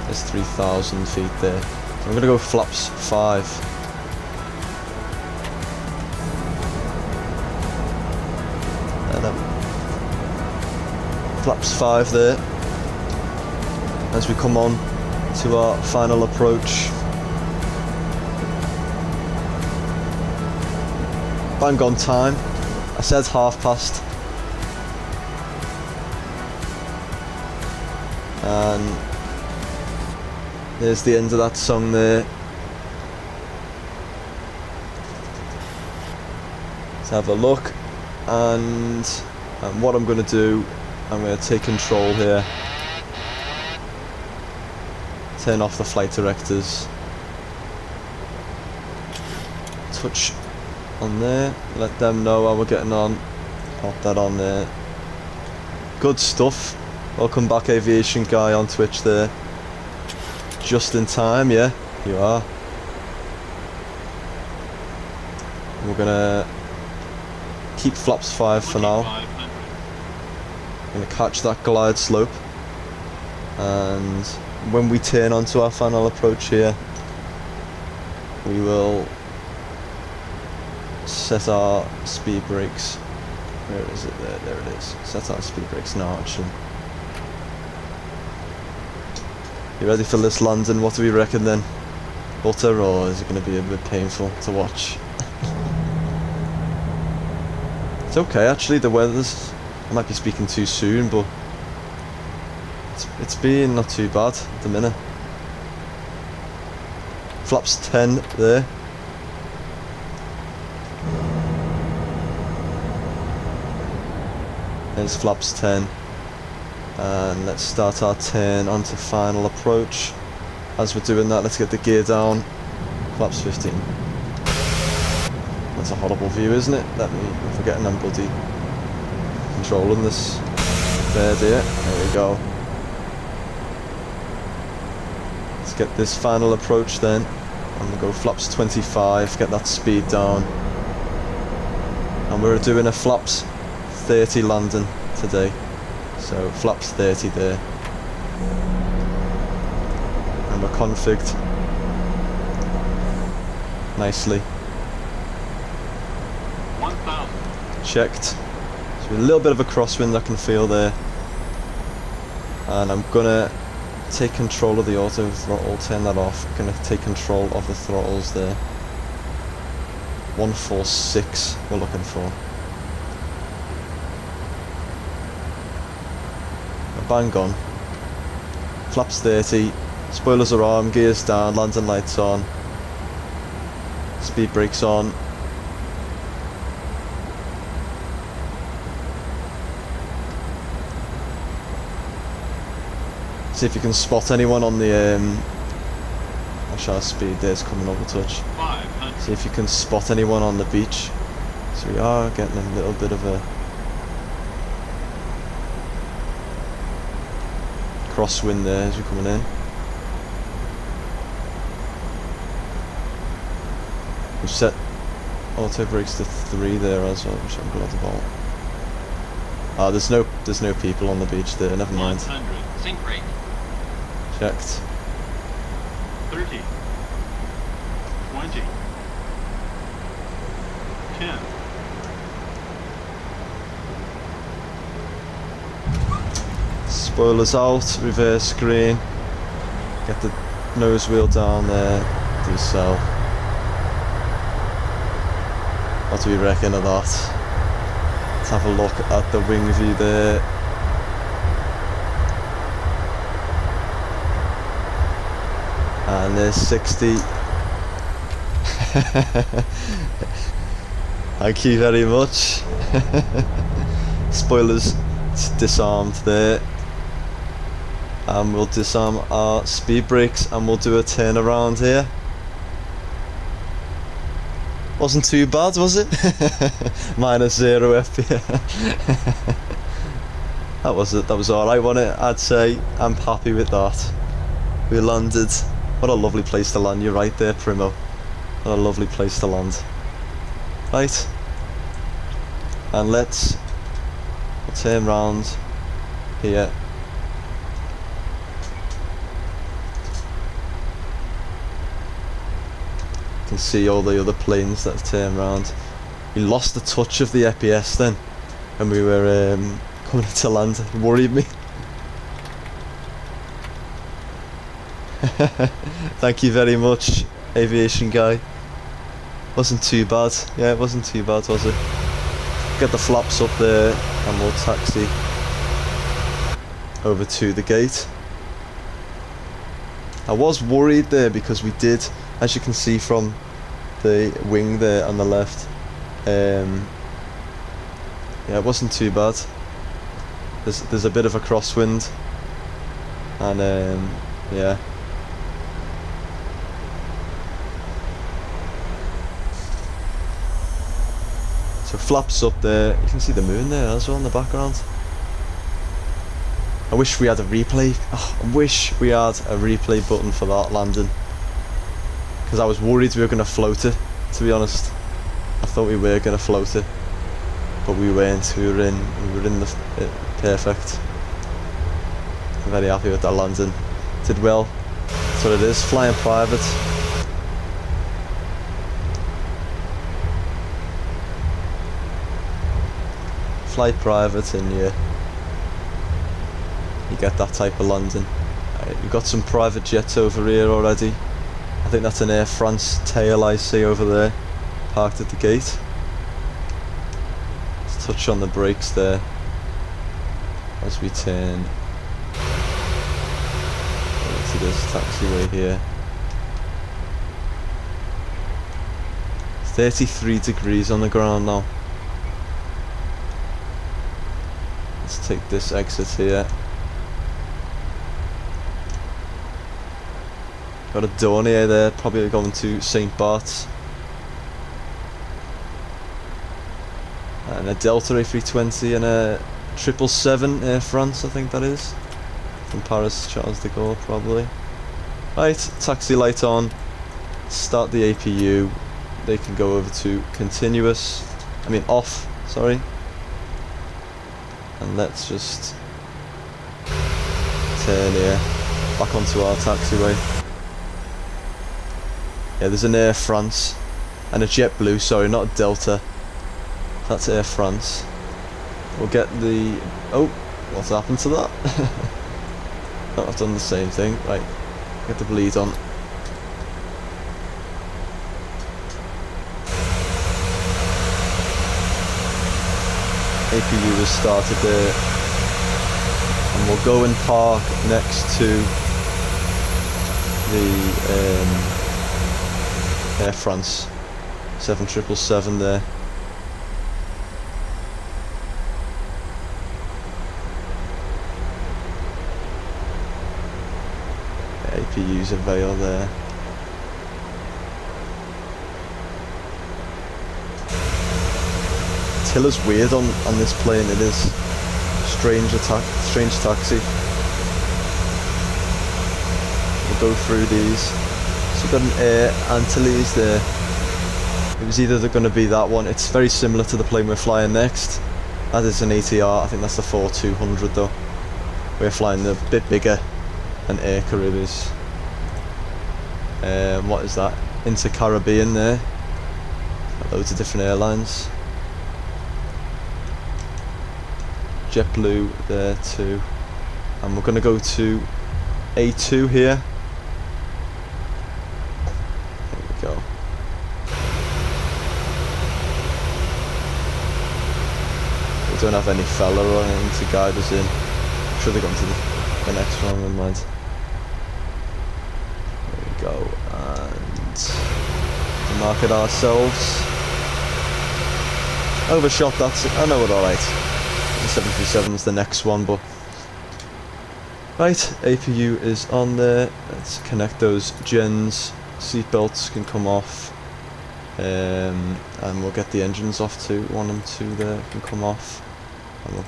There's 3,000 feet there, so I'm going to go flaps 5. Flaps 5 there as we come on to our final approach. Bang on time. I said past. And there's the end of that song there. Let's have a look. And what I'm going to do, I'm going to take control here. Turn off the flight directors. Touch on there. Let them know how we're getting on. Pop that on there. Good stuff. Welcome back, aviation guy on Twitch there. Just in time, yeah, you are. We're gonna keep flaps 5 for now. Gonna catch that glide slope, and when we turn onto our final approach here, we will set our speed brakes. Where is it? There it is. Set our speed brakes now, actually. You ready for this landing? What do we reckon then? Butter, or is it going to be a bit painful to watch? It's okay, actually. The weather's... I might be speaking too soon, but it's been not too bad at the minute. Flaps 10 there. There's flaps 10. And let's start our turn onto final approach. As we're doing that, let's get the gear down. Flaps 15. That's a horrible view, isn't it? I'm forgetting I'm bloody controlling this there, dear. There we go. Let's get this final approach then. I'm gonna go flaps 25, get that speed down. And we're doing a flaps 30 landing today. So flaps 30 there. And we're configured nicely. 1,000. Checked. So a little bit of a crosswind I can feel there. And I'm gonna take control of the auto throttle, turn that off. I'm gonna take control of the throttles there. 146 we're looking for. Bang on. Flaps 30. Spoilers are on, gears down, landing lights on. Speed brakes on. See if you can spot anyone on the our speed there's coming over touch. 500. See if you can spot anyone on the beach. So we are getting a little bit of a crosswind there as we're coming in. We've set auto brakes to 3 there as well, which I'm glad about. Ah, there's no people on the beach there, never mind. 100. Sink rate. Checked. 30. 20. 10. Spoilers out, reverse screen. Get the nose wheel down there. Decel. What do we reckon of that? Let's have a look at the wing view there. And there's 60. Thank you very much. Spoilers disarmed there. And we'll disarm our speed brakes and we'll do a turnaround here. Wasn't too bad, was it? -0 FPS. That was alright, wasn't it? I'd say I'm happy with that. We landed. What a lovely place to land. You're right there, Primo. What a lovely place to land. Right. And we'll turn round here. You can see all the other planes that turn round. We lost the touch of the FPS then when we were coming to land. It worried me. Thank you very much, aviation guy. Wasn't too bad. Yeah, it wasn't too bad, was it? Get the flaps up there and we'll taxi over to the gate. I was worried there because we did, as you can see from the wing there on the left, yeah, it wasn't too bad. There's a bit of a crosswind, and yeah. So flaps up there. You can see the moon there as well in the background. I wish we had a replay. Oh, I wish we had a replay button for that landing, because I was worried we were going to float it, to be honest. I thought we were going to float it. but we weren't. We were in the perfect. I'm very happy with that landing. Did well. That's what it is. Flying private. Fly private, and you get that type of landing. You've got some private jets over here already. I think that's an Air France tail I see over there, parked at the gate. Let's touch on the brakes there as we turn into this taxiway here. 33 degrees on the ground now. Let's take this exit here. Got a Dornier there, probably going to St. Bart's. And a Delta A320 and a 777 Air France, I think that is. From Paris, Charles de Gaulle, probably. Right, taxi light on. Start the APU. They can go over to continuous. Off, sorry. And let's just turn here, back onto our taxiway. Yeah, there's an Air France and a JetBlue, sorry, not a Delta. That's Air France. We'll get the... Oh, what's happened to that? No, I've done the same thing. Right, get the bleed on. APU has started there. And we'll go and park next to the... Air France 7777 there. APU's a veil there. Tiller's weird on this plane. It is strange taxi. We'll go through these. So we've got an Air Antilles there. It was either going to be that one. It's very similar to the plane we're flying next. That is an ATR. I think that's the 4200 though. We're flying the bit bigger than Air Caraibes. What is that? Into Caribbean there. Loads of different airlines. JetBlue there too. And we're going to go to A2 here. Go. We don't have any fella or anything to guide us in. I'm sure they're going to the next one, never mind. There we go, and to mark it ourselves. Overshot that, I know we're alright. The 737 is the next one, but... Right, APU is on there. Let's connect those gens. Seatbelts can come off, and we'll get the engines off too. 1 and 2 there can come off, and we'll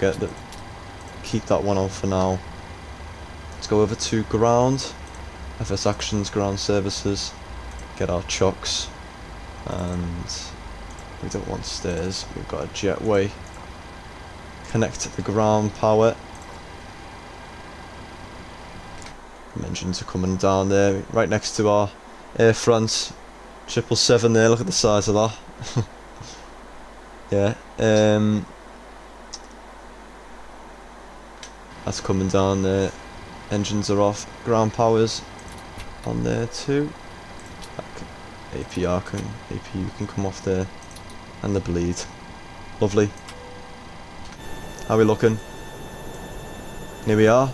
keep that one on for now. Let's go over to ground, FS Actions ground services, get our chocks, and we don't want stairs, we've got a jetway. Connect the ground power. Engines are coming down there, right next to our Air France 777 there. Look at the size of that. Yeah, that's coming down there. Engines are off. Ground power's on there too. APU can come off there, and the bleed. Lovely. How are we looking? Here we are.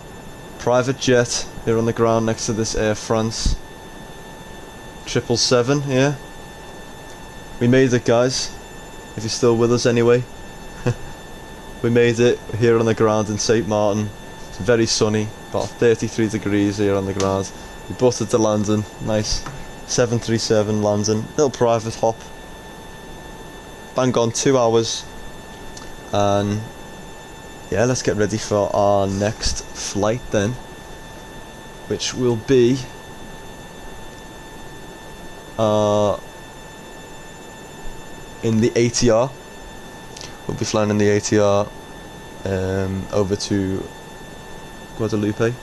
Private jet here on the ground next to this Air France 777 here. We made it, guys. If you're still with us anyway. We made it here on the ground in St. Maarten. It's very sunny, about 33 degrees here on the ground. We buttered the landing, nice 737 landing, little private hop. Bang on 2 hours. And yeah, let's get ready for our next flight then, which will be in the ATR. We'll be flying in the ATR over to Guadeloupe.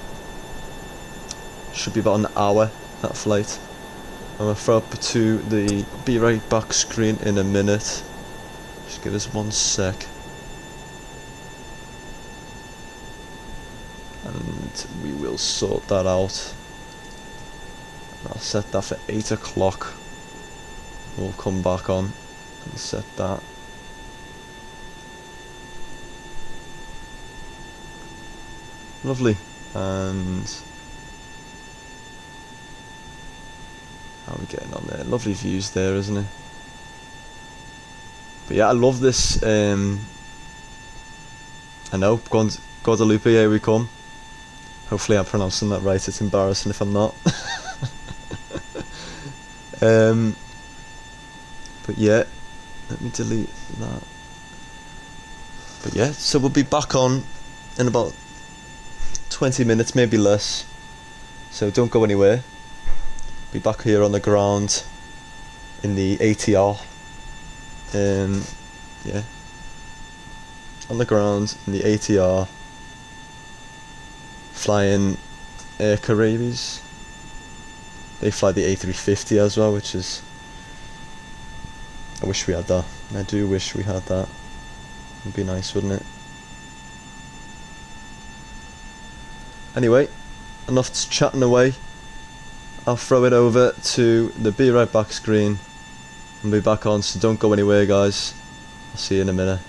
Should be about an hour, that flight. I'm going to throw up to the be right back screen in a minute. Just give us 1 sec. And we will sort that out. I'll set that for 8 o'clock. We'll come back on and set that. Lovely. And how are we getting on there? Lovely views there, isn't it? But yeah, I love this. I know, Guadeloupe, here we come. Hopefully I'm pronouncing that right. It's embarrassing if I'm not. But yeah, let me delete that. But yeah, so we'll be back on in about 20 minutes, maybe less. So don't go anywhere. Be back here on the ground in the ATR. Yeah, on the ground in the ATR, flying Air Caraibes. They fly the A350 as well, which is, I wish we had that. I do wish we had that. It'd be nice, wouldn't it? Anyway, enough chatting away. I'll throw it over to the be right back screen and be back on, so don't go anywhere, guys. I'll see you in a minute.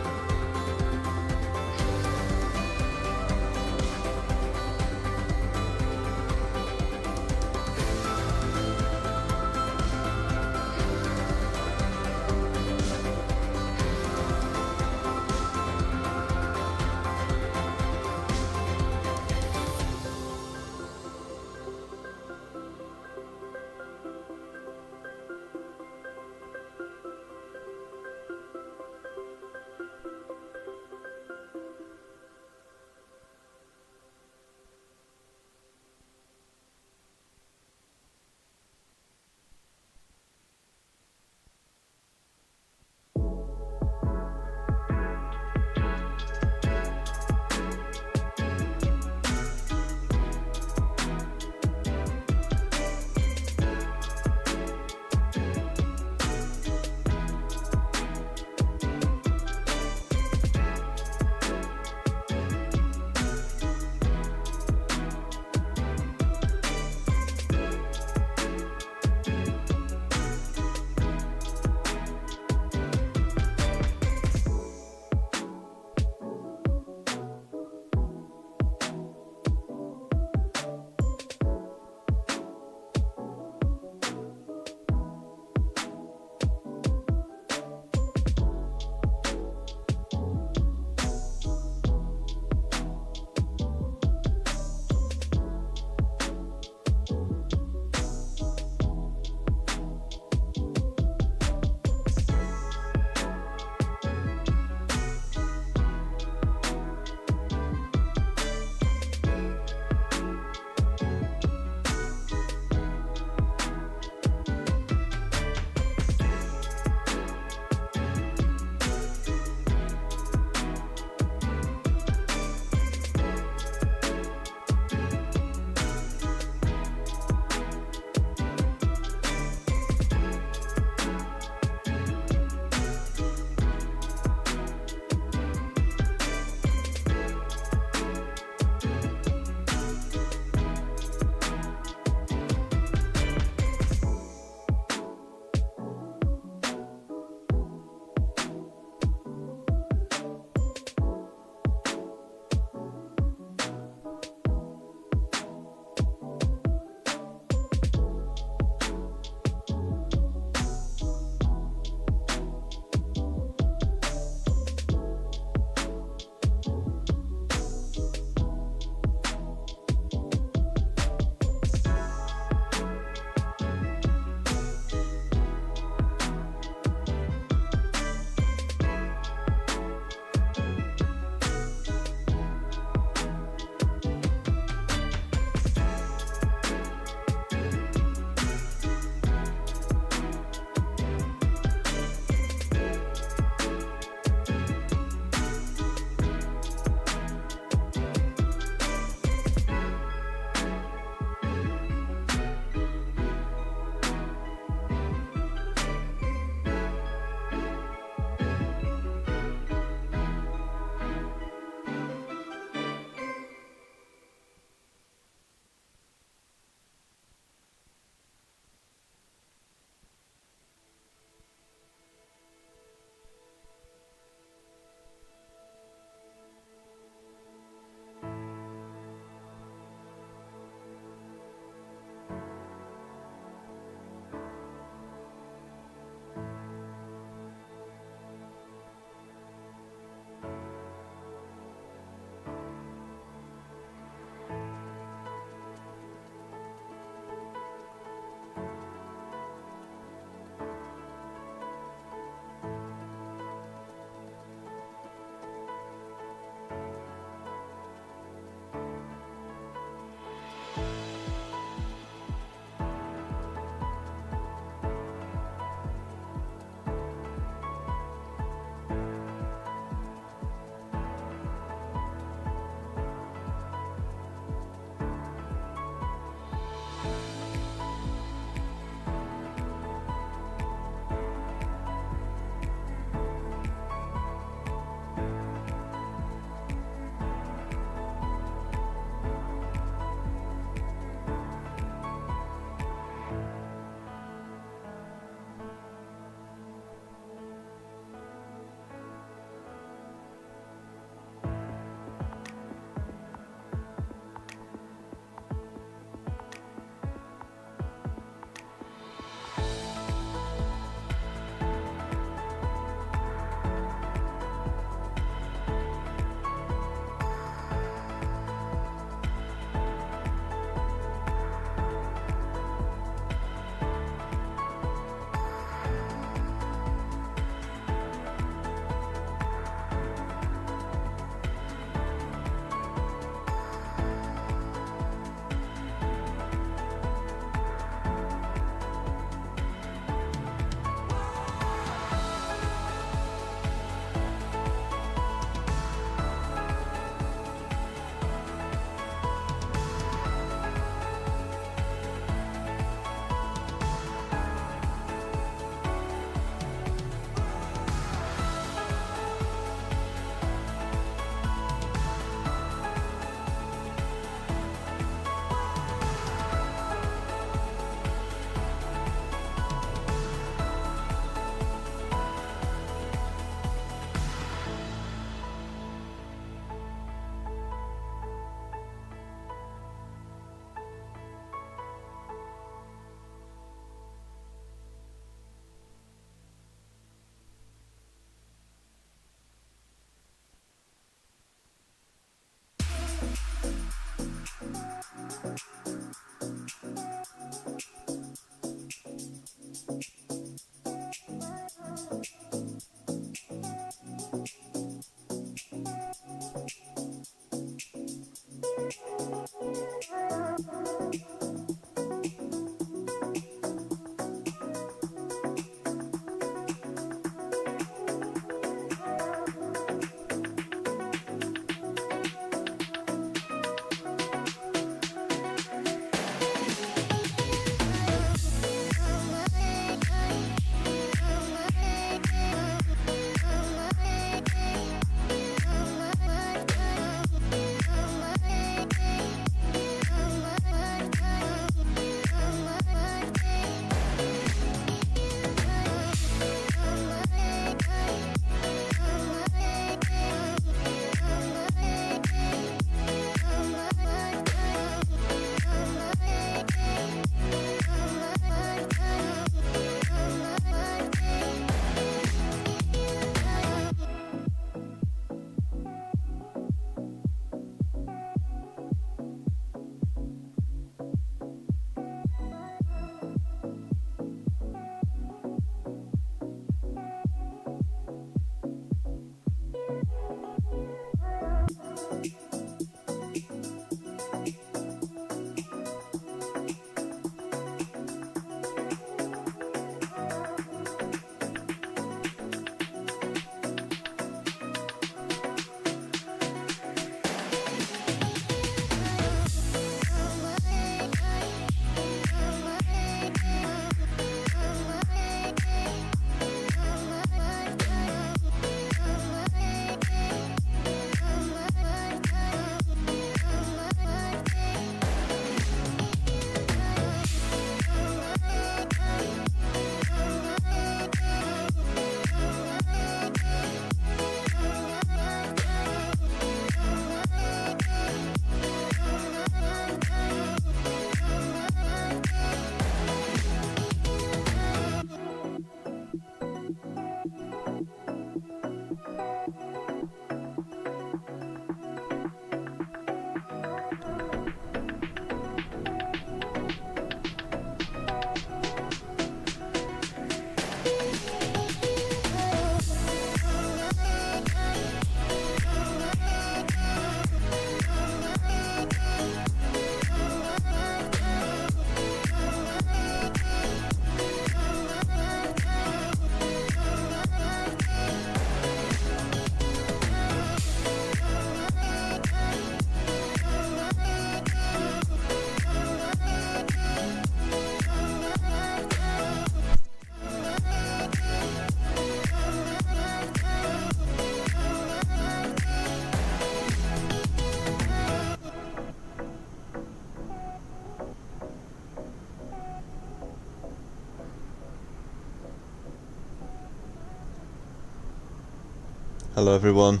Hello everyone,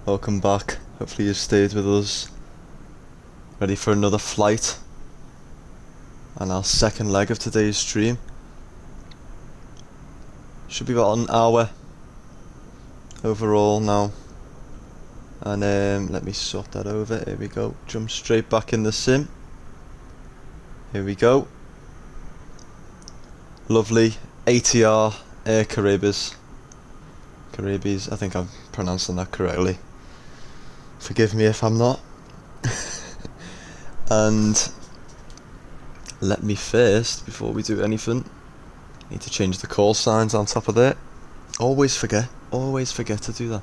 welcome back. Hopefully you stayed with us. Ready for another flight and our second leg of today's stream. Should be about an hour overall now. And let me sort that over. Here we go. Jump straight back in the sim. Here we go. Lovely ATR Air Caraibes. Caraibes, I think I'm pronouncing that correctly. Forgive me if I'm not. And let me first, before we do anything, need to change the call signs on top of that. Always forget to do that.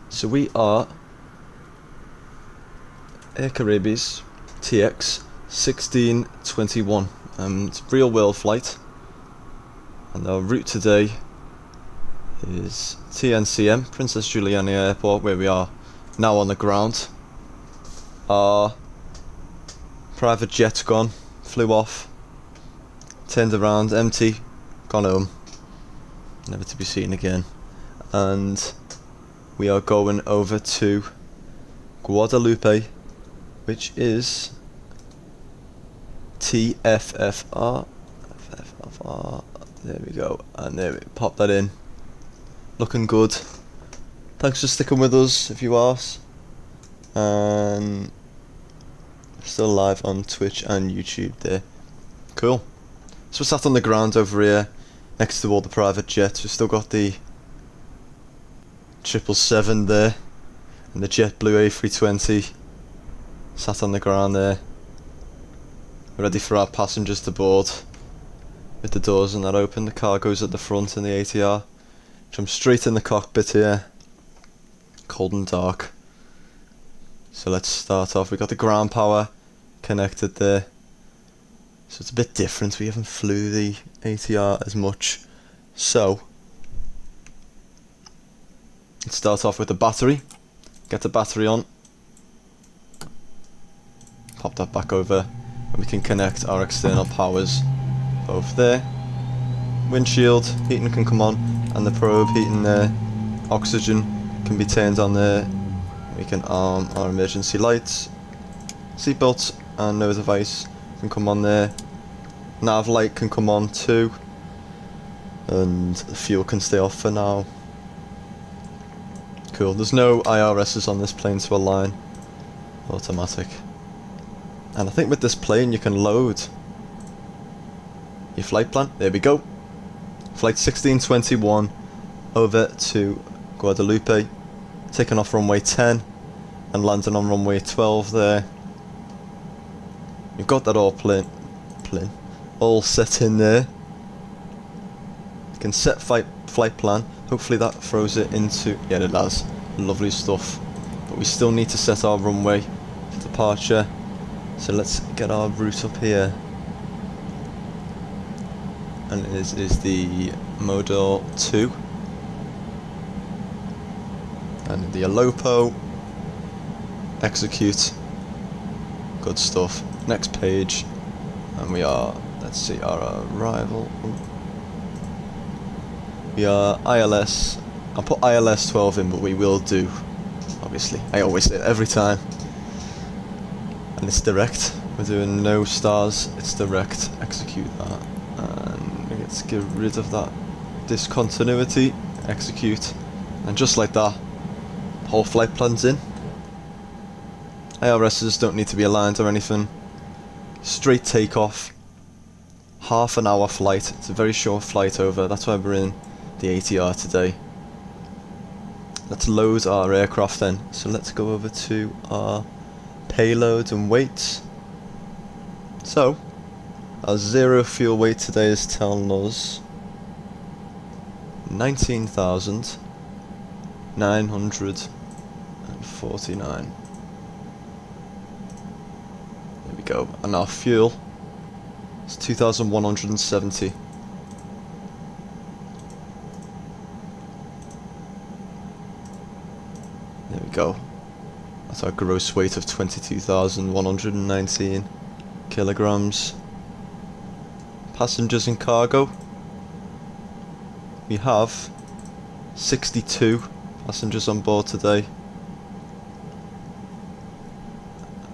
So we are Air Caraibes TX 1621. It's a real world flight. And our route today is TNCM, Princess Juliana Airport, where we are now on the ground. Our private jet's gone, flew off, turned around, empty, gone home, never to be seen again. And we are going over to Guadeloupe, which is TFFR. FFR. There we go, and there we pop that in. Looking good. Thanks for sticking with us if you are. And still live on Twitch and YouTube there. Cool. So we're sat on the ground over here next to all the private jets. We've still got the 777 there and the JetBlue A320 sat on the ground there. We're ready for our passengers to board. With the doors and that open, the cargo's at the front in the ATR. Jump straight in the cockpit here. Cold and dark. So let's start off. We've got the ground power connected there. So it's a bit different. We haven't flew the ATR as much. So let's start off with the battery. Get the battery on. Pop that back over. And we can connect our external powers. Both there. Windshield heating can come on, and the probe heating there. Oxygen can be turned on there. We can arm our emergency lights. Seatbelts and no device can come on there. Nav light can come on too. And the fuel can stay off for now. Cool. There's no IRSs on this plane to align. Automatic. And I think with this plane you can load your flight plan. There we go. Flight 1621 over to Guadeloupe, taking off runway 10 and landing on runway 12 there. You've got that all set in there. You can set flight plan. Hopefully that throws it into, yeah, it has. Lovely stuff. But we still need to set our runway for departure. So let's get our route up here. And it is the Model 2 and the Alopo. Execute. Good stuff. Next page, and we are, let's see, our arrival. We are ILS. I'll put ILS 12 in, but we will do, obviously. I always say it every time. And it's direct. We're doing no stars, it's direct. Execute that. Let's get rid of that discontinuity, execute, and just like that, whole flight plan's in. IRSs don't need to be aligned or anything. Straight takeoff, half an hour flight. It's a very short flight over, that's why we're in the ATR today. Let's load our aircraft then. So let's go over to our payload and weights. So our zero fuel weight today is telling us 19,949. There we go. And our fuel is 2,170. There we go. That's our gross weight of 22,119 kilograms. Passengers and cargo. We have 62 passengers on board today.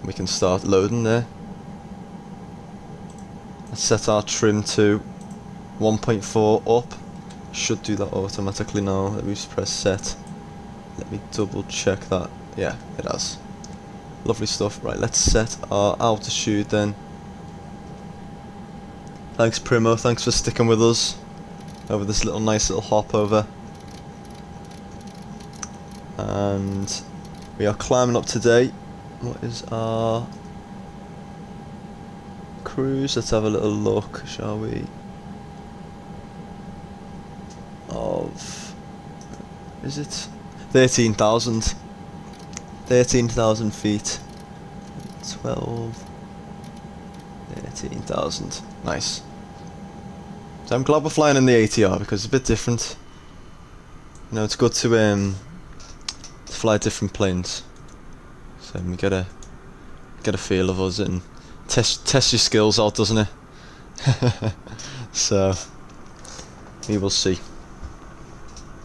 We can start loading there. Let's set our trim to 1.4 up. Should do that automatically now. Let me just press set. Let me double check that. Yeah, it has. Lovely stuff. Right, let's set our altitude then. Thanks Primo, thanks for sticking with us over this nice little hop over. And we are climbing up today. What is our cruise? Let's have a little look, shall we? Is it 13,000? 13,000 feet. 12. 13,000. Nice. So I'm glad we're flying in the ATR because it's a bit different. You know, it's good to fly different planes. So we get a feel of us and test your skills out, doesn't it? So we will see.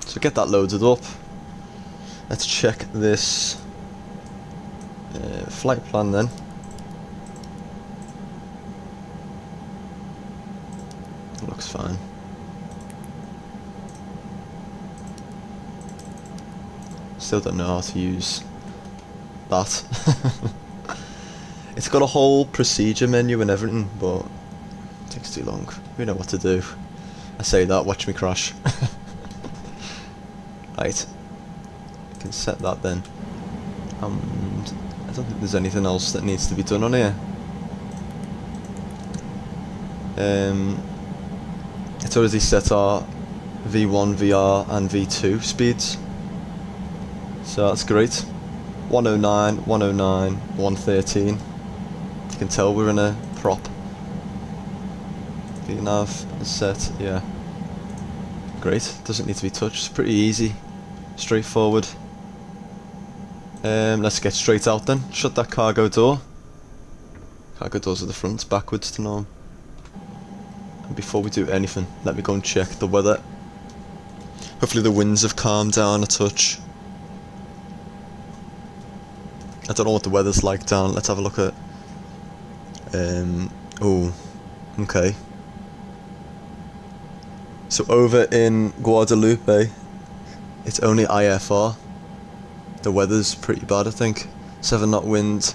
So get that loaded up. Let's check this flight plan then. It looks fine. Still don't know how to use that. It's got a whole procedure menu and everything, but it takes too long. We know what to do. I say that, watch me crash. Right, we can set that then. And I don't think there's anything else that needs to be done on here. It's already set our V1, VR and V2 speeds. So that's great. 109, 109, 113. You can tell we're in a prop. VNav is set, yeah. Great, doesn't need to be touched, it's pretty easy, straightforward. Let's get straight out then. Shut that cargo door. Cargo doors at the front, backwards to norm. And before we do anything, let me go and check the weather. Hopefully the winds have calmed down a touch. I don't know what the weather's like down. Let's have a look at. Oh, okay. So over in Guadeloupe, it's only IFR. The weather's pretty bad, I think. 7 knot wind.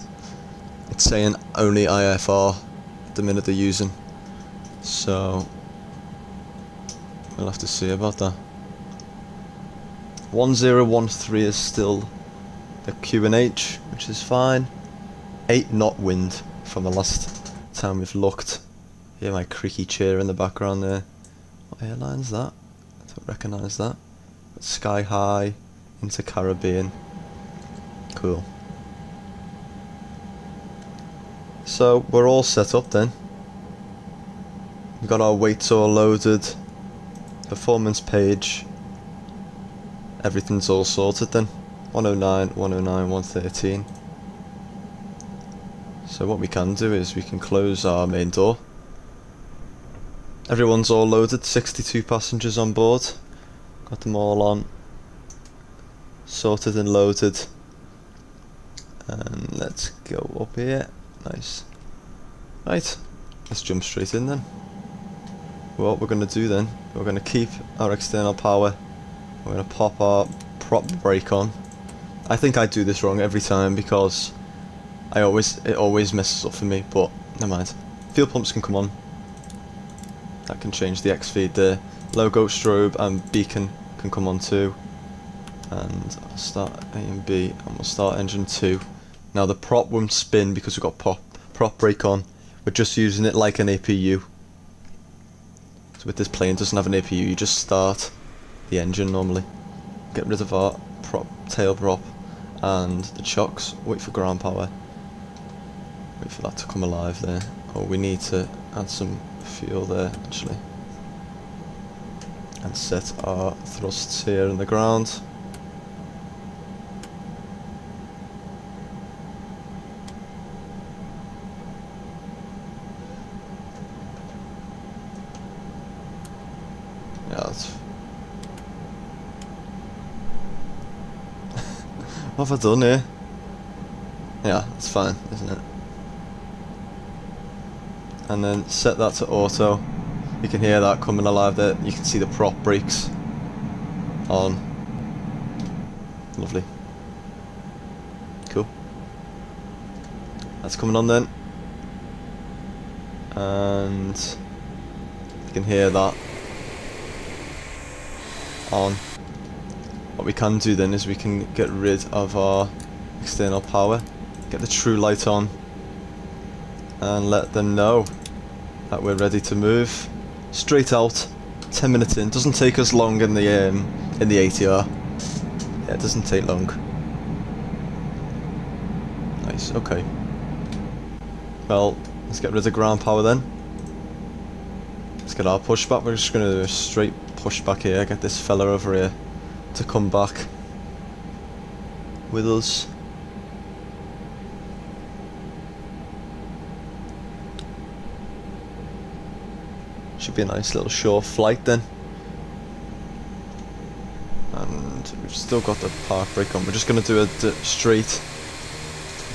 It's saying only IFR at the minute they're using. So we'll have to see about that. 1013 is still the QNH, which is fine. 8 knot wind from the last time we've looked. Hear my creaky chair in the background there. What airline's that? I don't recognise that. But Sky High into Caribbean. Cool. So we're all set up then. We've got our weights all loaded. Performance page. Everything's all sorted then. 109, 109, 113. So what we can do is we can close our main door. Everyone's all loaded, 62 passengers on board. Got them all on. Sorted and loaded. And let's go up here. Nice. Right, let's jump straight in then. What we're going to do then, we're going to keep our external power. We're going to pop our prop brake on. I think I do this wrong every time because it always messes up for me, but never mind. Fuel pumps can come on. That can change the X feed there. Logo, strobe and beacon can come on too. And I'll start A and B and we'll start engine 2. Now the prop won't spin because we've got prop brake on. We're just using it like an APU. So with this plane, it doesn't have an APU, you just start the engine normally. Get rid of our tail prop and the chocks, wait for ground power. Wait for that to come alive there. Oh, we need to add some fuel there actually. And set our thrusts here in the ground. Yeah, What have I done here? Yeah, it's fine, isn't it? And then set that to auto. You can hear that coming alive there. You can see the prop brakes on. Lovely. Cool. That's coming on then. And you can hear that on. What we can do then is we can get rid of our external power, get the true light on, and let them know that we're ready to move. Straight out, 10 minutes in. Doesn't take us long in the ATR. Yeah, it doesn't take long. Nice, okay. Well, let's get rid of ground power then. Let's get our pushback. We're just going to do a straight pushback here. Get this fella over here to come back with us. Should be a nice little short flight then. And we've still got the park brake on. We're just going to do a straight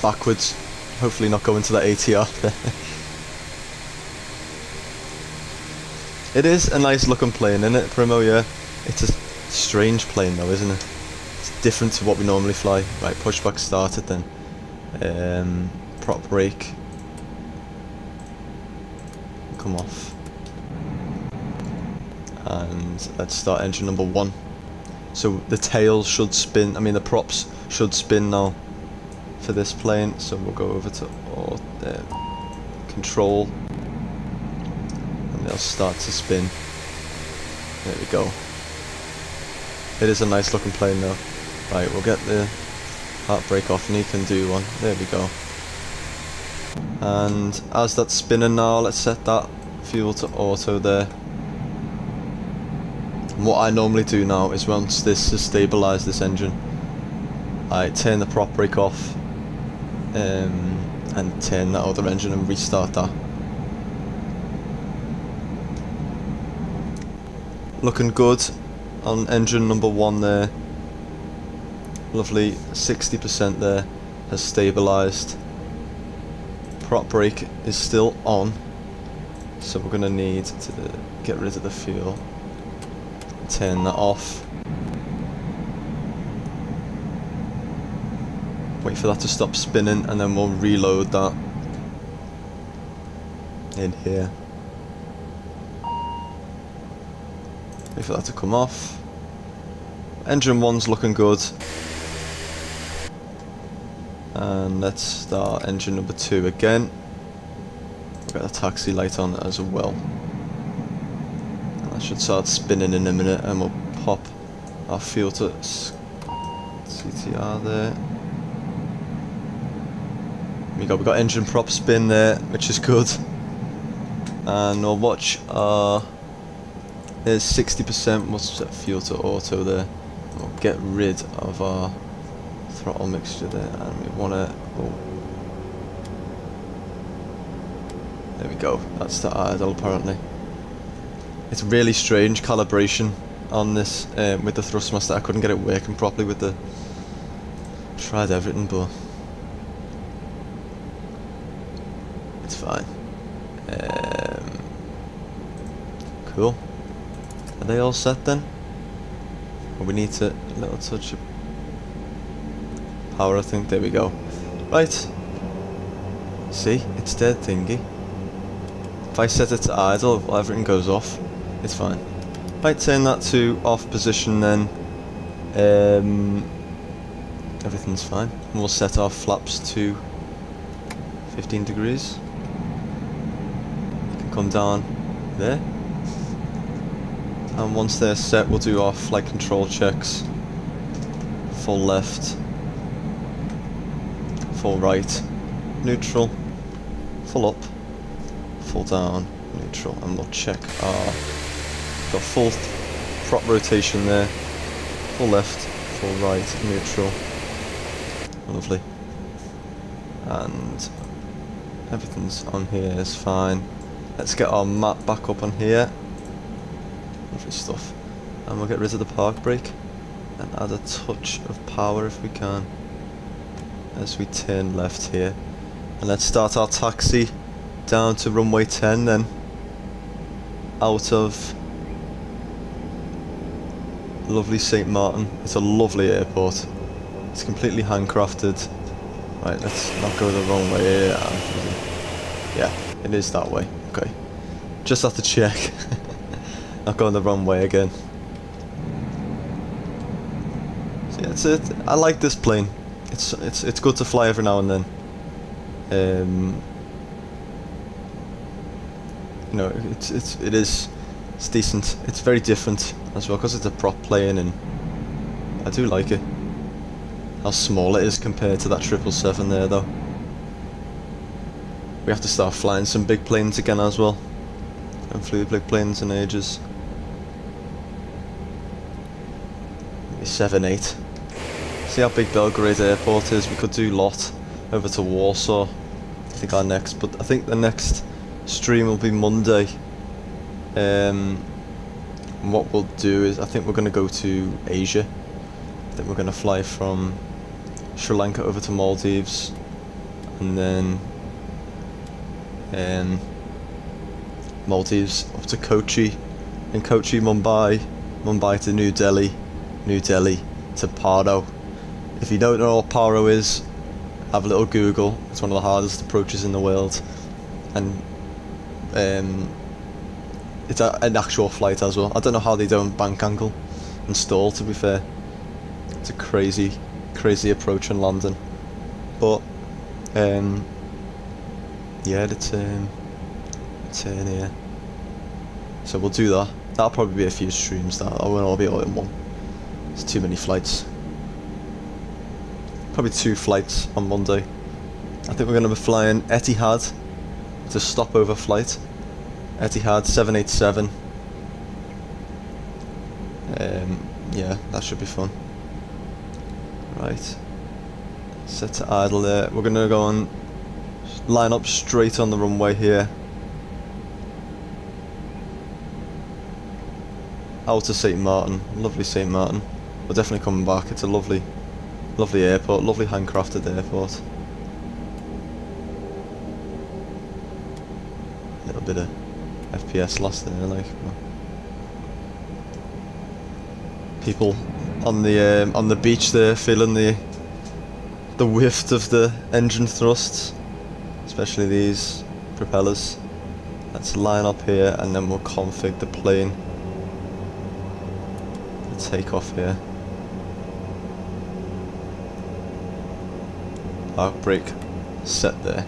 backwards. Hopefully not go into that ATR there. It is a nice looking plane, isn't it, Primo? Yeah. It's a strange plane though, isn't it? It's different to what we normally fly. Right, pushback started then. Prop brake. Come off. And let's start engine number 1. So the tail should spin, I mean the props should spin now for this plane. So we'll go over to control, and they'll start to spin. There we go. It is a nice looking plane though. Right, we'll get the heartbrake off and he can do one. There we go. And as that's spinning now, let's set that fuel to auto there. And what I normally do now is once this has stabilised, this engine, I turn the prop brake off and turn that other engine and restart that. Looking good on engine number 1 there. Lovely, 60% there, has stabilised. Prop brake is still on, so we're going to need to get rid of the fuel. Turn that off. Wait for that to stop spinning and then we'll reload that in here. Wait for that to come off. Engine 1's looking good. And let's start engine number 2 again. We've got the taxi light on as well. That should start spinning in a minute and we'll pop our fuel to CTR there. We've got engine prop spin there, which is good. And we'll watch our... There's 60%, we'll set fuel to auto there. We'll get rid of our throttle mixture there, and we want to... Oh. There we go, that's the idle apparently. It's really strange calibration on this with the thrustmaster. I couldn't get it working properly with the... Tried everything, but... It's fine. Cool. Are they all set then? Well, we need to... A little touch of power, I think. There we go. Right. See? It's dead thingy. If I set it to idle, well, everything goes off. It's fine. Right, turn that to off position then. Everything's fine. And we'll set our flaps to 15 degrees. You can come down there. And once they're set, we'll do our flight control checks. Full left. Full right. Neutral. Full up. Full down. Neutral. And we'll check our... Got full prop rotation there. Full left. Full right. Neutral. Lovely. And everything's on here is fine. Let's get our map back up on here. Lovely stuff. And we'll get rid of the park brake and add a touch of power if we can. as we turn left here. And let's start our taxi down to runway 10 then. Out of lovely St. Maarten. It's a lovely airport. It's completely handcrafted. Right, let's not go the wrong way here. Yeah, it is that way. Okay. Just have to check. Not going the wrong way again. So yeah, that's it. I like this plane. It's good to fly every now and then. You know, it's decent. It's very different as well because it's a prop plane, and I do like it. How small it is compared to that 777 there, though. We have to start flying some big planes again as well. I haven't flew big planes in ages. Maybe 7, 8. See how big Belgrade Airport is. We could do lot over to Warsaw. I think our next, but I think the next stream will be Monday. And what we'll do is, I think we're going to go to Asia. I think we're going to fly from Sri Lanka over to Maldives, and then Maldives up to Kochi, and Kochi Mumbai, Mumbai to New Delhi, New Delhi to Paro. If you don't know what Paro is, have a little Google. It's one of the hardest approaches in the world, and it's an actual flight as well. I don't know how they don't bank angle and stall, to be fair. It's a crazy approach and landing, but yeah, the turn here. So we'll do that. That'll probably be a few streams. That I won't all be all in one. It's too many flights. Probably 2 flights on Monday. I think we're going to be flying Etihad. It's a stopover flight. Etihad 787. Yeah, that should be fun. Right. Set to idle there. We're going to go and line up straight on the runway here. Out to St. Maarten. Lovely St. Maarten. We're definitely coming back. It's a lovely airport. Lovely handcrafted airport. A little bit of FPS lost there, like. People on the beach there, feeling the whiff of the engine thrusts, especially these propellers. Let's line up here, and then we'll config the plane. Take off here. Park brake set there.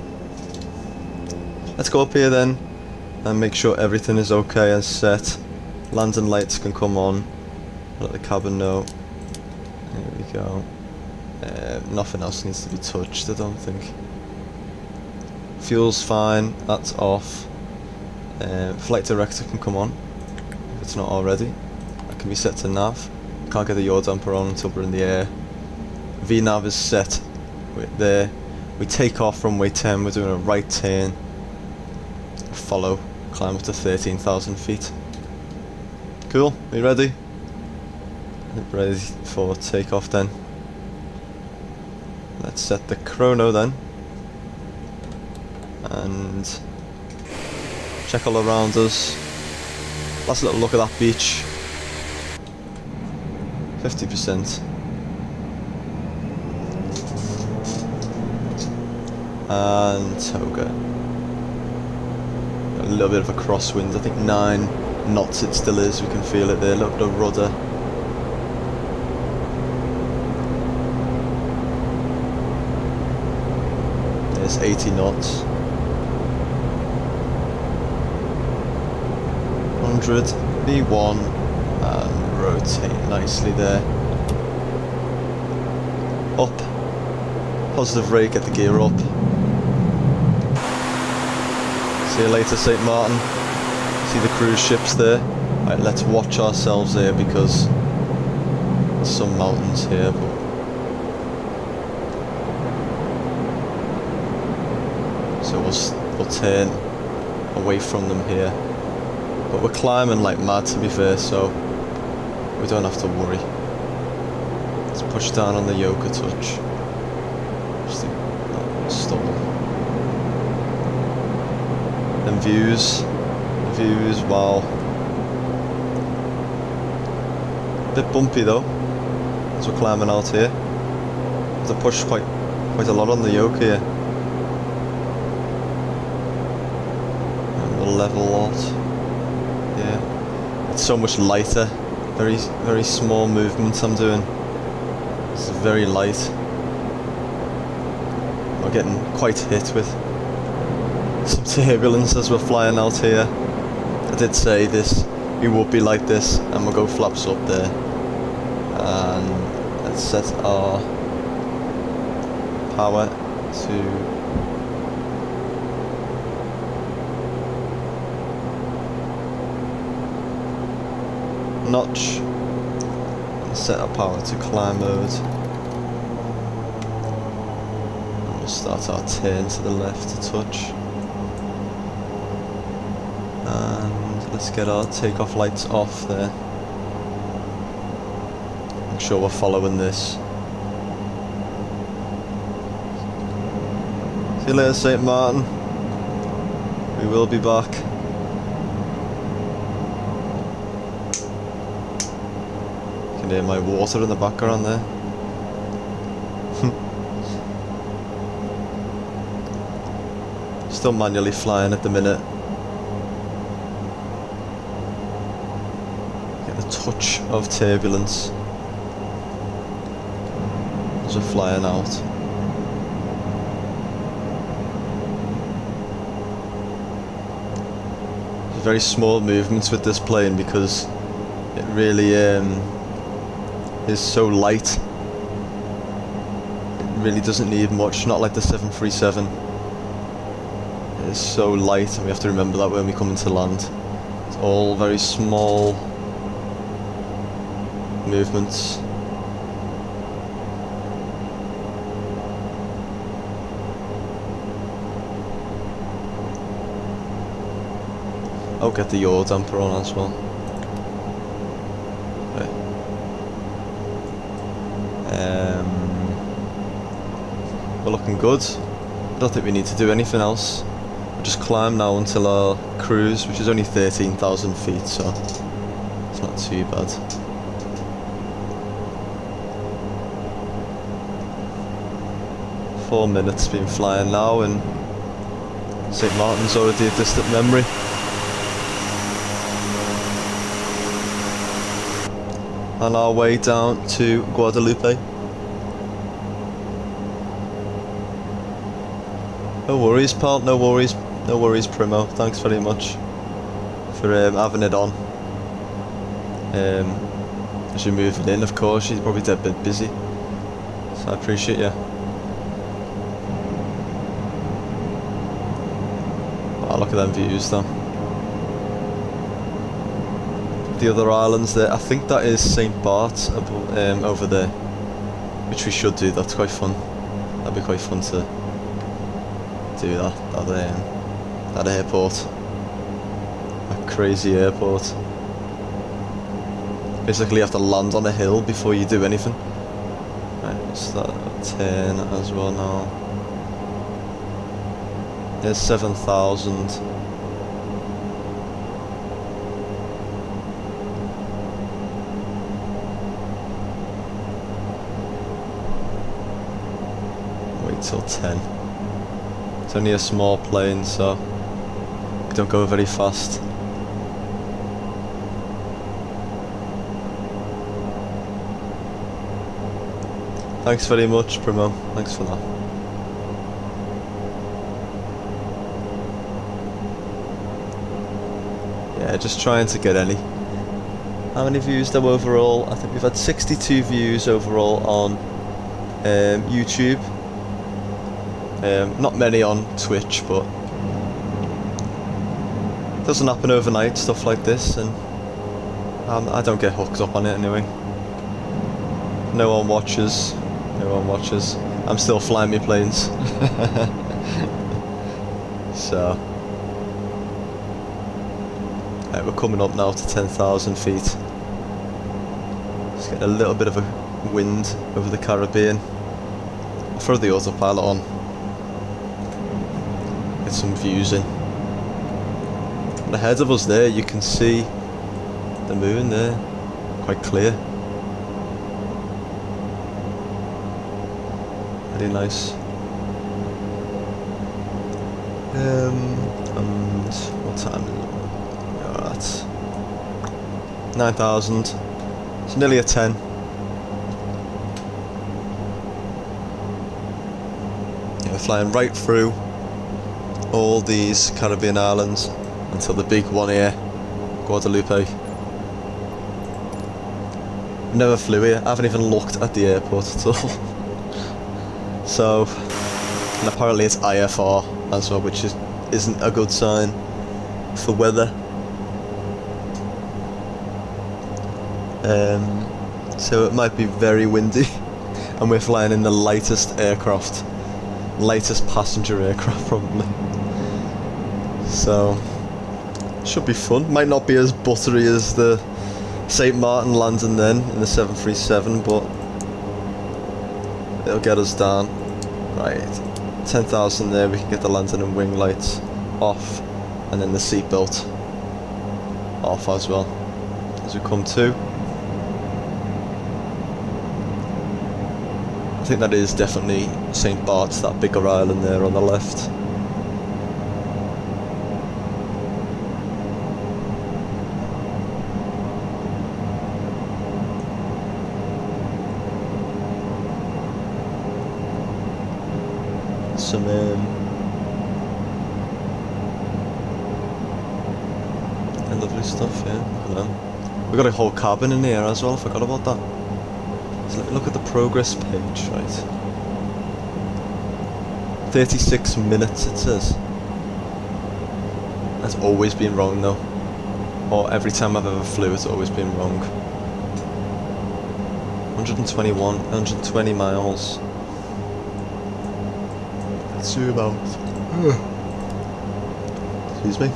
Let's go up here then and make sure everything is okay and set. Landing lights can come on. Let the cabin know. There we go. Nothing else needs to be touched, I don't think. Fuel's fine, that's off. Flight director can come on if it's not already. That can be set to nav. Can't get the yaw damper on until we're in the air. VNav is set. We're there. We take off runway 10. We're doing a right turn. Follow. Climb up to 13,000 feet. Cool. Are you ready? Ready for takeoff then. Let's set the chrono then. And check all around us. Last little look at that beach. 50%. And toga. A little bit of a crosswind. I think 9 knots it still is. We can feel it there. Look at the rudder. There's 80 knots. 100. V1. And rotate nicely there. Up. Positive rate, get the gear up. See you later, St. Maarten. See the cruise ships there. Right, let's watch ourselves here because there's some mountains here, but so we'll turn away from them here. But we're climbing like mad, to be fair, so we don't have to worry. Let's push down on the yoke a touch. Just stall. And views, wow. Bit bumpy though, as we're climbing out here. Have to push quite a lot on the yoke here. And we'll level out. Yeah, it's so much lighter. Very small movements I'm doing. It's very light. We're getting quite hit with some turbulence as we're flying out here. I did say this, we would be like this, and we'll go flaps up there. And let's set our power to notch, and set our power to climb mode. And we'll start our turn to the left to touch. And let's get our takeoff lights off there. Make sure we're following this. See you later, St. Maarten. We will be back. You can hear my water in the background there. Still manually flying at the minute. Get a touch of turbulence as we're flying out. There's very small movements with this plane because it really is so light. It really doesn't need much, not like the 737. It is so light, and we have to remember that when we come into land. It's all very small movements. I'll get the yaw damper on as well. Okay. We're looking good. I don't think we need to do anything else. We'll just climb now until our cruise, which is only 13,000 feet, so it's not too bad. Four minutes been flying now, and St. Maarten's already a distant memory. On our way down to Guadeloupe. No worries, pal, no worries, Primo. Thanks very much for having it on. As you're moving in, of course, you're probably dead bit busy, so I appreciate you. Oh, look at them views though. The other islands there, I think that is St. Bart over there, which we should do. That's quite fun. That'd be quite fun to do that airport, that crazy airport. Basically you have to land on a hill before you do anything. Right, start at 10 as well now. There's 7,000. Till 10. It's only a small plane, so we don't go very fast. Thanks very much, Primo. Thanks for that. Yeah, just trying to get any. How many views though overall? I think we've had 62 views overall on YouTube. Not many on Twitch, but it doesn't happen overnight, stuff like this, and I don't get hooked up on it anyway. No one watches. I'm still flying my planes. So we're coming up now to 10,000 feet. Just getting a little bit of a wind over the Caribbean. I'll throw the autopilot on. Get some views in. And ahead of us there, you can see the moon there, quite clear. Very nice. And what time is it? Alright. 9,000. It's nearly a 10. Yeah, we're flying right through all these Caribbean islands until the big one here, Guadeloupe. Never flew here. I haven't even looked at the airport at all. So, and apparently it's IFR as well, which isn't a good sign for weather. So it might be very windy, and we're flying in the lightest aircraft, lightest passenger aircraft probably. So should be fun. Might not be as buttery as the St. Maarten landing then in the 737, but it'll get us down. Right, 10,000 there, we can get the landing and wing lights off, and then the seatbelt off as well as we come to. I think that is definitely St. Bart's, that bigger island there on the left. Some lovely stuff, yeah. Look at them. We've got a whole cabin in here as well, I forgot about that. So let me look at the progress page, right. 36 minutes it says. That's always been wrong though. Or every time I've ever flew it's always been wrong. 120 miles. Let's zoom out. Excuse me.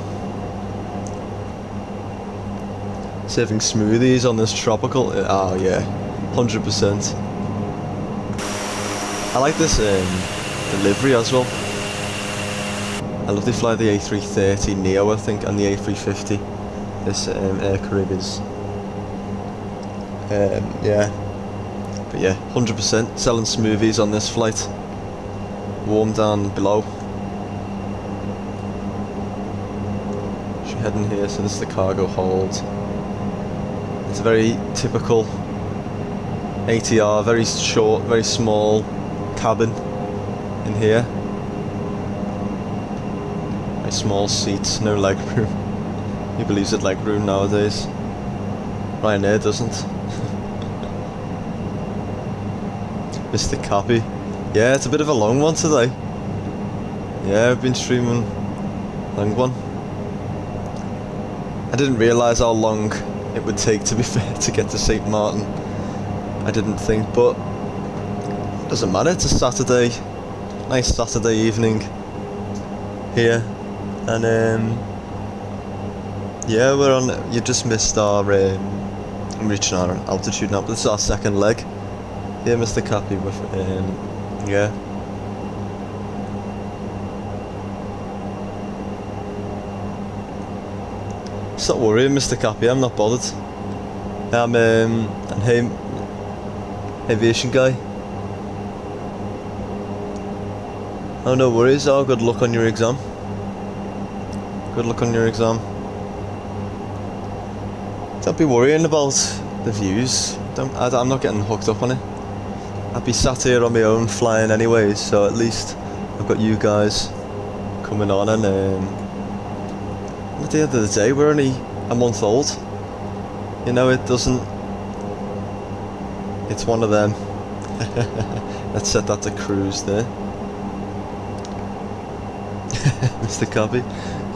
Serving smoothies on this tropical. Oh yeah, 100%. I like this delivery as well. I love they fly the A330 Neo, I think, and the A350. This Air Caraibes. Yeah, but yeah, 100% selling smoothies on this flight. Warm down below. Should head in here. So this is the cargo hold. It's a very typical ATR, very short, very small cabin in here. Very small seats, no leg room. Who believes in leg room nowadays? Ryanair doesn't. Mr. Cappy. Yeah, it's a bit of a long one today. Yeah, I've been streaming a long one. I didn't realise how long it would take, to be fair, to get to St. Maarten. I didn't think, but it doesn't matter, it's a Saturday, nice Saturday evening here, and yeah, we're on, you just missed our, I'm reaching our altitude now, but this is our second leg. Yeah, Mr. Cappy with, yeah. Stop worrying, Mr. Cappy, I'm not bothered. I'm an aviation guy. Oh, no worries. Oh, good luck on your exam. Good luck on your exam. Don't be worrying about the views. I'm not getting hooked up on it. I'd be sat here on my own flying anyways, so at least I've got you guys coming on, and at the end of the day we're only a month old. You know, it doesn't, it's one of them. Let's set that to cruise there. Mr. Copy,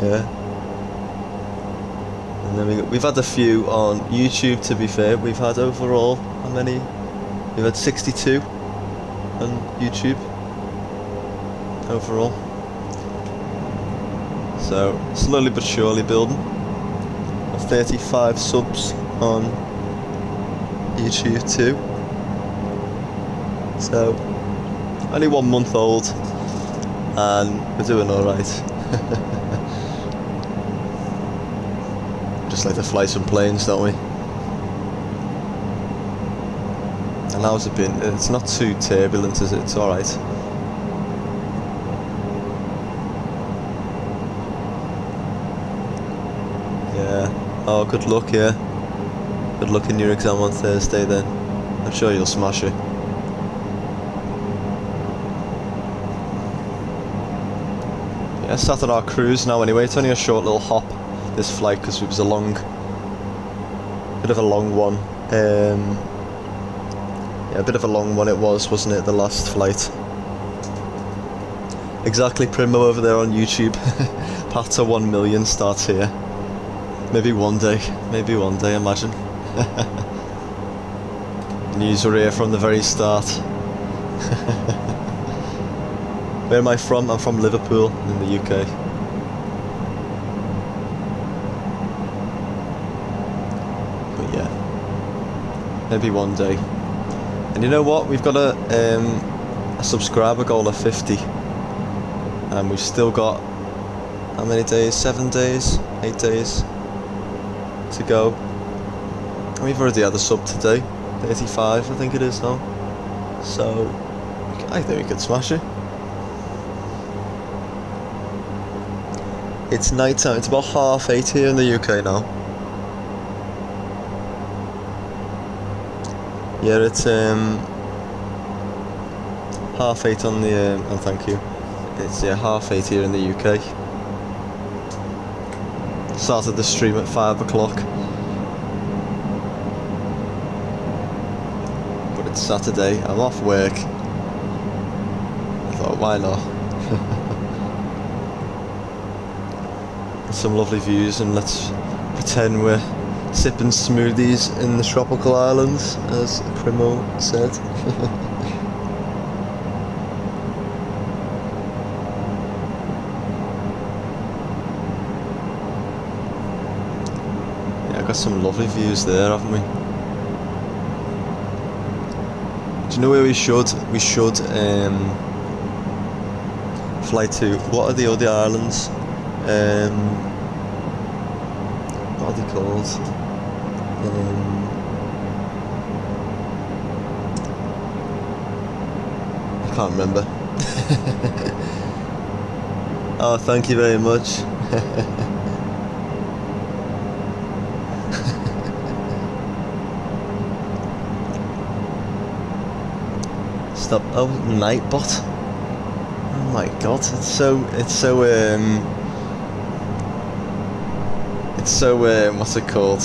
yeah. And then we've had a few on YouTube, to be fair. We've had overall, how many? We've had 62 on YouTube overall. So slowly but surely building. 35 subs on YouTube too. So only 1 month old, and we're doing alright. Just like to fly some planes, don't we? And how's it been? It's not too turbulent, is it? It's alright. Yeah. Oh, good luck, yeah. Good luck in your exam on Thursday then. I'm sure you'll smash it. Yeah, sat on our cruise now anyway. It's only a short little hop, this flight, because it was a bit of a long one. Yeah, a bit of a long one it was, wasn't it, the last flight? Exactly, Primo over there on YouTube. Path to 1 million starts here. Maybe one day, imagine. News were here from the very start. Where am I from? I'm from Liverpool in the UK. But yeah, maybe one day. And you know what? We've got a subscriber goal of 50, and we've still got how many days? 7 days, 8 days to go. And we've already had a sub today, 35 I think it is now. So I think we could smash it. It's night time. It's about 8:30 here in the UK now. Yeah, it's 8:30 on the oh thank you. It's 8:30 here in the UK. Started the stream at 5 o'clock. But it's Saturday, I'm off work. I thought, why not? Some lovely views, and let's pretend we're sipping smoothies in the tropical islands, as Primo said. Yeah, got some lovely views there, haven't we? Do you know where we should? We should fly to. What are the other islands? What are they called? I can't remember. Oh, thank you very much. Stop. Oh, Nightbot. Oh my god, it's so what's it called?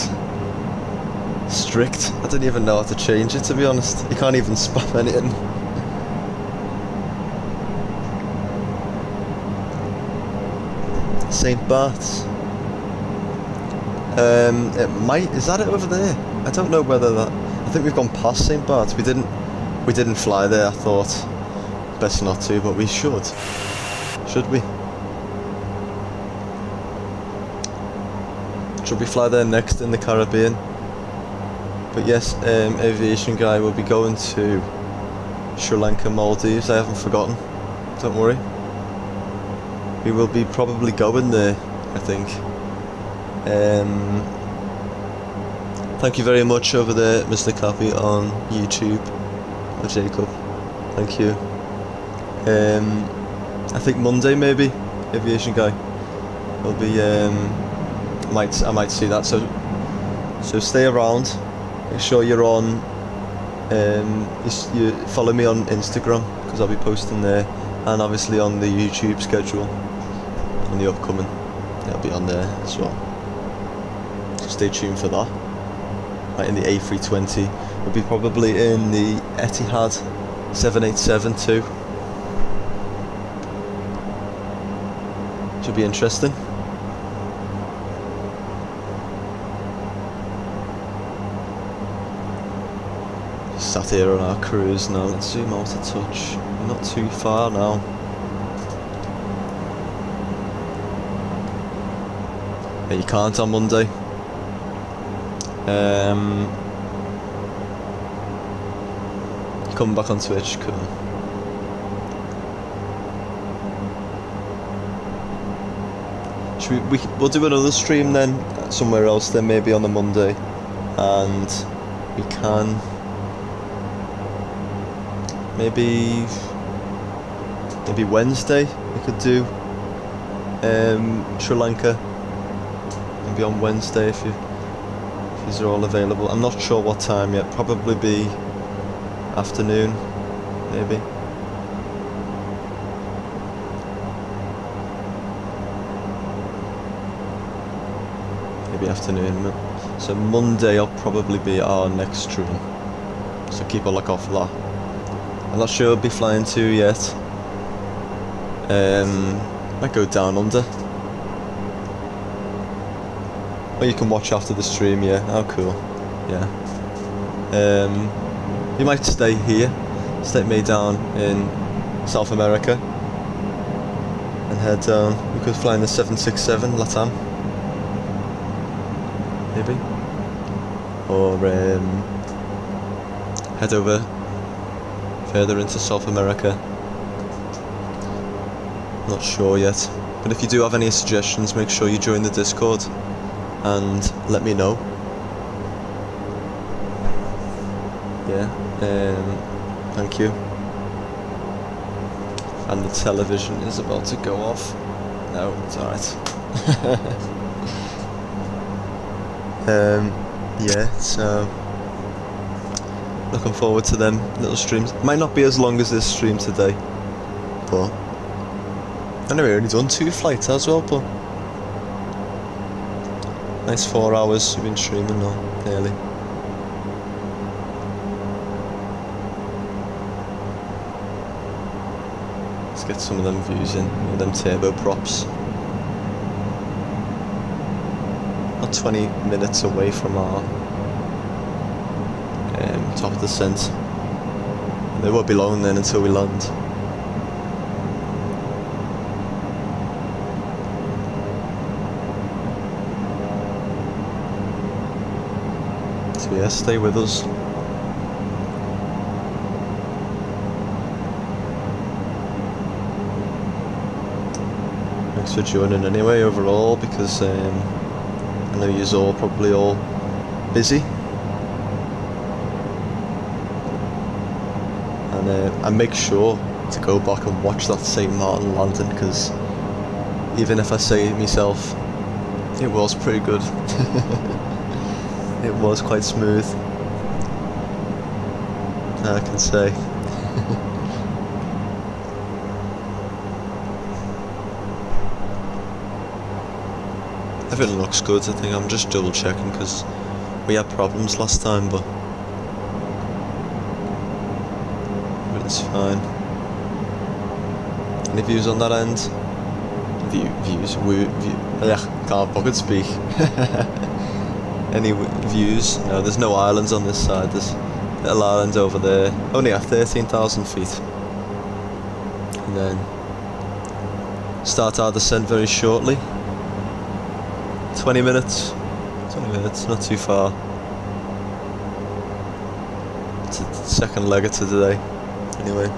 Strict. I don't even know how to change it, to be honest. You can't even spam anything. St. Bart's. It might. Is that it over there? I don't know whether that. I think we've gone past St. Bart's. We didn't fly there. I thought best not to, but we should. Should we? Should we fly there next in the Caribbean? But yes, aviation guy will be going to Sri Lanka, Maldives. I haven't forgotten. Don't worry. We will be probably going there, I think. Thank you very much over there, Mr. Cappy on YouTube. Or Jacob. Thank you. I think Monday maybe, aviation guy. Will be I might see that, so stay around. Make sure you're on you follow me on Instagram, because I'll be posting there, and obviously on the YouTube schedule on the upcoming, it'll be on there as well, so stay tuned for that. Right, in the A320, we'll be probably in the Etihad 787 too. Should be interesting. Sat here on our cruise now. Let's zoom out a touch. We're not too far now. Yeah, you can't on Monday. Come back on Twitch, cool. we'll do another stream then somewhere else then, maybe on the Monday, and we can maybe Wednesday we could do Sri Lanka, maybe on Wednesday if you're all available. I'm not sure what time yet, probably be afternoon maybe. Afternoon. So Monday will probably be our next stream, so keep a look out for that. I'm not sure we'll be flying to yet. Might go down under, or you can watch after the stream. Yeah, how cool. Yeah. You might stay here, stay me down in South America and head down. We could fly in the 767 LATAM maybe, or head over further into South America. Not sure yet, but if you do have any suggestions, make sure you join the Discord and let me know. Yeah, thank you. And the television is about to go off. No, it's alright. Yeah, so looking forward to them little streams. Might not be as long as this stream today, but I know we've only done 2 flights as well, but nice 4 hours we've been streaming now, nearly. Let's get some of them views in, with them turboprops. 20 minutes away from our top of the Sint. It won't be long then until we land. So yeah, stay with us. Thanks for joining anyway overall, because I know you're all probably all busy, and I make sure to go back and watch that St. Maarten landing, because even if I say it myself, it was pretty good. It was quite smooth, I can say. Everything looks good. I think I'm just double checking because we had problems last time, but it's fine. Any views on that end? Views? Can't fucking speak. Any views? No, there's no islands on this side. There's little islands over there, only at 13,000 feet. And then start our descent very shortly. 20 minutes, not too far. It's the second leg of today, anyway.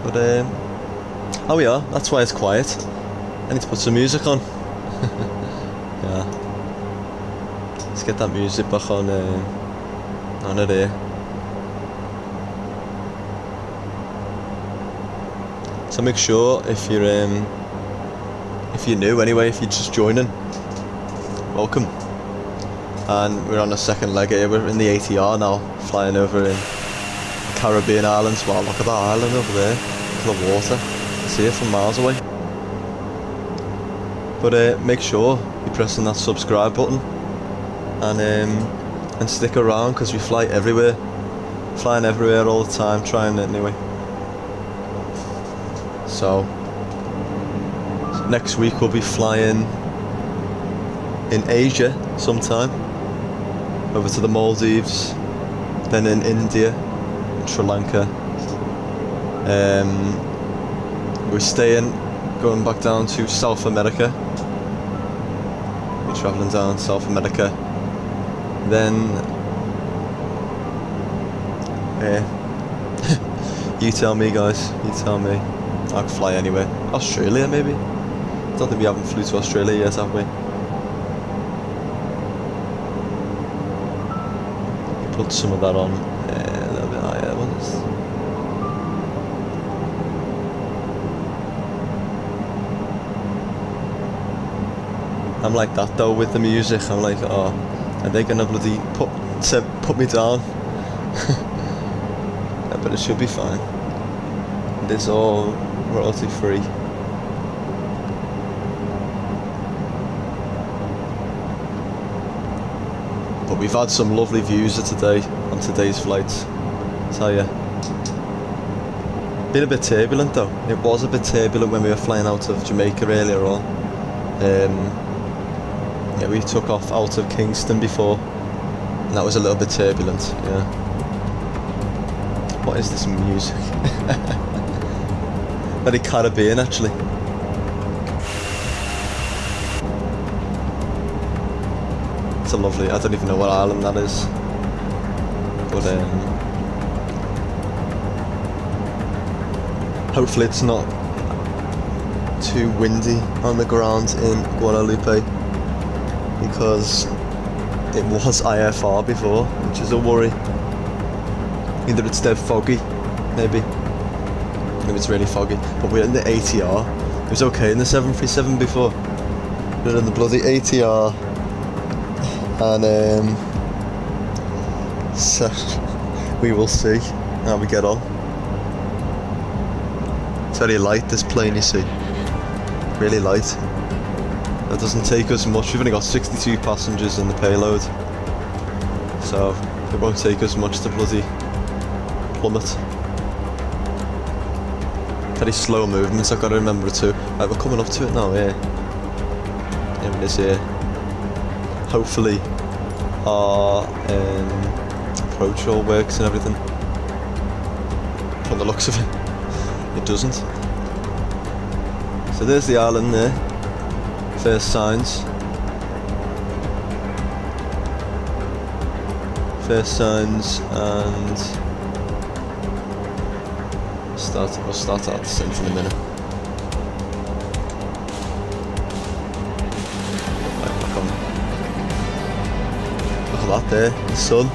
But oh yeah, that's why it's quiet. I need to put some music on. Yeah. Let's get that music back on it here. So make sure if you're new anyway, if you're just joining, welcome. And we're on the second leg here. We're in the ATR now, flying over in Caribbean islands. Wow, look at that island over there. Look at the water. I see it from miles away. But make sure you're pressing that subscribe button and stick around, because we fly everywhere, flying everywhere all the time, trying it anyway. So next week we'll be flying in Asia sometime, over to the Maldives, then in India, Sri Lanka. We're staying, going back down to South America. We're travelling down South America. Then, you tell me guys, you tell me. I can fly anywhere. Australia maybe? Don't think we haven't flew to Australia yet, have we? Put some of that on a little bit higher. What is... I'm like that though with the music. I'm like, oh, are they gonna bloody put me down? Yeah, but it should be fine. It is all royalty free. But we've had some lovely views of today on today's flights, I tell ya. Been a bit turbulent though. It was a bit turbulent when we were flying out of Jamaica earlier on. Yeah, we took off out of Kingston before, and that was a little bit turbulent, yeah. What is this music? Very Caribbean actually. It's a lovely, I don't even know what island that is. But hopefully it's not too windy on the ground in Guadeloupe, because it was IFR before, which is a worry. Either it's dead foggy, maybe if it's really foggy, but we're in the ATR. It was okay in the 737 before. We're in the bloody ATR, and so we will see how we get on. It's very light, this plane, you see, really light. That doesn't take us much. We've only got 62 passengers in the payload, so it won't take us much to bloody plummet. Very slow movements, I've got to remember too. Right, we're coming up to it now, yeah. Here it is here. Hopefully our approach all works and everything. From the looks of it, it doesn't. So there's the island there. First signs. And we'll start out the Sint in a minute. Right, back on. Look at that there, the sun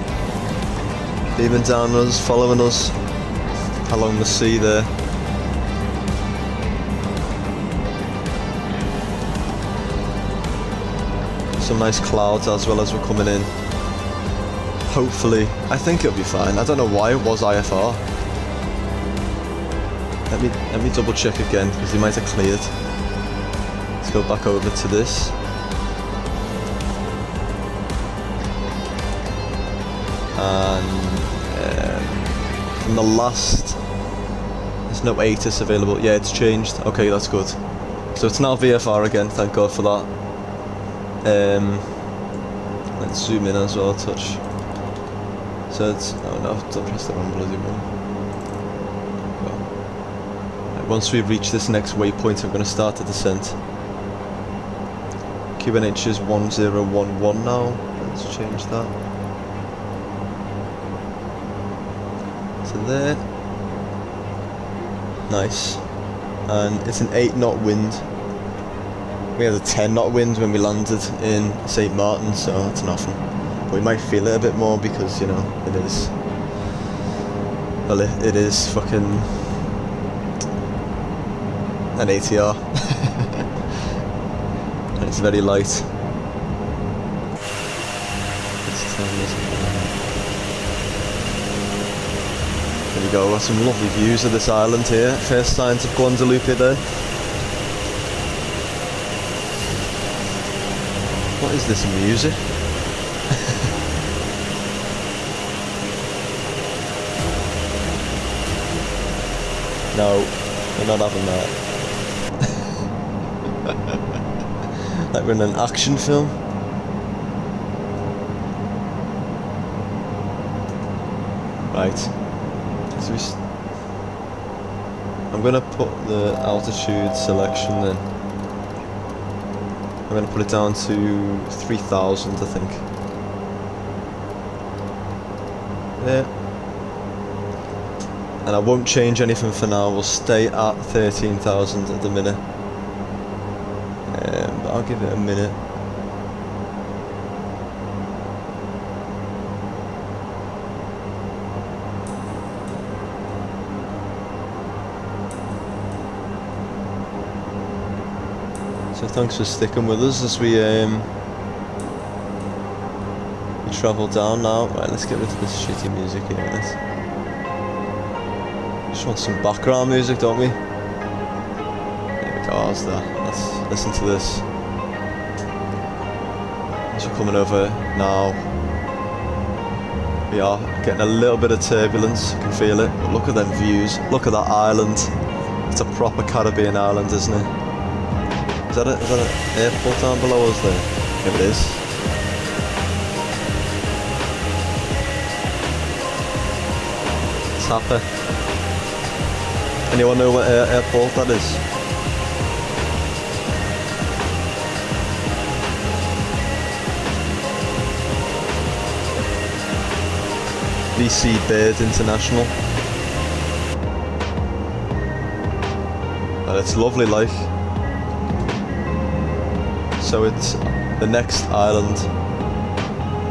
beaming down on us, following us along the sea there. Some nice clouds as well as we're coming in. Hopefully, I think it'll be fine. I don't know why it was IFR. Let me double check again, because he might have cleared. Let's go back over to this. And from the last, there's no ATIS available. Yeah, it's changed. Okay, that's good. So it's now VFR again. Thank God for that. Let's zoom in as well a touch. So it's, oh no, don't press the wrong bloody one. Right, once we reach this next waypoint, I'm going to start the descent. QNH is 1011 now. Let's change that. So there. Nice. And it's an 8 knot wind. We had a 10 knot wind when we landed in St. Maarten, so that's nothing. But we might feel it a bit more because, you know, it is. Well, it is fucking an ATR. And it's very light. There we go, got some lovely views of this island here. First signs of Guadeloupe there. What is this music? No, we're not having that. Like we're in an action film. Right. So I'm gonna put the altitude selection in. I'm going to put it down to 3,000, I think. Yeah. And I won't change anything for now, we'll stay at 13,000 at the minute. But I'll give it a minute. So thanks for sticking with us as we travel down now. Right, let's get rid of this shitty music here. Just want some background music, don't we? There we go, how's that? Let's listen to this. As we're coming over now, we are getting a little bit of turbulence, you can feel it. But look at them views, look at that island. It's a proper Caribbean island, isn't it? Is that an airport down below us there? If it is. It's happy. Anyone know what airport that is? VC Bird International. And it's lovely, like. So it's the next island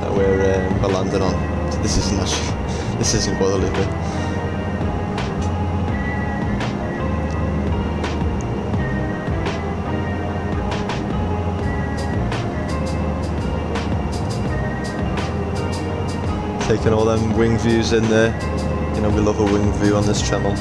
that we're landing on. This isn't Guadeloupe. Taking all them wing views in there. You know, we love a wing view on this channel.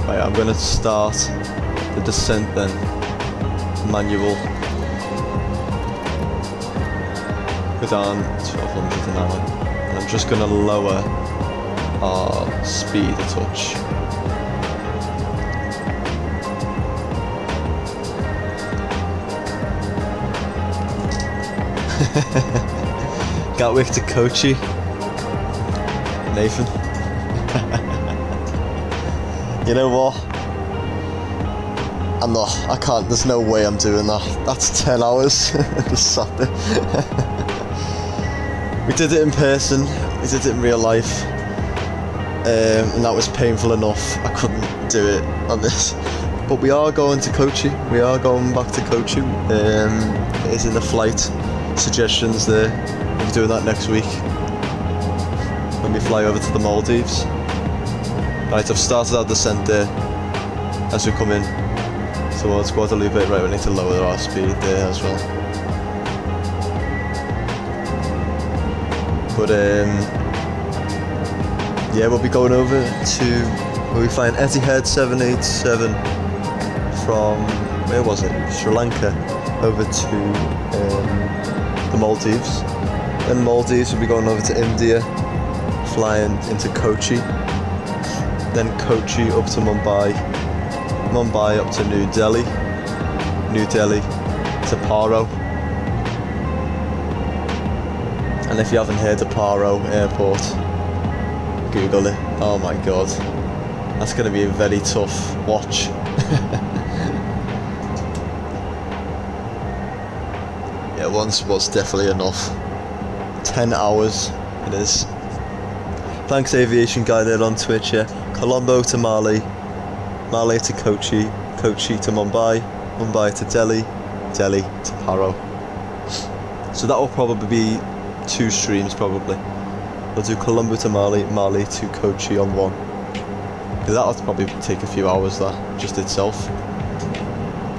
Right, I'm going to start the descent then. Manual. Go down 1200 an hour. And I'm just going to lower our speed a touch. Gatwick to Kochi. Nathan. You know what? I can't, there's no way I'm doing that. That's 10 hours. Just sat there. We did it in person, we did it in real life. And that was painful enough. I couldn't do it on this. But we are going to Kochi. We are going back to Kochi. It is in the flight suggestions there. We'll be doing that next week when we fly over to the Maldives. Right, I've started our descent there as we come in towards Guadeloupe. Right, we need to lower our speed there as well. But yeah, we'll be going over to where we find Etihad 787 from, where was it? Sri Lanka over to the Maldives. Then Maldives will be going over to India, flying into Kochi. Then Kochi up to Mumbai, Mumbai up to New Delhi, New Delhi to Paro. And if you haven't heard of Paro Airport, Google it. Oh my god, that's going to be a very tough watch. Yeah, once was definitely enough. 10 hours it is. Thanks Aviation Guy there on Twitch, yeah. Colombo to Mali, Mali to Kochi, Kochi to Mumbai, Mumbai to Delhi, Delhi to Paro. So that will probably be 2 streams probably. We'll do Colombo to Mali, Mali to Kochi on one. That'll probably take a few hours, that, just itself.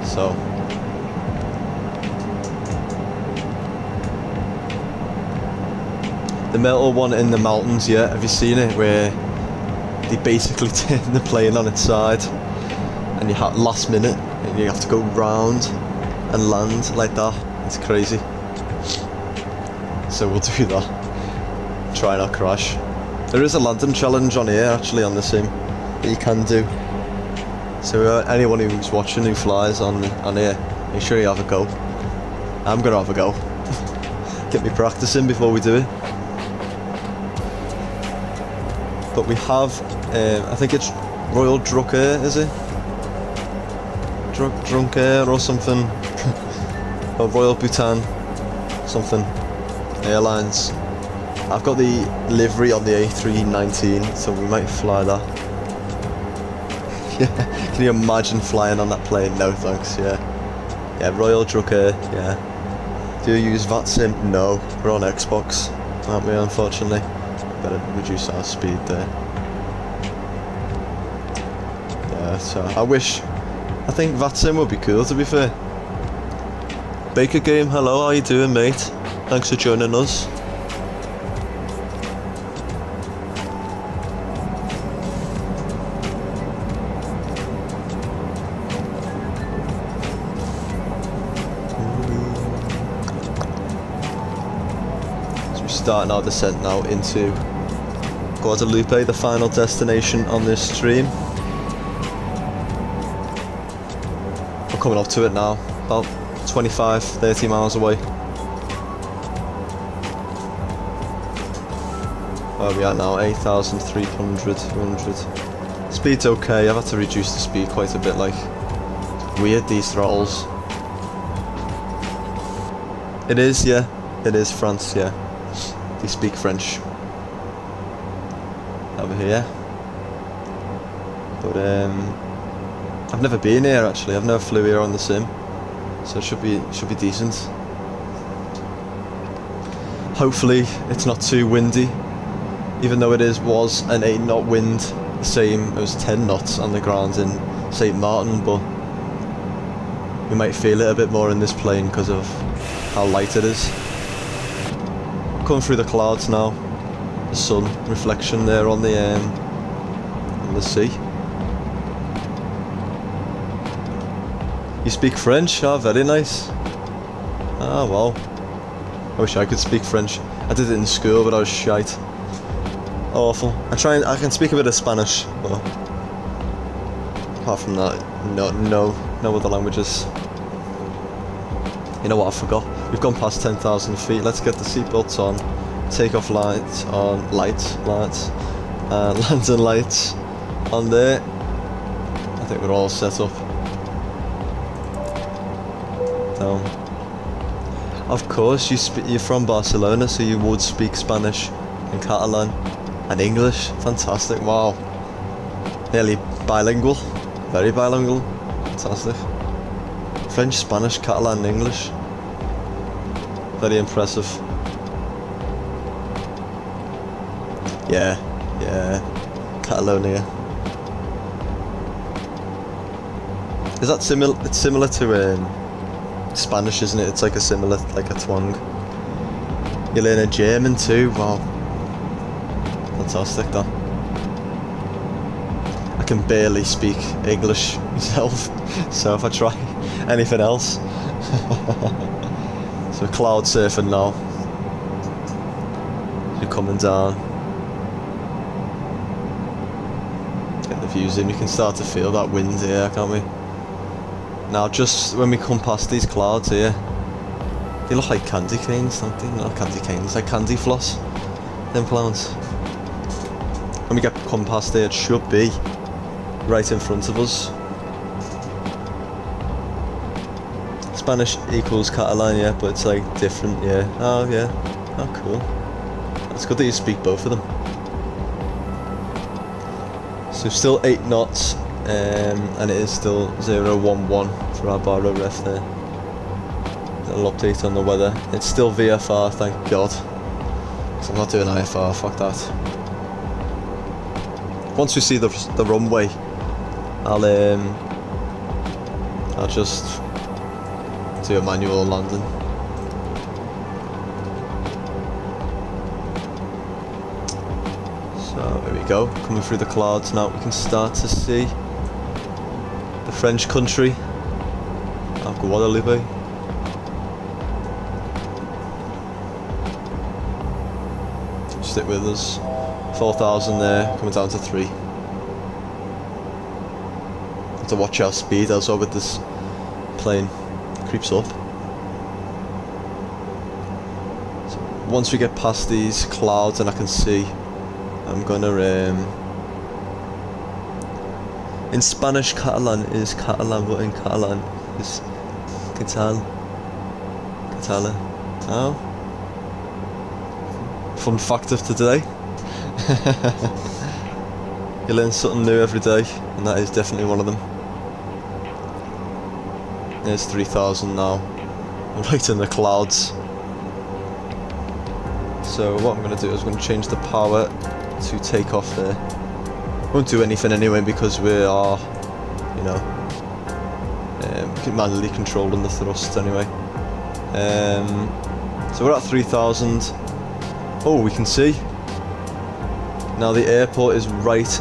So. The metal one in the mountains, yeah, have you seen it? Where they basically turn the plane on its side and you have last minute and you have to go round and land like that. It's crazy. So we'll do that. Try not crash. There is a landing challenge on here actually on the sim that you can do. So anyone who's watching who flies on here, make sure you have a go. I'm gonna have a go. Get me practicing before we do it. But we have, I think it's Royal Druk Air, is it? Drunk Air or something. or Royal Bhutan something Airlines. I've got the livery on the A319, so we might fly that. Yeah, can you imagine flying on that plane? No thanks, yeah. Yeah, Royal Druk Air, yeah. Do you use VATSIM? No, we're on Xbox, aren't we, unfortunately. Better reduce our speed there. Yeah, so I think VATSIM would be cool, to be fair. Baker Game, hello, how you doing, mate? Thanks for joining us. So we're starting our descent now into Guadeloupe, the final destination on this stream. We're coming up to it now, about 25-30 miles away. Where are we at now? 8,300, 200. Speed's okay, I've had to reduce the speed quite a bit, like. It's weird, these throttles. It is, yeah. It is France, yeah. They speak French. Over here. But, I've never been here, actually. I've never flew here on the sim. So it should be decent. Hopefully it's not too windy, even though it was an 8-knot wind, the same. It was 10 knots on the ground in St. Maarten, but we might feel it a bit more in this plane because of how light it is. Coming through the clouds now, the sun reflection there on the sea. You speak French? Oh, very nice. Ah, wow. I wish I could speak French. I did it in school, but I was shite. Awful. I can speak a bit of Spanish, but apart from that, no other languages. You know what, I forgot. We've gone past 10,000 feet. Let's get the seatbelts on. Takeoff lights on. Lights. Landing lights on there. I think we're all set up. Down. Of course, you're from Barcelona, so you would speak Spanish and Catalan and English. Fantastic! Wow, nearly bilingual, very bilingual. Fantastic. French, Spanish, Catalan, English. Very impressive. Yeah, Catalonia. Is that similar? It's similar to Spanish, isn't it? It's like a twang. You learn a German too. Wow, fantastic that. I can barely speak English myself, so if I try anything else. So cloud surfing now. You're coming down. Get the views in. You can start to feel that wind here, can't we? Now, just when we come past these clouds here, they look like candy canes, don't they? Not candy canes, like candy floss. Them clouds. When we come past there, it should be right in front of us. Spanish equals Catalan, yeah, but it's like different, yeah. Oh, yeah. Oh, cool. It's good that you speak both of them. So still 8 knots. And it is still 011 for our Barrow ref there. Little update on the weather. It's still VFR, thank God. So I'm not doing IFR, fuck that. Once we see the runway, I'll just do a manual landing. So here we go, coming through the clouds now. We can start to see the French country of Guadeloupe. Stick with us. 4,000 there, coming down to 3. Have to watch our speed as well with this plane. It creeps up. So once we get past these clouds and I can see, I'm gonna in Spanish, Catalan is Catalan, but in Catalan is Catalan. Tell her. Oh. Fun fact of today. You learn something new every day, and that is definitely one of them. There's 3,000 now. I'm right in the clouds. So what I'm going to do is I'm going to change the power to take off there. Won't do anything anyway because we are, you know, manually controlling the thrust anyway. So we're at 3,000. Oh, we can see. Now the airport is right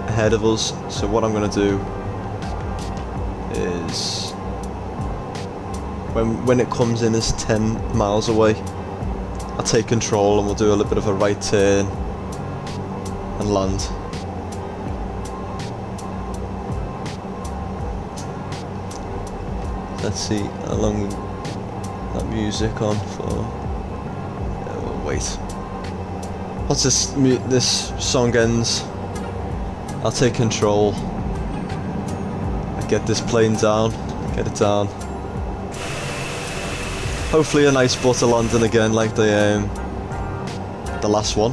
ahead of us. So what I'm going to do is, when it comes in as 10 miles away, I'll take control and we'll do a little bit of a right turn and land. Let's see how long that music on for. Yeah, we'll wait. Once this song ends, I'll take control. Get this plane down. Get it down. Hopefully a nice butter landing again, like the last one.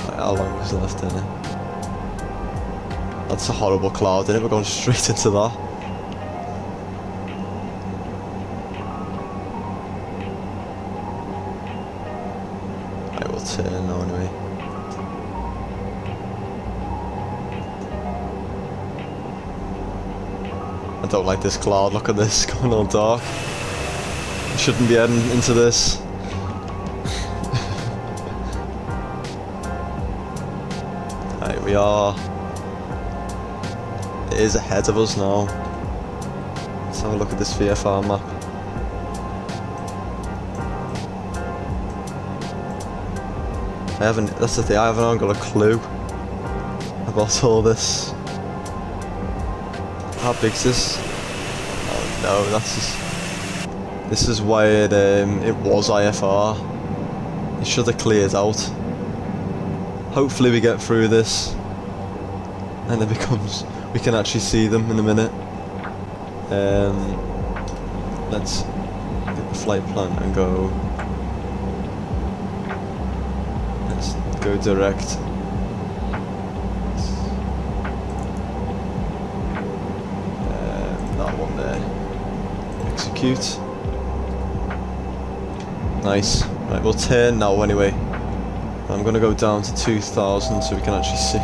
Right, how long is left in it? That's a horrible cloud, isn't it? We're going straight into that. Right, we'll turn now anyway. I don't like this cloud, look at this, going all dark. I shouldn't be heading into this. Right, we are... It is ahead of us now. Let's have a look at this VFR map. That's the thing, I haven't got a clue about all this. How big is this? Oh no, that's just... This is why it was IFR. It should have cleared out. Hopefully we get through this. And it becomes... We can actually see them in a minute. Let's get the flight plan and go. Let's go direct. That one there. Execute. Nice. Right, we'll turn now anyway. I'm gonna go down to 2,000 so we can actually see.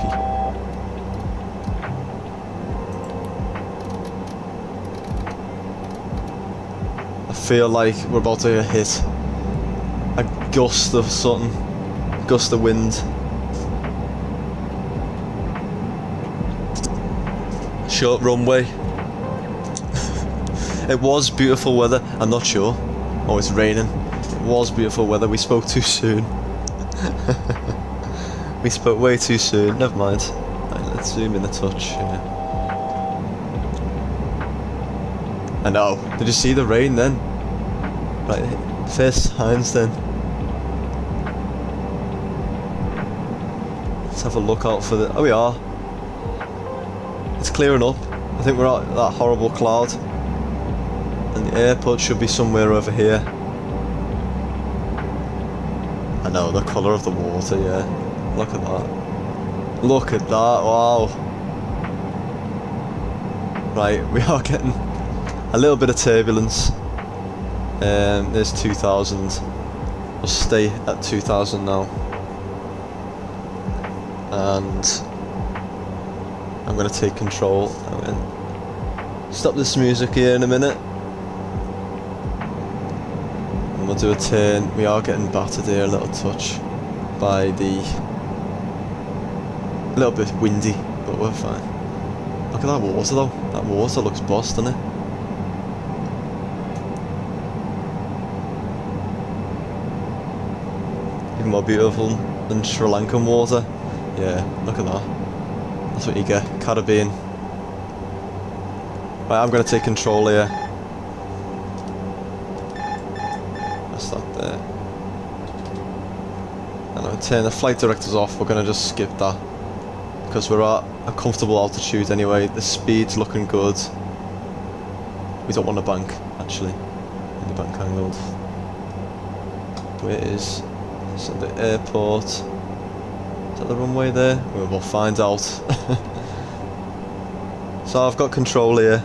I feel like we're about to hit a gust of something, gust of wind. Short runway. It was beautiful weather, I'm not sure. Oh, it's raining. It was beautiful weather, we spoke too soon. We spoke way too soon, never mind. Right, let's zoom in a touch here. I know, did you see the rain then? Right, first signs then. Let's have a look out for the... Oh, we are. It's clearing up. I think we're at that horrible cloud. And the airport should be somewhere over here. I know, the colour of the water, yeah. Look at that. Look at that, wow. Right, we are getting a little bit of turbulence. There's 2,000. We'll stay at 2,000 now. And I'm going to take control. I'm going to stop this music here in a minute. And we'll do a turn. We are getting battered here a little touch by the... A little bit windy, but we're fine. Look at that water though. That water looks boss, doesn't it? Even more beautiful than Sri Lankan water. Yeah, look at that. That's what you get. Caribbean. Right, I'm going to take control here. That's that there. And I'm going to turn the flight directors off. We're going to just skip that. Because we're at a comfortable altitude anyway. The speed's looking good. We don't want a bank, actually. The bank angled. Where is the airport? Is that the runway there? We'll find out. So I've got control here.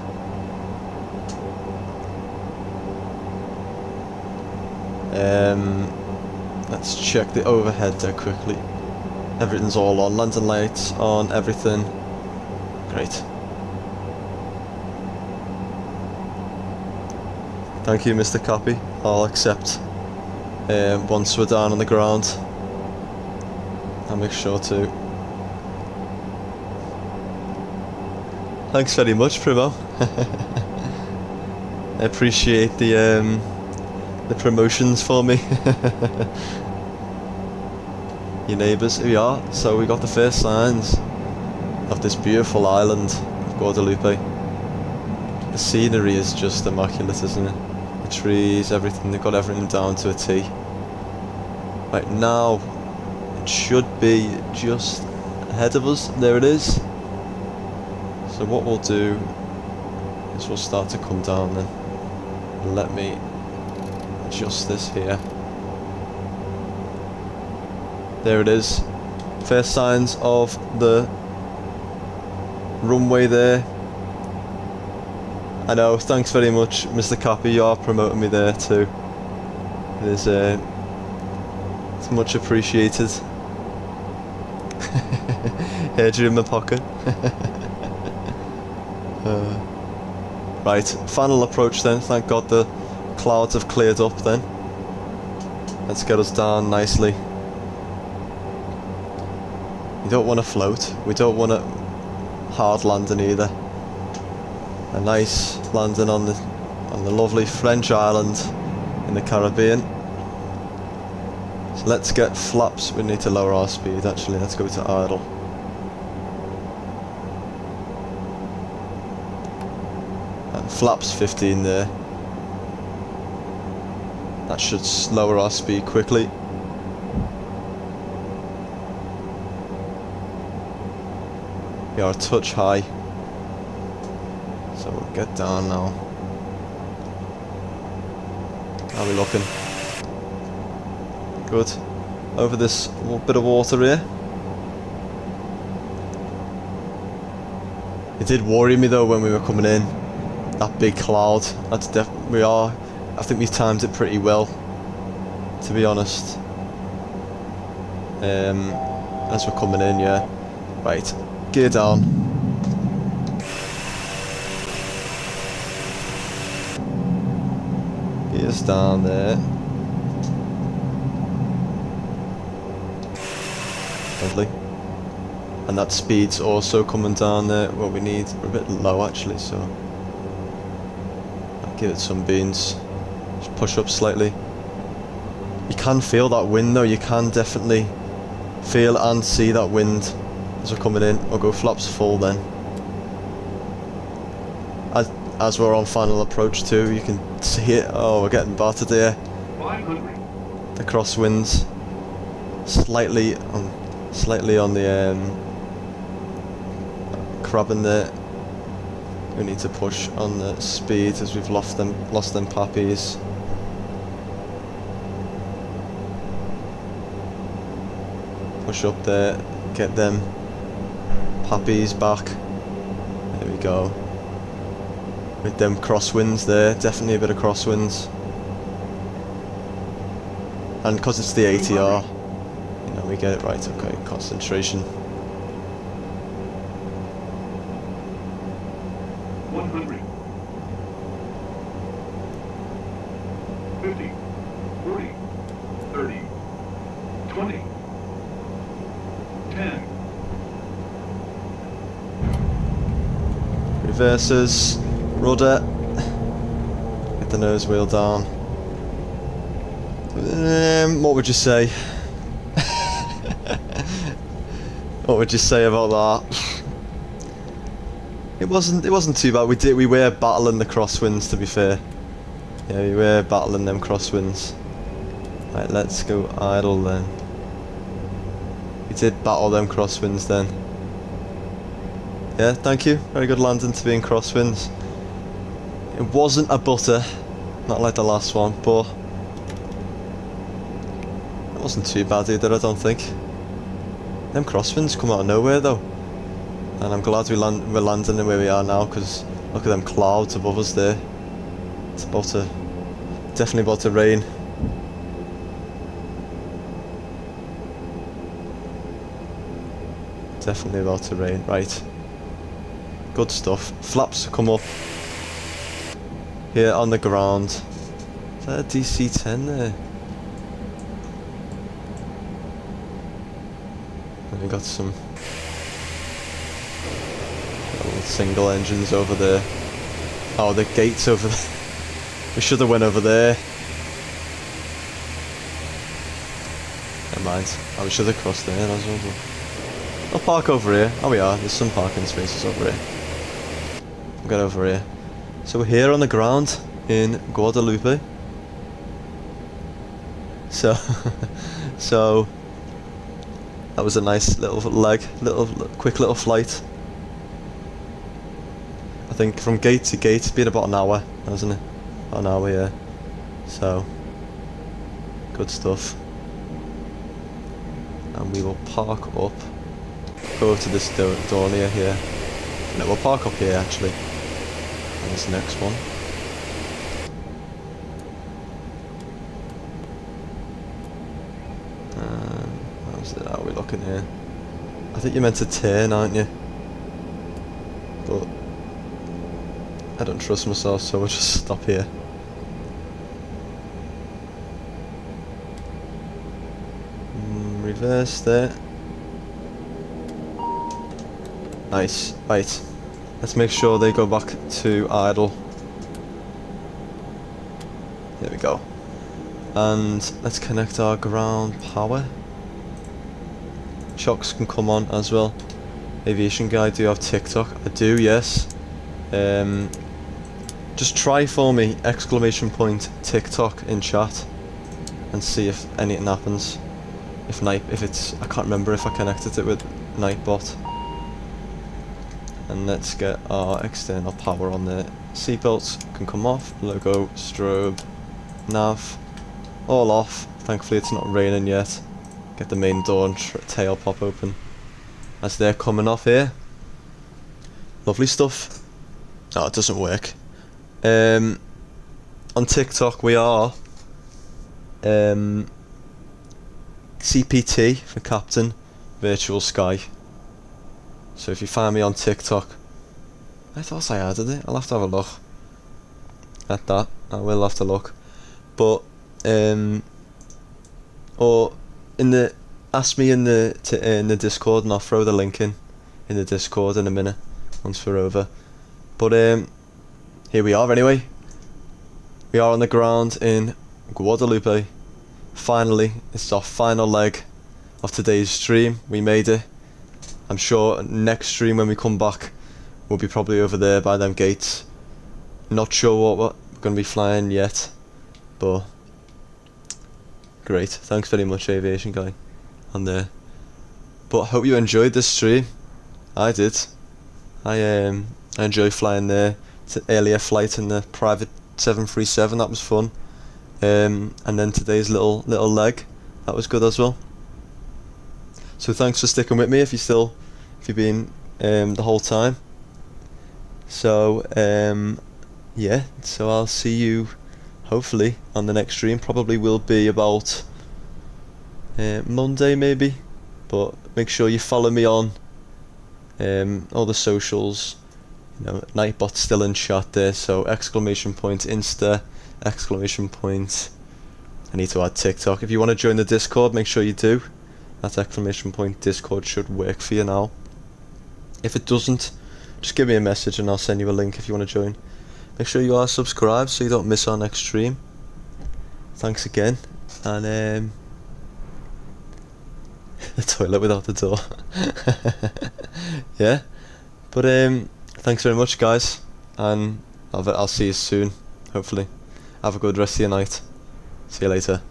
Let's check the overhead there quickly. Everything's all on. Landing lights on, everything. Great. Thank you, Mr. Copy. I'll accept once we're down on the ground. I'll make sure to. Thanks very much, Primo. I appreciate the promotions for me. Your neighbours, here we are. So we got the first signs of this beautiful island of Guadeloupe. The scenery is just immaculate, isn't it? The trees, everything, they've got everything down to a T. Right now, it should be just ahead of us. There it is. So what we'll do is we'll start to come down then. Let me adjust this here. There it is. First signs of the runway there. I know, thanks very much, Mr. Copy. You are promoting me there too. It is, it's much appreciated. Hair in my pocket. Right, final approach then. Thank God the clouds have cleared up then. Let's get us down nicely. You don't want to float. We don't want a hard landing either. A nice landing on the lovely French island in the Caribbean. So let's get flaps. We need to lower our speed actually. Let's go to idle. And flaps 15 there. That should lower our speed quickly. We are a touch high. So we'll get down now. How are we looking? Good. Over this bit of water here. It did worry me though when we were coming in. That big cloud. That's I think we've timed it pretty well, to be honest. As we're coming in, yeah. Right. Gear down. Gears down there. Lovely. And that speed's also coming down there. What we need, we're a bit low actually, so I'll give it some beans. Just push up slightly. You can feel that wind though, you can definitely feel and see that wind as we're coming in. We'll go flaps full then. As we're on final approach too, you can see it. Oh, we're getting battered here. The crosswinds slightly on the crabbing there. We need to push on the speed as we've lost them pappies. Push up there, get them pappies back. There we go. With them crosswinds there, definitely a bit of crosswinds. And because it's the ATR, you know, we get it right. Okay, concentration. 100. 50. 40. 30. 20. 10. Reverses. Rudder. Get the nose wheel down. What would you say? What would you say about that? It wasn't too bad. We were battling the crosswinds, to be fair. Yeah, we were battling them crosswinds. Right, let's go idle then. We did battle them crosswinds then. Yeah, thank you. Very good landing to be in crosswinds. It wasn't a butter, not like the last one, but it wasn't too bad either, I don't think. Them crosswinds come out of nowhere though, and I'm glad we're landing where we are now, because look at them clouds above us there. It's definitely about to rain. Definitely about to rain, right. Good stuff. Flaps come up here on the ground. Is that a DC-10 there? And we got some little single engines over there. Oh, the gate's over there. We should have went over there. Never mind. Oh, we should have crossed there as well. I'll park over here. Oh, we are. There's some parking spaces over here. We'll get over here. So we're here on the ground in Guadeloupe. So that was a nice little quick little flight. I think from gate to gate it's been about an hour, hasn't it? About an hour, yeah. So good stuff. And we will park up. Go over to this door near here. No, we'll park up here actually. And this next one. How are we looking here? I think you're meant to turn, aren't you? But I don't trust myself, so we'll just stop here. Reverse there. Nice. Right. Let's make sure they go back to idle. There we go. And let's connect our ground power. Shocks can come on as well. Aviation guy, do you have TikTok? I do, yes. Just try for me !TikTok in chat and see if anything happens. If it's, I can't remember if I connected it with Nightbot. And let's get our external power on there. Seatbelts can come off. Logo, strobe, nav, all off. Thankfully it's not raining yet. Get the main door and tail pop open as they're coming off here. Lovely stuff. Oh, it doesn't work. On TikTok we are CPT for Captain Virtual Sky. So if you find me on TikTok, I thought I added it. I'll have to have a look at that. I will have to look. But or ask me in the Discord, and I'll throw the link in the Discord in a minute once we're over. But here we are anyway. We are on the ground in Guadeloupe. Finally, it's our final leg of today's stream. We made it. I'm sure next stream when we come back we'll be probably over there by them gates. Not sure what we're going to be flying yet, but great. Thanks very much, aviation guy, on there. But hope you enjoyed this stream. I did. I enjoy flying there. It's an earlier flight in the private 737. That was fun. And then today's little leg, that was good as well. So thanks for sticking with me if you've been the whole time. So yeah, so I'll see you hopefully on the next stream. Probably will be about Monday maybe, but make sure you follow me on all the socials. You know, Nightbot's still in chat there, so ! Insta, ! I need to add TikTok. If you want to join the Discord, make sure you do. That ! Discord should work for you now. If it doesn't, just give me a message and I'll send you a link if you want to join. Make sure you are subscribed so you don't miss our next stream. Thanks again, and the toilet without the door. Yeah, but thanks very much, guys, and I'll see you soon. Hopefully, have a good rest of your night. See you later.